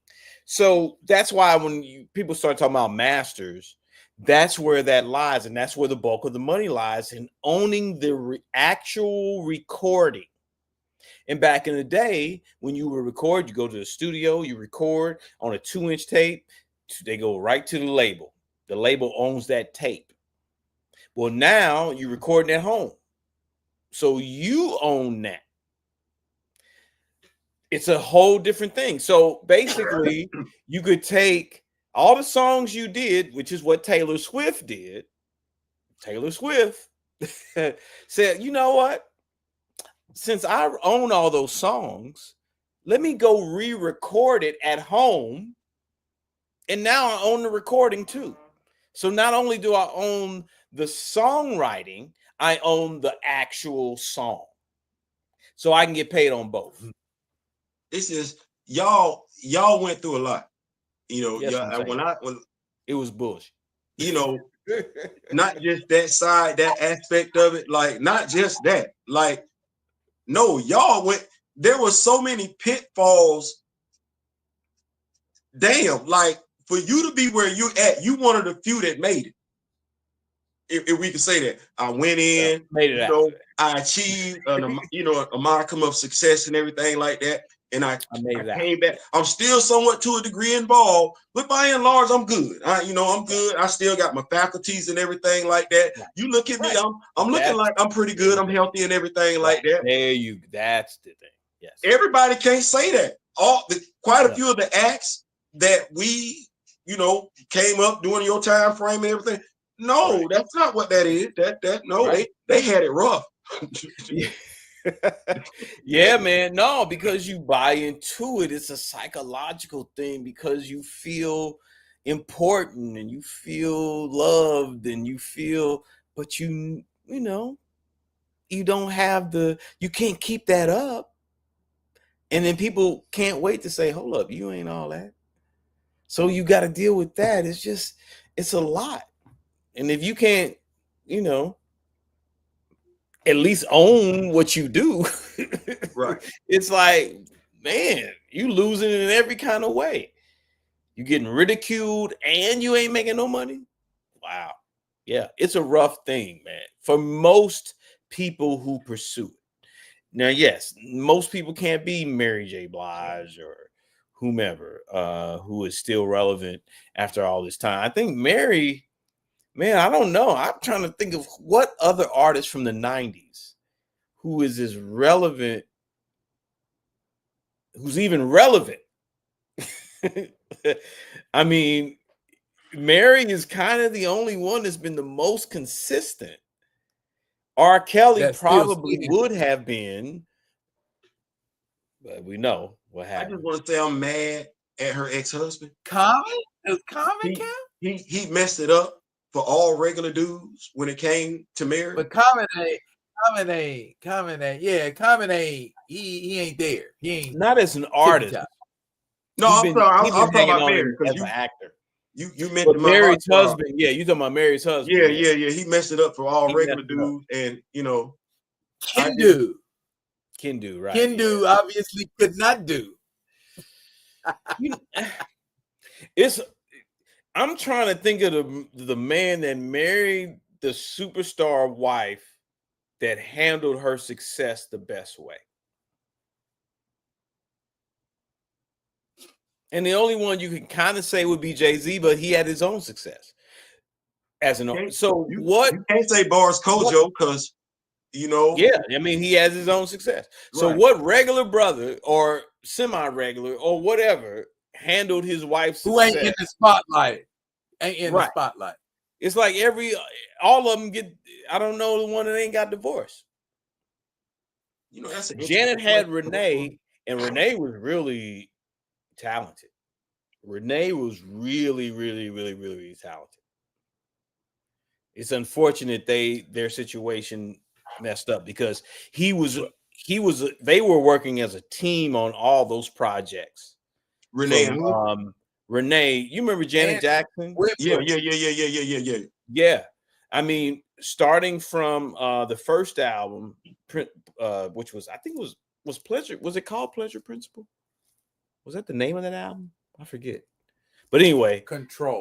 So that's why when people start talking about masters, that's where that lies. And that's where the bulk of the money lies in owning the actual recording. And back in the day, when you would record, you go to the studio, you record on a 2-inch tape. They go right to the label. The label owns that tape. Well, now you're recording at home. So you own that. It's a whole different thing. So basically, you could take all the songs you did, which is what Taylor Swift did. Taylor Swift said, you know what? Since I own all those songs, let me go re-record it at home. And now I own the recording too. So not only do I own the songwriting, I own the actual song. So I can get paid on both. This is y'all went through a lot. You know, Yes, when it was bullshit. You know, not just that side, that aspect of it, like not just that. Like, no, y'all went, there were so many pitfalls. Damn, like for you to be where you at, you one of the few that made it. If we could say that, I went in, made it out. I achieved, a modicum of success and everything like that, and I came back. I'm still somewhat to a degree involved, but by and large, I'm good. I'm good. I still got my faculties and everything like that. Right. You look at me, I'm looking like I'm pretty good. I'm healthy and everything like that. That's the thing. Yes. Everybody can't say that. Quite a few of the acts that we, came up during your time frame and everything. No, that's not what that is. They had it rough. Yeah, man. No, because you buy into it. It's a psychological thing because you feel important and you feel loved and you feel, but you don't have you can't keep that up. And then people can't wait to say, hold up, you ain't all that. So you got to deal with that. It's a lot. And if you can't, at least own what you do, right? It's like, man, you losing in every kind of way. You getting ridiculed and you ain't making no money. Wow. Yeah, it's a rough thing, man, for most people who pursue it. Now, yes, most people can't be Mary J. Blige or whomever who is still relevant after all this time. I think Mary, man, I don't know. I'm trying to think of what other artist from the 90s who is as relevant, who's even relevant. I mean, Mary is kind of the only one that's been the most consistent. R. Kelly probably would have been, but we know what happened. I just want to say I'm mad at her ex-husband. Common? Is Common count? He messed it up for all regular dudes when it came to Mary. But Common ain't. Yeah, Common ain't. He ain't there. He ain't. Not as an artist. No, I'm talking about Mary as an actor. You mentioned Mary's husband. Yeah, you talking about Mary's husband. Yeah. He messed it up for all regular dudes, and Kendu, right? Kendu obviously could not do. I'm trying to think of the man that married the superstar wife that handled her success the best way. And the only one you can kind of say would be Jay-Z, but he had his own success as an artist. So you can't say Boris Kojo because Yeah, I mean he has his own success. So what regular brother or semi-regular or whatever handled his wife's who success? ain't in the spotlight? The spotlight. It's like all of them get. I don't know the one that ain't got divorced. That's Janet had Renee, and Renee was really talented. Renee was really, really, really, really, really talented. It's unfortunate their situation messed up because they were working as a team on all those projects. Renee, you remember Janet Jackson? Yeah. Yeah. I mean, starting from the first album, which was, I think was Pleasure. Was it called Pleasure Principle? Was that the name of that album? I forget. But anyway,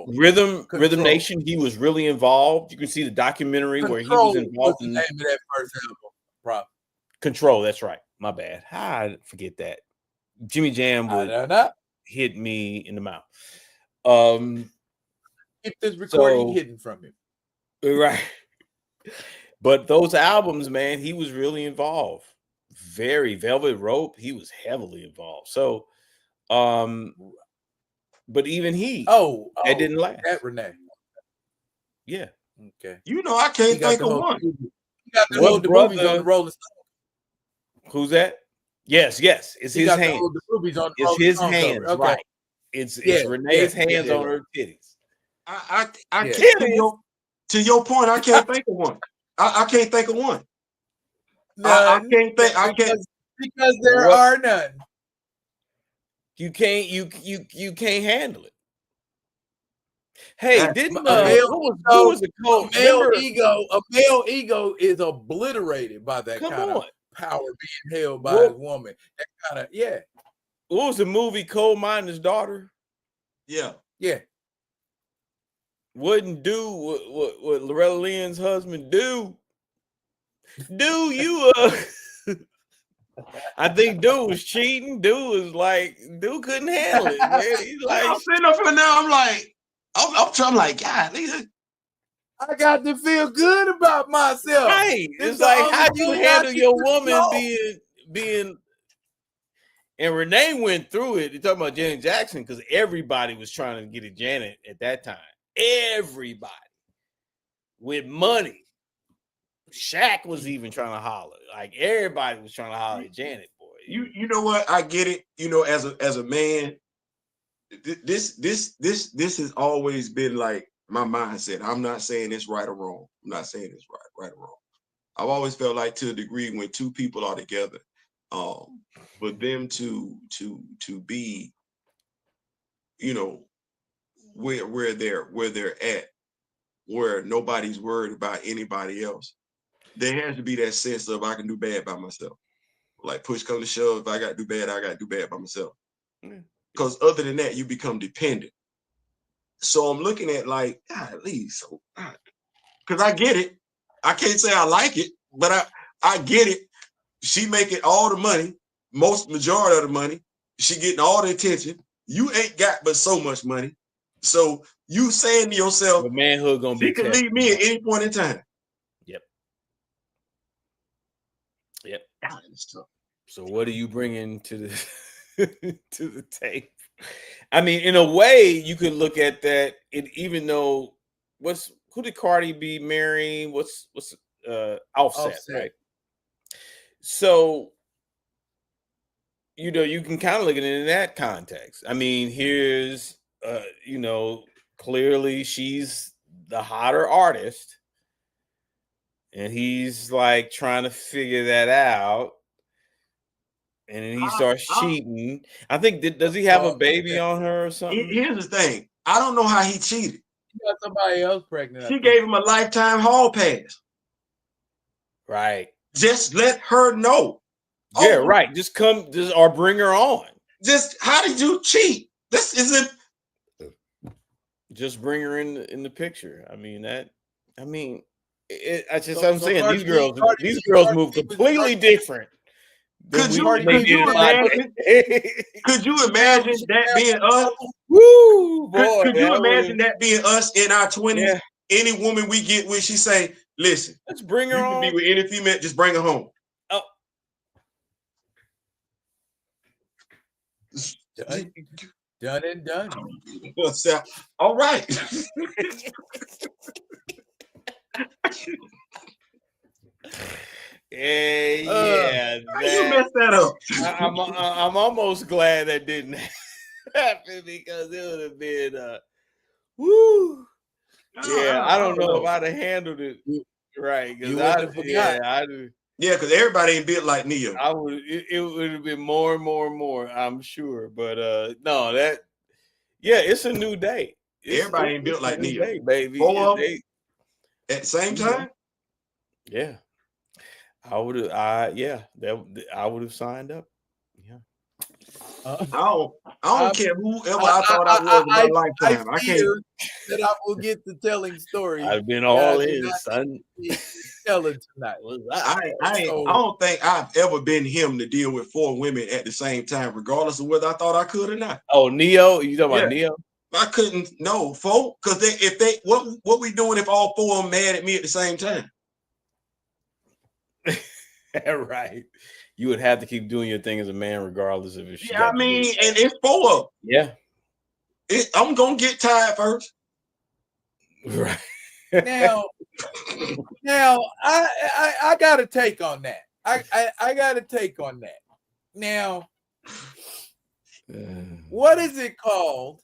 Rhythm Nation. He was really involved. You can see the documentary where he was involved. In the name of that first album, Prof. Control. That's right. My bad. I forget that. Jimmy Jam would hit me in the mouth. If this recording hidden from him, right? But those albums, man, he was really involved. very Velvet Rope. He was heavily involved. So, but even he, it didn't last. That Renee. Yeah. Okay. You know, I can't think of one. He got to hold the movies on the Rolling Stone. Who's that? Yes. It's his hands. It's his hands, okay. Right? It's Renee's hands on her titties. I can't. To your point, I can't think of one. I can't think of one. I can't think. I can't because there are none. You can't handle it. Hey, didn't a male ego is obliterated by that kind of power being held by a woman. That kind of What was the movie Coal Miner's Daughter? Yeah. Wouldn't do what Loretta Lynn's husband do. You I think dude was cheating. Dude couldn't handle it, man. He's like, I'm sitting up here now. I'm like, I'm like, God, I got to feel good about myself. Right. It's like, how do you handle your woman being and Renee went through it. You're talking about Janet Jackson, because everybody was trying to get at Janet at that time. Everybody with money. Shaq was even trying to holler. Like, everybody was trying to holler at Janet, boy. You know what? I get it. You know, as a man, this has always been like my mindset. I'm not saying it's right or wrong. I'm not saying it's right or wrong. I've always felt like, to a degree, when two people are together, for them to be, you know, where they're at, where nobody's worried about anybody else. There has to be that sense of, I can do bad by myself. Like, push come to shove, if I got to do bad, I got to do bad by myself. Because other than that, you become dependent. So I'm looking at, like, at least, because I get it. I can't say I like it, but I get it. She making all the money, majority of the money. She getting all the attention. You ain't got but so much money. So you saying to yourself, the manhood gonna be, can leave me at any point in time. Yep. So what are you bringing to the to the table? I mean, in a way, you could look at that. Even though, who did Cardi B marry? What's Offset, right? So, you know, you can kind of look at it in that context. I mean, here's you know, clearly she's the hotter artist, and he's like trying to figure that out. And then he starts cheating. I think, does he have a baby on her or something? Here's the thing. I don't know how he cheated. He got somebody else pregnant. She gave him a lifetime hall pass. Right. Just let her know. Yeah, right. Just or bring her on. Just, how did you cheat? This isn't. Just bring her in the picture. I mean, I'm saying, these girls move completely different. Could you imagine that being us? Woo, boy, could you imagine that being us in our 20s? Yeah. Any woman we get with, she say, listen, let's bring her on. You can be with any female, just bring her home. Oh. Done and done. All right. Yeah, you messed that up. I'm almost glad that didn't happen, because it would have been woo. Yeah, I don't know if I'd have handled it right. Yeah, because everybody ain't built like Neo. It would have been more and more, I'm sure. But no, it's a new day. Everybody ain't built like Neo, baby. At the same time. Yeah. I would have signed up. Yeah. I don't care whoever I thought I was in my lifetime. I can't. That I will get to telling stories. I've been all in, son. Telling tonight. I don't think I've ever been him to deal with 4 women at the same time, regardless of whether I thought I could or not. Oh, Neo? You talking about Neo? I couldn't. No, 4. Because what we doing if all 4 of them mad at me at the same time? Right. you would have to keep doing your thing as a man, regardless of if she Yeah, got I mean, and it's 4 of them. Yeah. I'm gonna get tired first. Right. Now I got a take on that. I got a take on that. Now, what is it called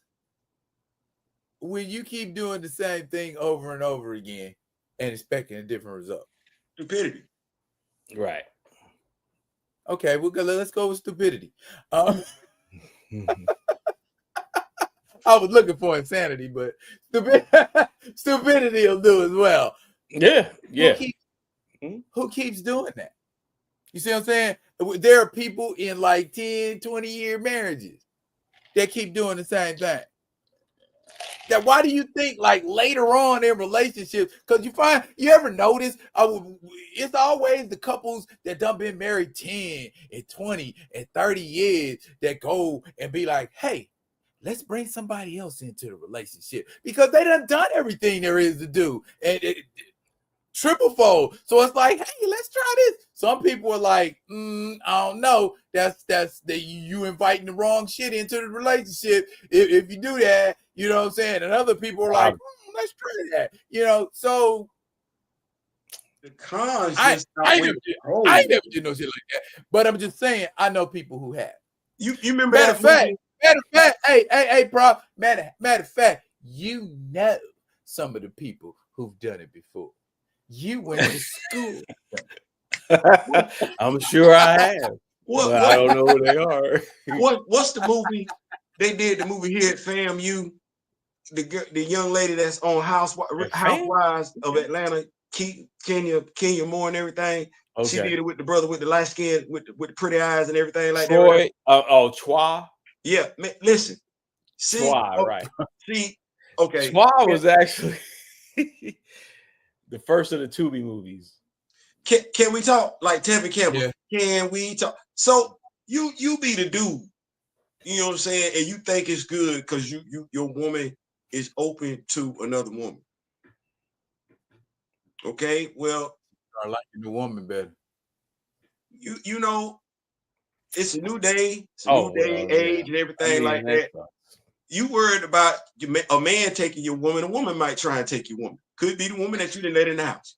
when you keep doing the same thing over and over again and expecting a different result? Stupidity. Right. Okay, let's go with stupidity. I was looking for insanity, but stupidity will do as well. Yeah. Who keeps doing that? You see what I'm saying? There are people in like 10, 20-year marriages that keep doing the same thing. That why do you think like later on in relationships, because you ever notice it's always the couples that done been married 10 and 20 and 30 years that go and be like, hey, let's bring somebody else into the relationship because they done everything there is to do. And triple fold. So it's like, hey, let's try this. Some people are like, I don't know. That's you inviting the wrong shit into the relationship if you do that. You know what I'm saying? And other people are like, let's try that. You know, so the cons. I never did no shit like that. But I'm just saying, I know people who have. You remember matter of fact, hey, Prof. Matter of fact, you know some of the people who've done it before. You went to school. I'm sure I have. But I don't know who they are. What's the movie? They did the movie here at FAMU. The young lady that's on Housewives of Atlanta, Kenya Moore and everything. Okay. She did it with the brother with the light skin, with the pretty eyes and everything like Troy, that. Chua. Yeah, man, listen. Chua, right. See, okay. Chua was actually the first of the Tubi movies. Can we talk like Tevin Campbell? Yeah. Can we talk? So you be the dude, you know what I'm saying, and you think it's good because your woman is open to another woman. Okay, well, I like the woman better. You know, it's a new day, it's a new day, age, and everything like that. You worried about a man taking your woman? A woman might try and take your woman. Could be the woman that you didn't let in the house.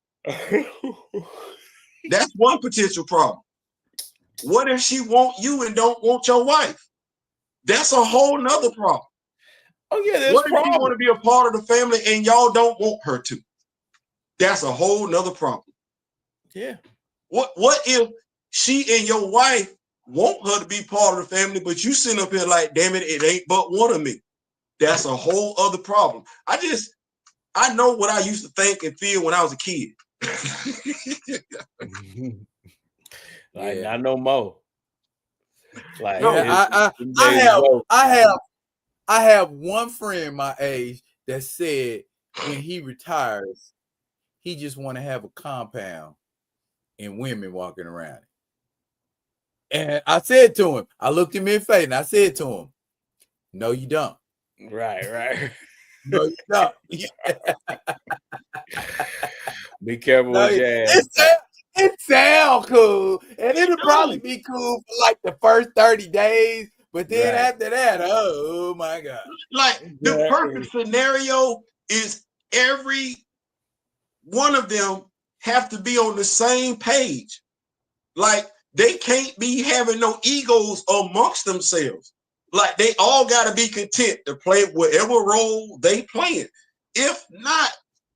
That's one potential problem. What if she want you and don't want your wife? That's a whole nother problem. Oh yeah, there's what if she want to be a part of the family and y'all don't want her to? That's a whole nother problem. Yeah. What if she and your wife want her to be part of the family, but you sitting up here like, damn it, it ain't but one of me? That's a whole other problem. I know what I used to think and feel when I was a kid. Like not no more. Like no, I have one friend my age that said when he retires, he just want to have a compound and women walking around. And I said to him, I looked him in the face and I said to him, no, you don't. Right. No, you don't. Be careful with your ass. It sounds cool. And it'll probably be cool for like the first 30 days. But then after that, oh my God. Like the perfect scenario is every one of them have to be on the same page. Like they can't be having no egos amongst themselves. Like they all got to be content to play whatever role they playing. If not,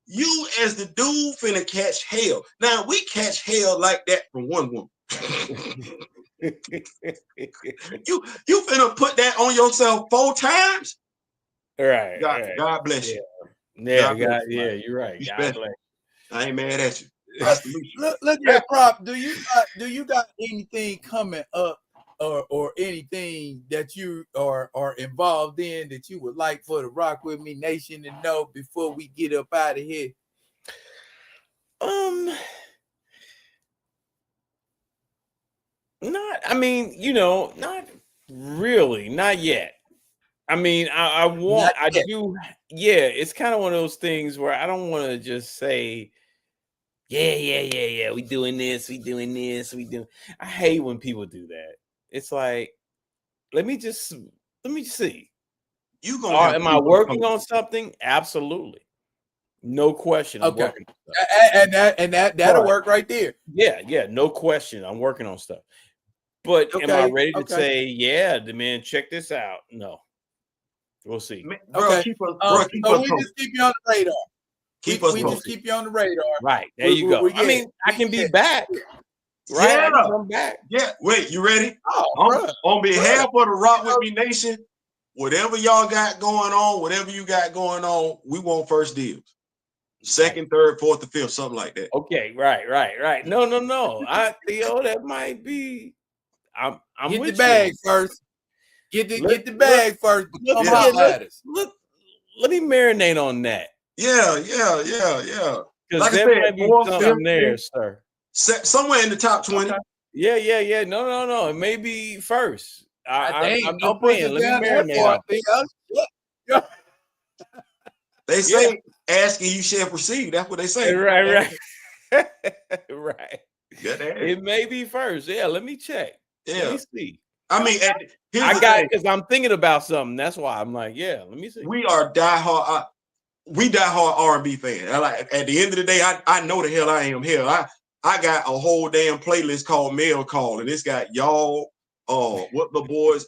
you as the dude finna catch hell. Now we catch hell like that from one woman. you finna put that on yourself 4 times. Right. God bless you. Yeah, you're right. God bless. I ain't mad at you. Look at Prof. Do you got anything coming up or anything that you are involved in that you would like for the Rock With Me Nation to know before we get up out of here? Not really, not yet. I mean, I do. Yeah, it's kind of one of those things where I don't want to just say, yeah. We doing this. I hate when people do that. It's like, let me see. You gonna am I working on something? Absolutely. No question. I'm working on stuff. And that'll work right there. Yeah, no question. I'm working on stuff. But am I ready to say, yeah, the man, check this out? No. We'll see. Bro, keep us, we just keep you on the radar. We just keep you on the radar. Right. There you go. I mean, I can be back. Right. Yeah. I can come back. Yeah. Wait, you ready? Oh, on behalf of the Rock With Me Nation, whatever y'all got going on, whatever you got going on, we want first deals. Second, third, fourth, or fifth, something like that. Okay, right. No. Theo, that might be. I'm get with the bag first. Get the bag first. Come holler. Let me marinate on that. Yeah. Because like there might be something there, sir. Somewhere in the top 20. Okay. Yeah. No. It may be first. I'm just saying. Let me marinate. They say asking you shall receive. That's what they say. Right. Right. It may be first. Yeah, let me check. Yeah. Let me see. I mean, because I'm thinking about something. That's why I'm like, yeah, let me see. We are diehard R&B fans. At the end of the day, I know the hell I am. Hell, I got a whole damn playlist called Mail Call, and it's got y'all, what the boys,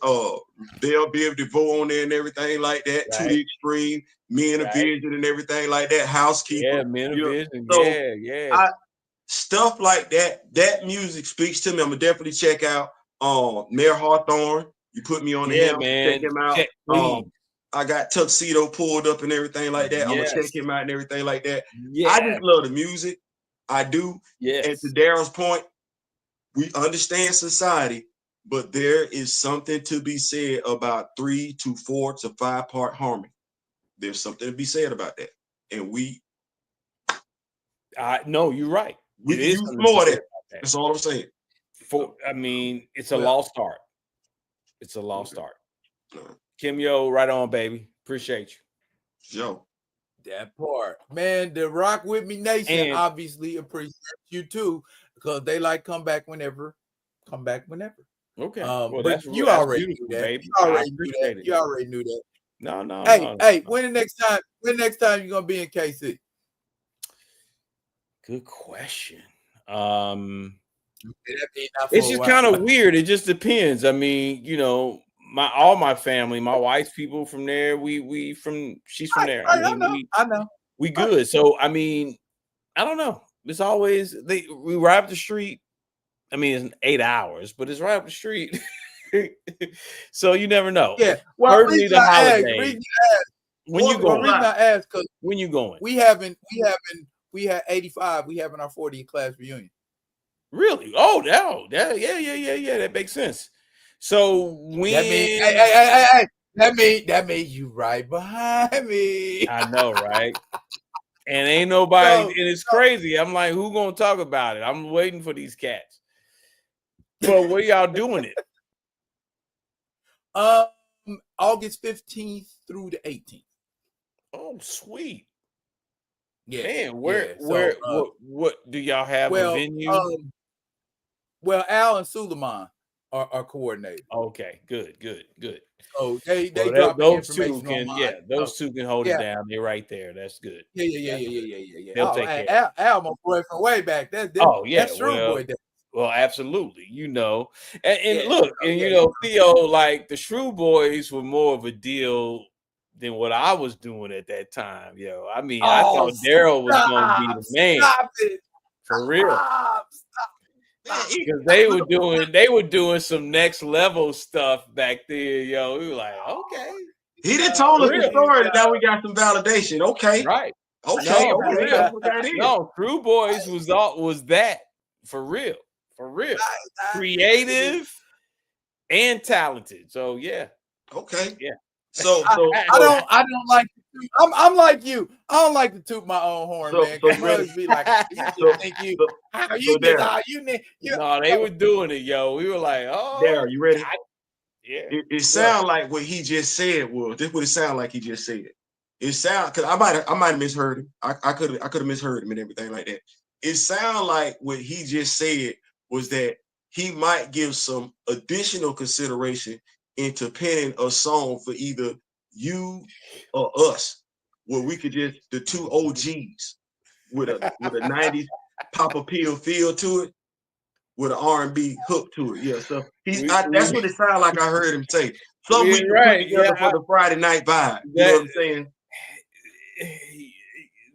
they'll be able to vote on there and everything like that. Right. To the Extreme, Men of Vision and everything like that. Housekeeper. Yeah, Men of Vision. So yeah. Stuff like that. That music speaks to me. I'm gonna definitely check out Mayor Hawthorne. You put me on the him, man. Check him out. I got Tuxedo pulled up and everything like that. I'm gonna check him out and everything like that. Yeah. I just love the music. I do. Yes. And to Daryl's point, we understand society, but there is something to be said about 3 to 4 to 5 part harmony. There's something to be said about that. And no, you're right. We can use more of that. That's all I'm saying. It's a lost art. It's a lost art. Kim Yo, right on, baby. Appreciate you. Yo. That part. Man, the Rock With Me Nation obviously appreciates you too, because they like come back whenever. Okay. But you already knew that. Baby. You already knew that. No. Hey, when the next time you gonna be in KC? Good question. It's just kind of weird. It just depends. I mean, all my family, my wife's people from there. She's from there. I know. We good. So I mean, I don't know. It's always we ride up the street. I mean, it's 8 hours, but it's right up the street. So you never know. Yeah. Well, certainly the holiday. When you going? When you going? We had 85. We having our 40th class reunion. Really? Oh, no. Yeah. That makes sense. So when that means you right behind me. I know, right? And ain't nobody, and it's crazy. I'm like, who gonna talk about it? I'm waiting for these cats. But where y'all doing it? August 15th through the 18th. Oh, sweet. Yeah. Man, what do y'all have a venue? Al and Suleiman are coordinated. Okay, good. So they drop those two can those two can hold it down. They're right there. That's good. Yeah. They'll take care. Al, my boy from way back. That's true, boy. Well, absolutely. And look, Theo, like the Shrew Boys were more of a deal than what I was doing at that time. I mean, I thought Daryl was gonna be the man. Stop it. For real. Stop. Because they were doing some next level stuff back there, We were like, okay. He done told us the story, and now we got some validation. Okay. Right. Okay. No, True Boys was that for real. Creative and talented. So yeah. Okay. Yeah. So I don't like I'm like you. I don't like to toot my own horn, man. Be like, No, they were doing it, yo. We were like, oh, Darryl, you ready? Yeah. It sounded like what he just said was. This what it sounded like he just said. It sound because I might have misheard him. I could have misheard him and everything like that. it sounds like what he just said was that he might give some additional consideration into penning a song for either you or us, where we could just the two OGs with a 90s Papa Pill feel to it, with an R&B hook to it. Yeah, so that's what it sounded like I heard him say. Something we can put together for the Friday night vibe. You know what I'm saying?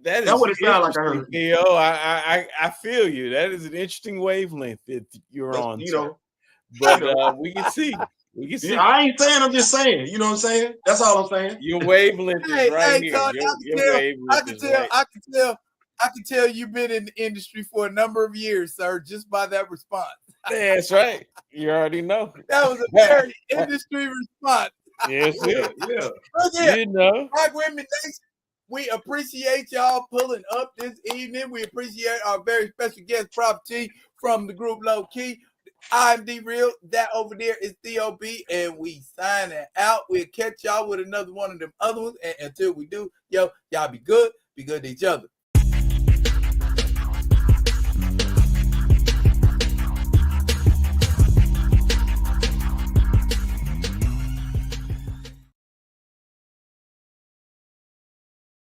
That's what it sounded like I heard. Theo, I feel you. That is an interesting wavelength that you're on. You know, but we can see. We can see. Yeah, I ain't saying. I'm just saying. You know what I'm saying? That's all I'm saying. Your wavelength is right here. I can tell you've been in the industry for a number of years, sir, just by that response. That's right. You already know. That was a very industry response. Yes, yeah. You know. Black Women Nation, we appreciate y'all pulling up this evening. We appreciate our very special guest, Prof T, from the group Low Key. I'm D-Real. That over there is Theo B, and we signing out. We'll catch y'all with another one of them other ones. And until we do, y'all be good to each other.